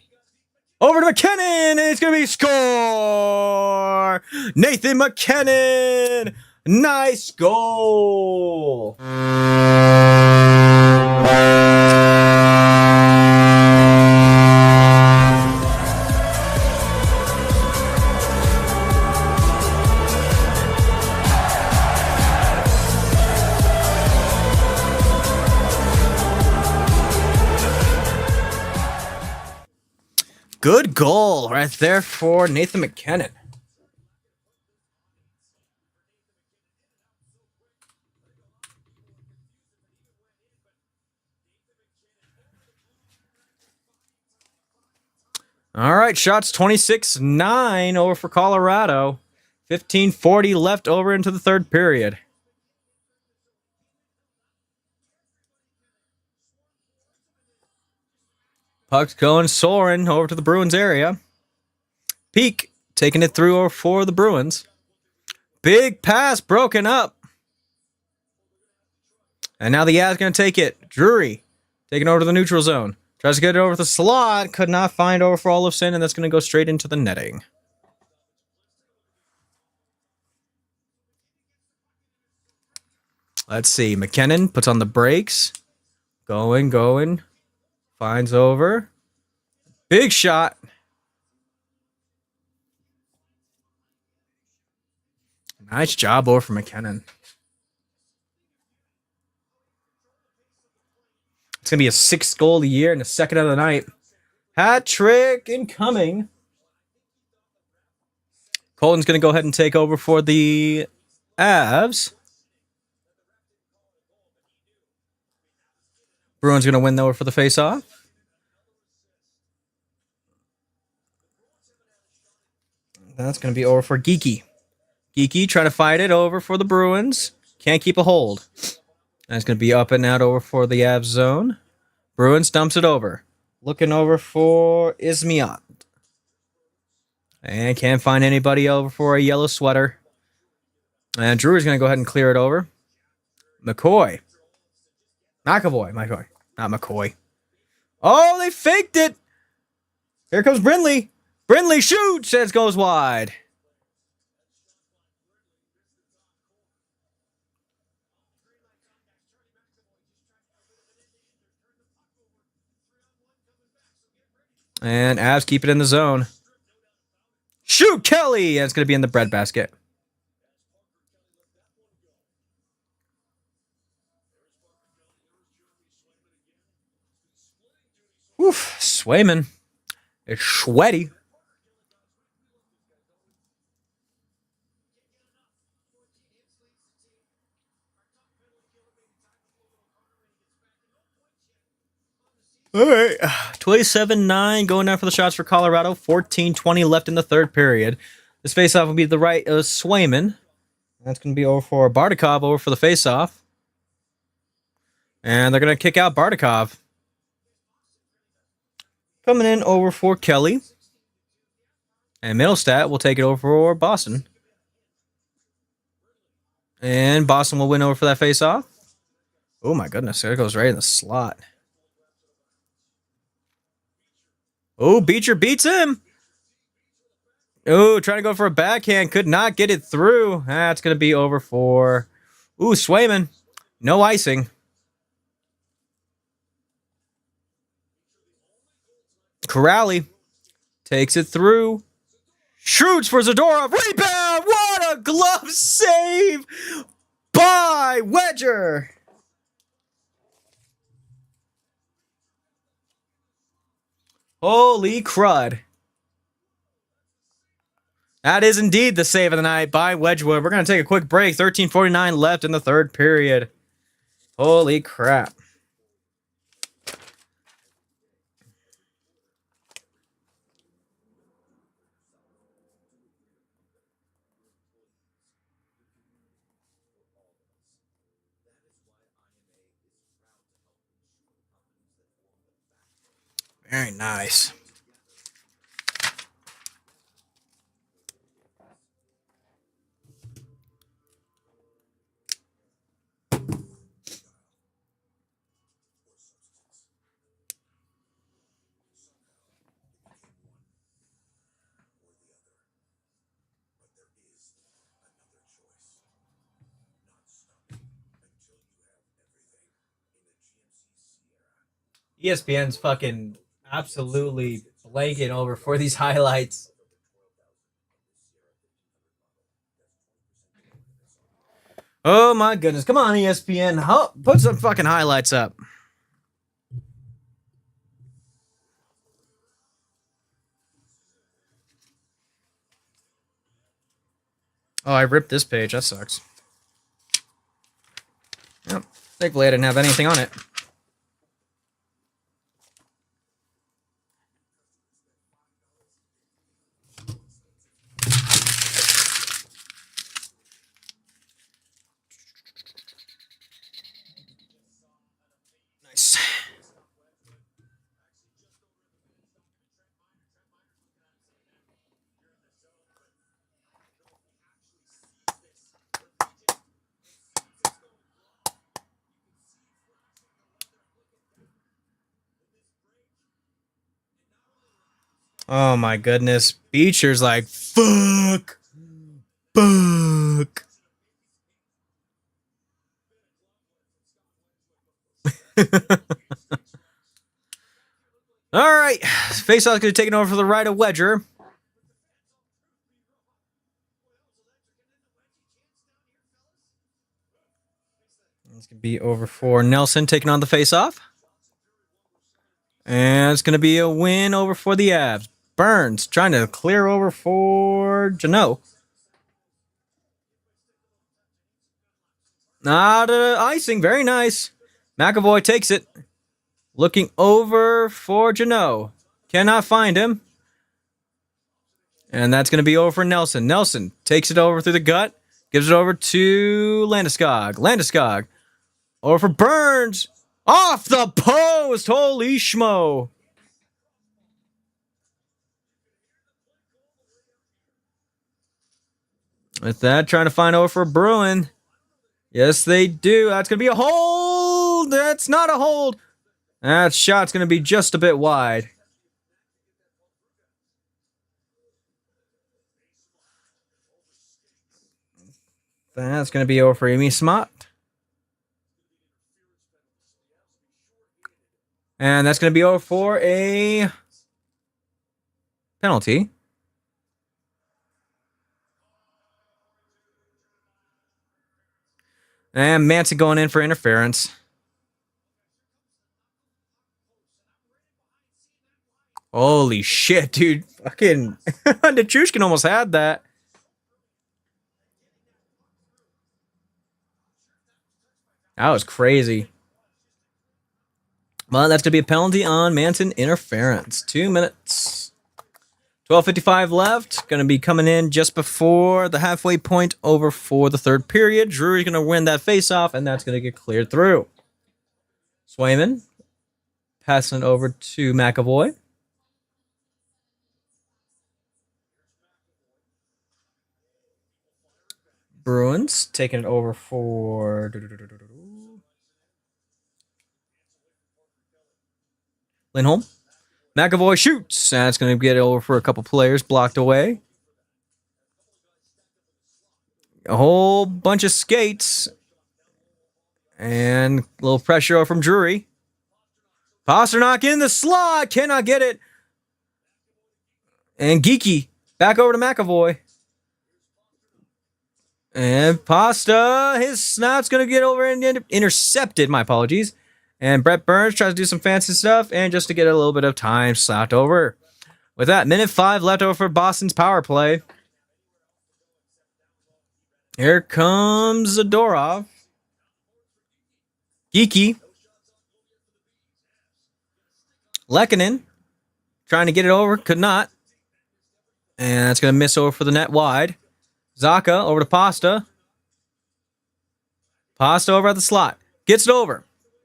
Over to McKinnon. And it's going to be score. Nathan McKinnon. Nice goal. Good goal right there for Nathan McKinnon. All right, shots 26-9 over for Colorado. 15:40 left over into the third period. Puck's going soaring over to the Bruins area. Peak taking it through for the Bruins. Big pass broken up. And now the Avs going to take it. Drury taking over to the neutral zone. Tries to get it over the slot. Could not find over for Olofsson, and that's going to go straight into the netting. Let's see. McKinnon puts on the brakes. Going. Finds over. Big shot. Nice job over for McKinnon. It's going to be a 6th goal of the year and the second of the night. Hat trick incoming. Colton's going to go ahead and take over for the Avs. Bruins going to win over for the face-off. That's going to be over for Geeky. Geeky trying to fight it over for the Bruins. Can't keep a hold. That's going to be up and out over for the Avs zone. Bruins dumps it over. Looking over for Ismiat. And can't find anybody over for a yellow sweater. And Drew's going to go ahead and clear it over. McCoy. McAvoy. Not McCoy. Oh, they faked it. Here comes Brindley. Brindley shoots as goes wide. And Avs keep it in the zone. Shoot, Kelly! And it's going to be in the breadbasket. Oof, Swayman. It's sweaty. All right. 27-9 going down for the shots for Colorado. 14-20 left in the third period. This faceoff will be the right of Swayman. That's going to be over for Bardakov over for the faceoff. And they're going to kick out Bardakov. Coming in over for Kelly. And Middlestat will take it over for Boston. And Boston will win over for that faceoff. Oh my goodness, there goes right in the slot. Oh, Beecher beats him. Oh, trying to go for a backhand. Could not get it through. That's going to be over for... Ooh, Swayman. No icing. Corrali takes it through. Shoots for Zadorov. Rebound! What a glove save by Wedger. Holy crud. That is indeed the save of the night by Wedgwood. We're going to take a quick break. 13:49 left in the third period. Holy crap. Very nice. ESPN's fucking absolutely blanking over for these highlights. Oh my goodness. Come on, ESPN. Put some fucking highlights up. Oh, I ripped this page. That sucks. Yep. Thankfully, I didn't have anything on it. Nice. Oh my goodness. Beecher's like, fuck. Fuck. All right. Faceoff's going to take it over for the right of Wedger. It's going to be over for Nelson taking on the faceoff. And it's going to be a win over for the Avs. Burns trying to clear over for Janot. Not icing. Very nice. McAvoy takes it. Looking over for Janot. Cannot find him. And that's going to be over for Nelson. Nelson takes it over through the gut. Gives it over to Landeskog. Landeskog. Over for Burns. Off the post. Holy schmo. With that, trying to find over for Bruin. Yes, they do. That's going to be a hold. That's not a hold. That shot's going to be just a bit wide. That's going to be over for Amy Smott. And that's going to be over for a penalty. And Manson going in for interference. Holy shit, dude. Fucking Nichushkin almost had that. That was crazy. Well, that's going to be a penalty on Manson interference. 2 minutes. 12:55 left. Going to be coming in just before the halfway point over for the third period. Drury's going to win that faceoff, and that's going to get cleared through. Swayman passing it over to McAvoy. Bruins taking it over for Lindholm. McAvoy shoots. That's going to get it over for a couple players blocked away. A whole bunch of skates. And a little pressure from Drury. Pasternak in the slot. Cannot get it. And Geeky back over to McAvoy. And Pasta, his snap's going to get over and intercepted. My apologies. And Brett Burns tries to do some fancy stuff. And just to get a little bit of time slapped over. With that, minute 5 left over for Boston's power play. Here comes Zadorov. Geeky. Lehkonen trying to get it over. Could not. And that's going to miss over for the net wide. Zaka over to Pasta. Pasta over at the slot. Gets it over.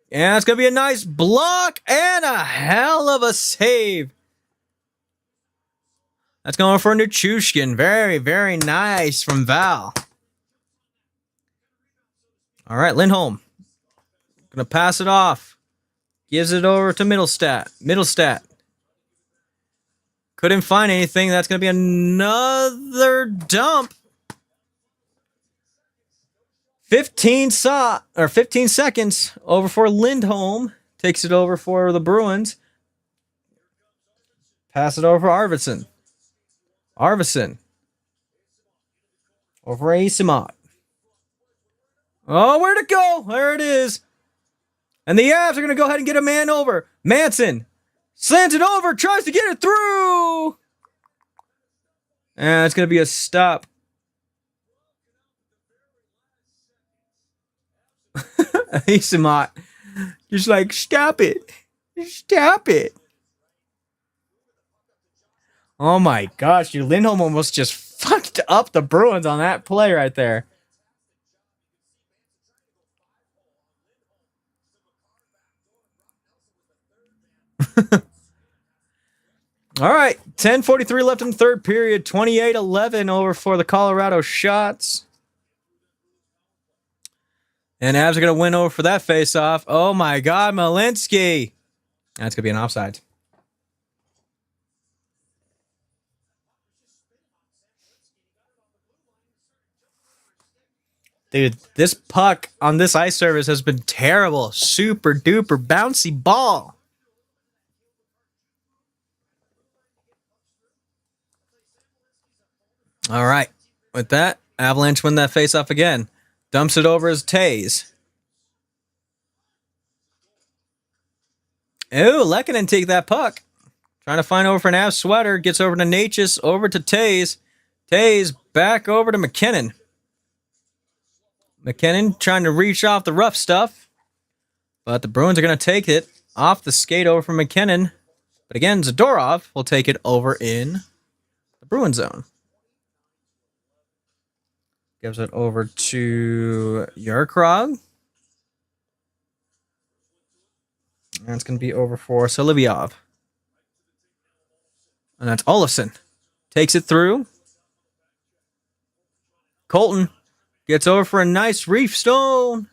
And it's going to be a nice block and a hell of a save. That's going for Nichushkin. Very, very nice from Val. All right, Lindholm. Going to pass it off. Gives it over to Middlestat. Middlestat. Couldn't find anything. That's going to be another dump. 15 seconds over for Lindholm. Takes it over for the Bruins. Pass it over for Arvidsson. Arvidsson. Over Asimov. Oh, where'd it go? There it is. And the Avs are going to go ahead and get a man over. Manson slants it over, tries to get it through. And it's going to be a stop. Asimov just like, stop it. Stop it. Oh my gosh, dude. Lindholm almost just fucked up the Bruins on that play right there. All right, 10:43 left in the third period. 28-11 over for the Colorado Shots. And Avs are going to win over for that face-off. Oh my God, Malinsky. That's going to be an offside. Dude, this puck on this ice surface has been terrible. Super duper bouncy ball. All right. With that, Avalanche win that face-off again. Dumps it over as Tays. Ooh, Lehkonen take that puck. Trying to find over for an Avs sweater. Gets over to Natchez, over to Tays. Tays back over to McKinnon. McKinnon trying to reach off the rough stuff. But the Bruins are going to take it off the skate over from McKinnon. But again, Zadorov will take it over in the Bruin zone. Gives it over to Yarkrog. And it's going to be over for Solovyov. And that's Olofsson. Takes it through. Colton gets over for a nice reef stone.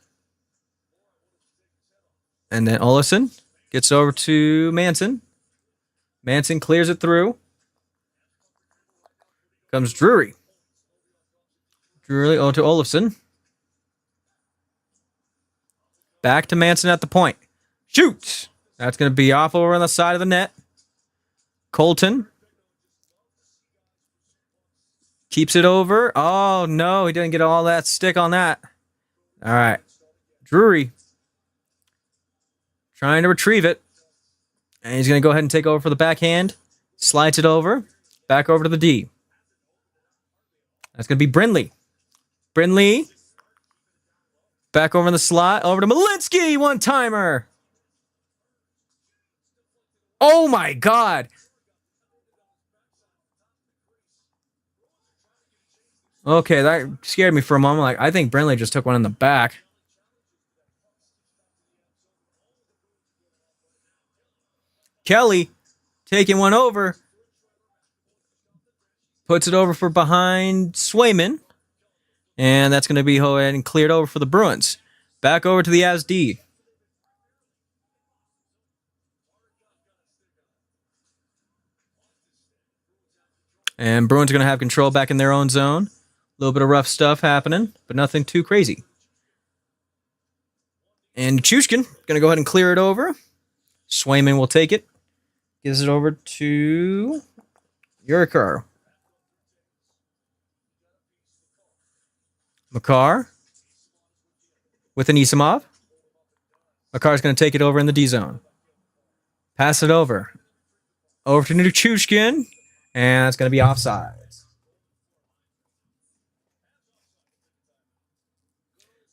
And then Olofsson gets over to Manson. Manson clears it through. Comes Drury. Drury to Olofsson. Back to Manson at the point. Shoots! That's going to be off over on the side of the net. Colton. Keeps it over. Oh, no. He didn't get all that stick on that. All right. Drury. Trying to retrieve it. And he's going to go ahead and take over for the backhand. Slides it over. Back over to the D. That's going to be Brindley. Brindley. Back over in the slot. Over to Malinsky. One-timer. Oh, my God. Okay, that scared me for a moment. Like, I think Brindley just took one in the back. Kelly taking one over. Puts it over for behind Swayman. And that's going to be ahead and cleared over for the Bruins. Back over to the Avs D. And Bruins are going to have control back in their own zone. A little bit of rough stuff happening, but nothing too crazy. And Chushkin going to go ahead and clear it over. Swayman will take it. Gives it over to Yurikar. Makar with Anisimov. Makar's going to take it over in the D zone. Pass it over. Over to Nichushkin. And it's going to be offsides.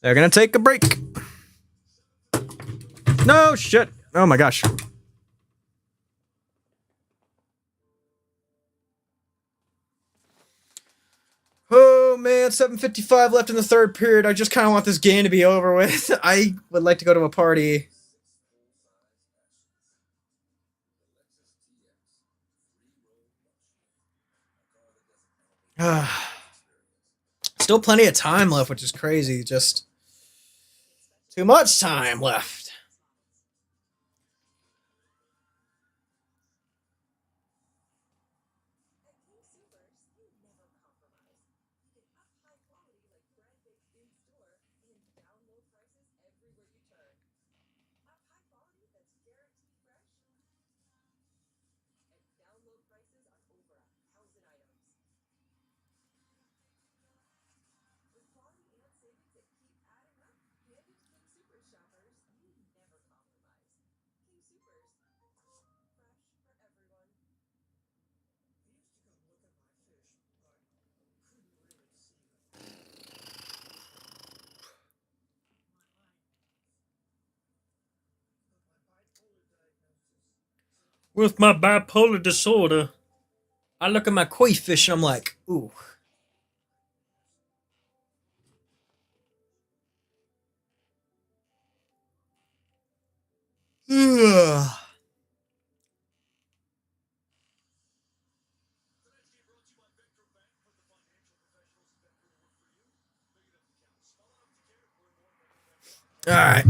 They're going to take a break. No shit. Oh my gosh. Oh man, 7:55 left in the third period. I just kind of want this game to be over with. I would like to go to a party. Still plenty of time left, which is crazy. Just too much time left. With my bipolar disorder, I look at my koi fish and I'm like, ooh. All right.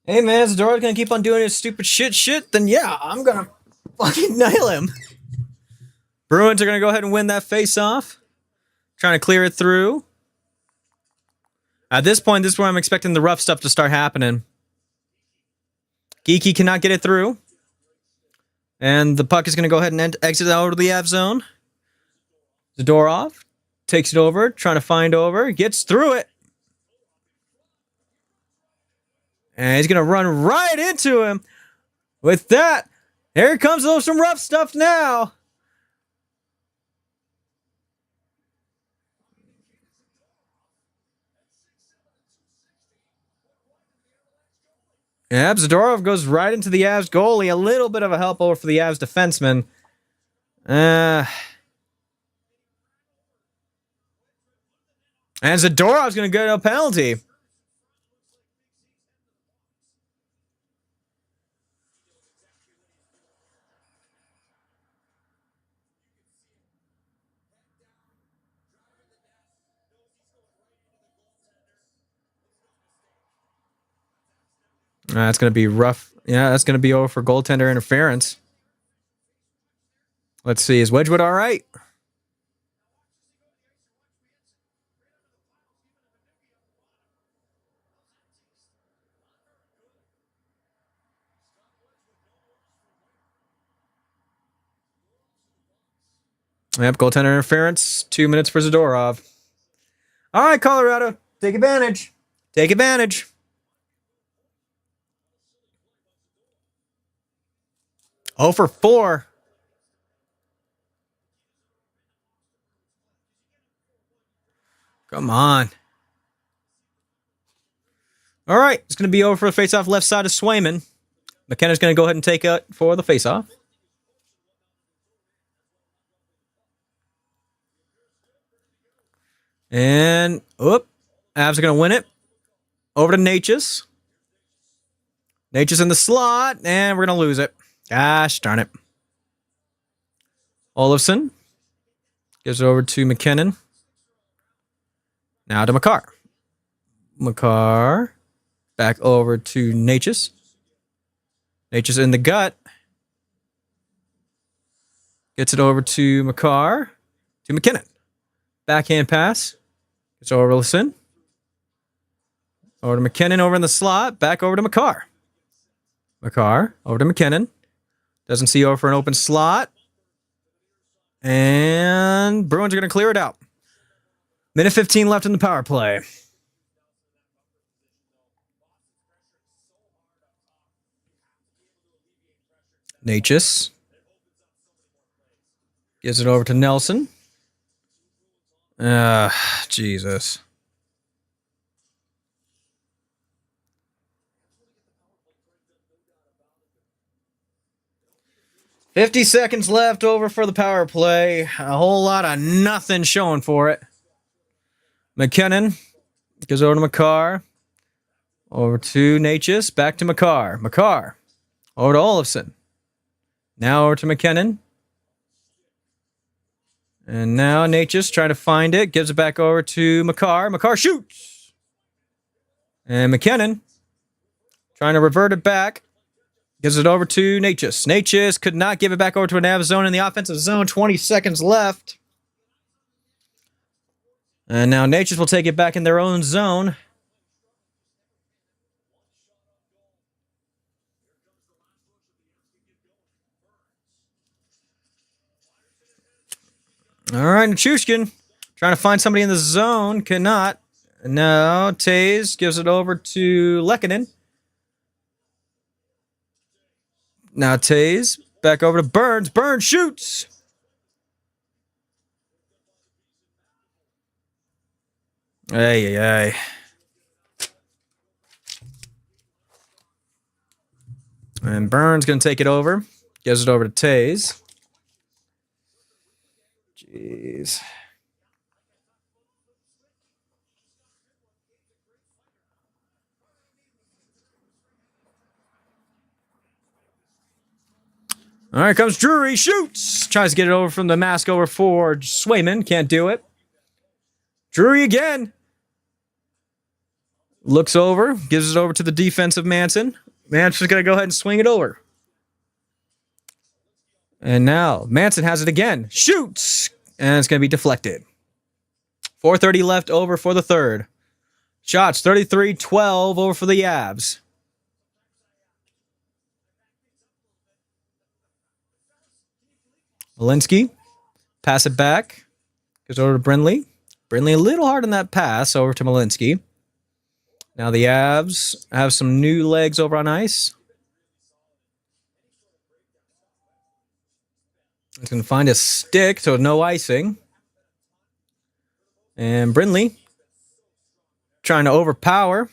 Hey man, Zadora's gonna keep on doing his stupid shit, then yeah, I'm gonna fucking nail him. Bruins are gonna go ahead and win that face off. Trying to clear it through. At this point, this is where I'm expecting the rough stuff to start happening. Geeky cannot get it through. And the puck is going to go ahead and exit out of the Av zone. Zadorov takes it over, trying to find over, gets through it. And he's going to run right into him. With that, here comes some rough stuff now. Yeah, Zadorov goes right into the Avs goalie. A little bit of a help over for the Avs defenseman. And Zadorov's going to get a penalty. That's going to be rough. Yeah, that's going to be over for goaltender interference. Let's see. Is Wedgwood all right? Yep, goaltender interference. 2 minutes for Zadorov. All right, Colorado. Take advantage. Take advantage. Oh for 4. Come on. All right, it's going to be over for the faceoff left side of Swayman. McKenna's going to go ahead and take it for the faceoff. And, Avs are going to win it. Over to Natchez. Natchez in the slot, and we're going to lose it. Gosh darn it. Olofsson gives it over to McKinnon. Now to Makar. Makar back over to Natchez. Natchez in the gut. Gets it over to Makar. To McKinnon. Backhand pass. Gets over to Olofsson. Over to McKinnon over in the slot. Back over to Makar. Makar over to McKinnon. Doesn't see over for an open slot. And Bruins are going to clear it out. Minute 15 left in the power play. Natchez gives it over to Nelson. Jesus. $50 seconds left over for the power play. A whole lot of nothing showing for it. McKinnon goes over to Makar. Over to Natchez. Back to Makar. Makar. Over to Olofsson. Now over to McKinnon. And now Natchez trying to find it. Gives it back over to Makar. Makar shoots. And McKinnon trying to revert it back. Gives it over to Natchez. Natchez could not give it back over to an Avs zone in the offensive zone. 20 seconds left. And now Natchez will take it back in their own zone. All right, Nichushkin trying to find somebody in the zone. Cannot. No, Taze gives it over to Lehkonen. Now Taze back over to Burns. Burns shoots. Ay. And Burns going to take it over. Gives it over to Taze. Jeez. All right, comes Drury. Shoots. Tries to get it over from the mask over for Swayman. Can't do it. Drury again. Looks over. Gives it over to the defensive Manson. Manson's going to go ahead and swing it over. And now Manson has it again. Shoots. And it's going to be deflected. 4:30 left over for the third. Shots 33-12 over for the Avs. Malinsky, pass it back. Goes over to Brindley. Brindley a little hard on that pass over to Malinsky. Now the Avs have some new legs over on ice. It's going to find a stick, so no icing. And Brindley trying to overpower.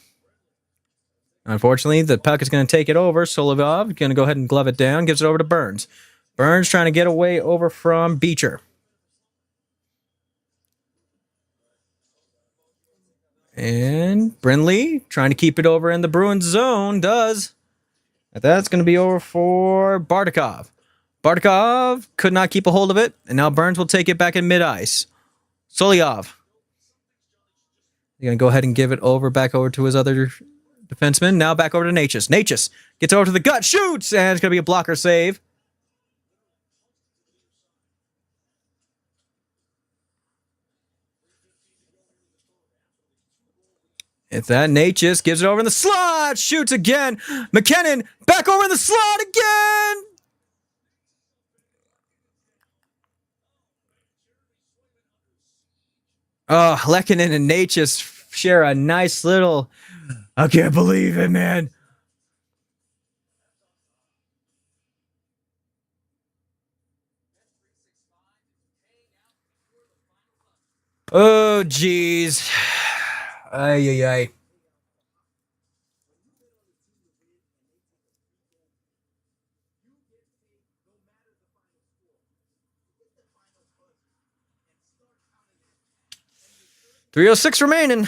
Unfortunately, the puck is going to take it over. Solovov going to go ahead and glove it down. Gives it over to Burns. Burns trying to get away over from Beecher. And Brindley trying to keep it over in the Bruins zone. Does. And that's going to be over for Bartikov. Bartikov could not keep a hold of it. And now Burns will take it back in mid-ice. Solyov. He's going to go ahead and give it over back over to his other defenseman. Now back over to Natchez. Natchez gets over to the gut. Shoots. And it's going to be a blocker save. It's that Nate just gives it over in the slot. Shoots again. McKinnon back over in the slot again. Oh, Lehkonen and Nate just share a nice little. I can't believe it, man. Oh, jeez. Ay, ay, ay. .306 remaining.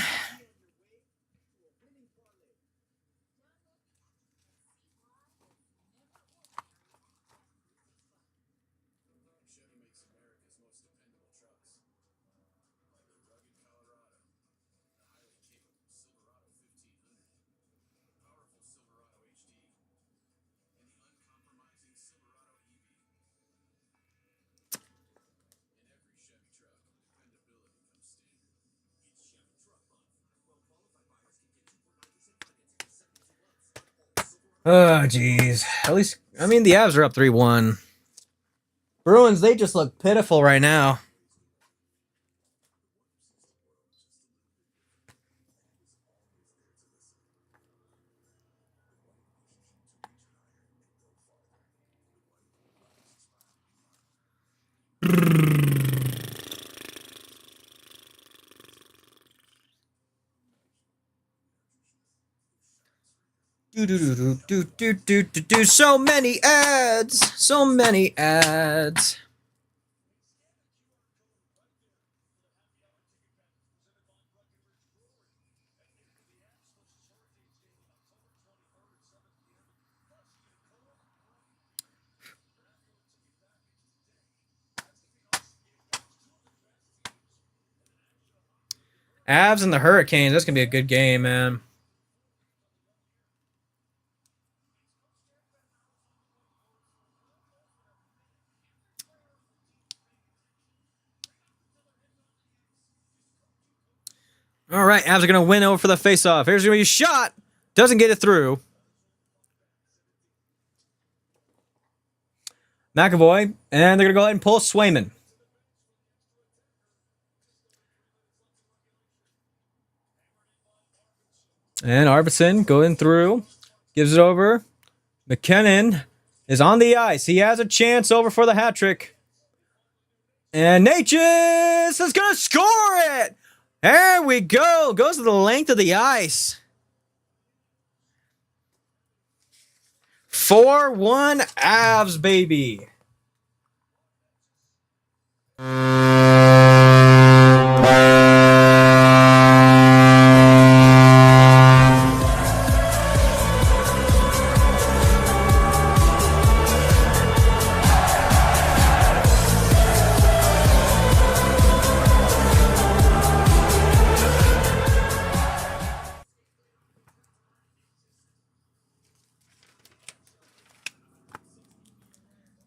Oh, jeez. At least, I mean, the Avs are up 3-1. Bruins, they just look pitiful right now. Do. So many ads. So many ads. Avs and the Hurricanes. That's going to be a good game, man. All right, Avs are going to win over for the faceoff. Here's going to be a shot. Doesn't get it through. McAvoy, and they're going to go ahead and pull Swayman. And Arvidsson going through. Gives it over. McKinnon is on the ice. He has a chance over for the hat trick. And Natchez is going to score it. There we go. Goes to the length of the ice. 4-1 Avs, baby.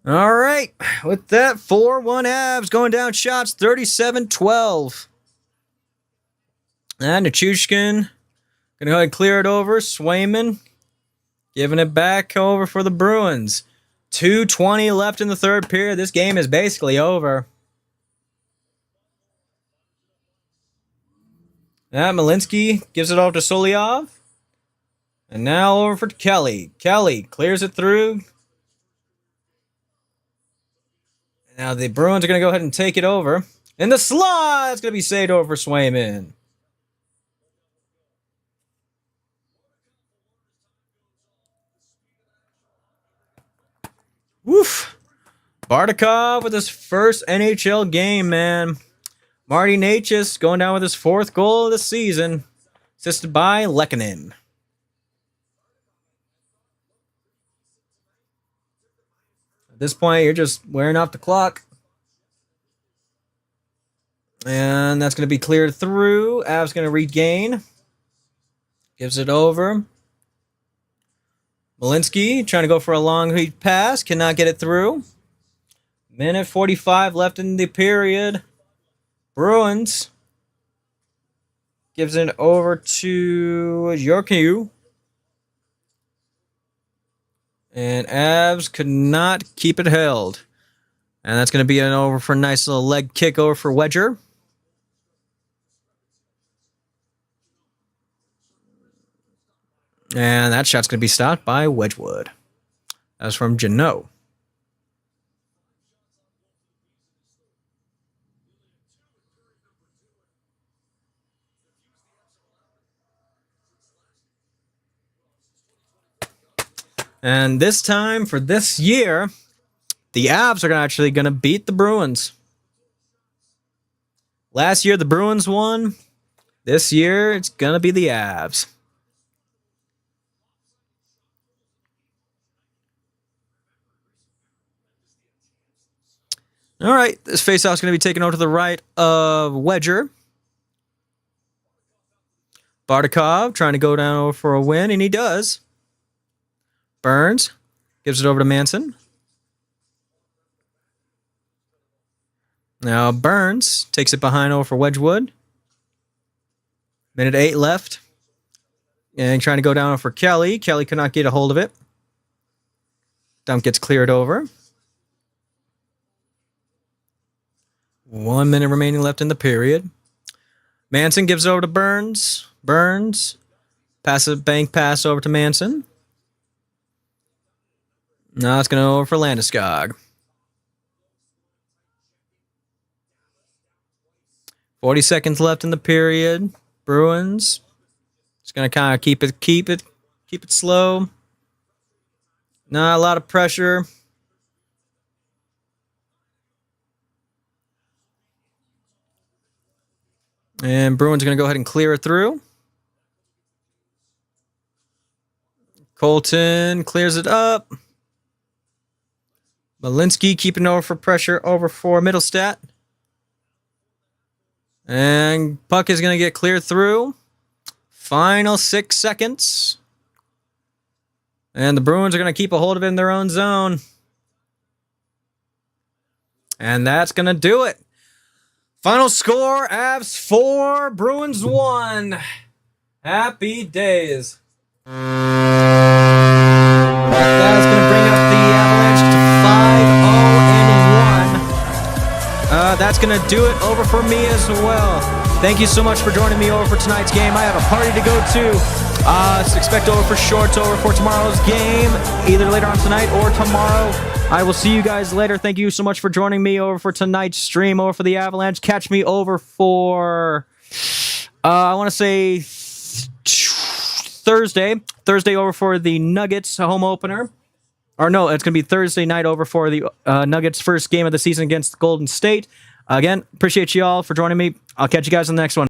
All right. With that, 4-1 Avs going down shots 37-12. And Nichushkin going to go ahead and clear it over. Swayman giving it back over for the Bruins. 2:20 left in the third period. This game is basically over. Now Malinsky gives it off to Solyov. And now over for Kelly. Kelly clears it through. Now the Bruins are going to go ahead and take it over. And the slot is going to be saved over for Swayman. Woof. Bardakov with his first NHL game, man. Marty Natchez going down with his fourth goal of the season. Assisted by Lehkonen. At this point, you're just wearing off the clock. And that's going to be cleared through. Av's going to regain. Gives it over. Malinsky trying to go for a long pass. Cannot get it through. Minute 45 left in the period. Bruins gives it over to Yorku. And Avs could not keep it held. And that's going to be an over for a nice little leg kick over for Wedger. And that shot's going to be stopped by Wedgwood. That's from Janot. And this time, for this year, the Avs are actually going to beat the Bruins. Last year, the Bruins won. This year, it's going to be the Avs. All right, this faceoff is going to be taken over to the right of Wedger. Bardakov trying to go down over for a win, and he does. Burns gives it over to Manson. Now Burns takes it behind over for Wedgwood. Minute 8 left. And trying to go down for Kelly. Kelly could not get a hold of it. Dump gets cleared over. 1 minute remaining left in the period. Manson gives it over to Burns. Burns. Passes bank pass over to Manson. Now it's going to go over for Landeskog. 40 seconds left in the period. Bruins. Just going to kind of keep it slow. Not a lot of pressure. And Bruins are going to go ahead and clear it through. Colton clears it up. Malinsky keeping over for pressure over for Middlestat. And puck is going to get cleared through. Final 6 seconds. And the Bruins are going to keep a hold of it in their own zone. And that's going to do it. Final score, Avs 4, Bruins 1. Happy days. That's going to bring up the Avalanche to 5-0-1. That's going to do it over for me as well. Thank you so much for joining me over for tonight's game. I have a party to go to. Expect over for shorts over for tomorrow's game, either later on tonight or tomorrow. I will see you guys later. Thank you so much for joining me over for tonight's stream over for the Avalanche. Catch me over for, I want to say Thursday. Thursday over for the Nuggets home opener. Or no, it's going to be Thursday night over for the Nuggets' first game of the season against Golden State. Again, appreciate you all for joining me. I'll catch you guys in the next one.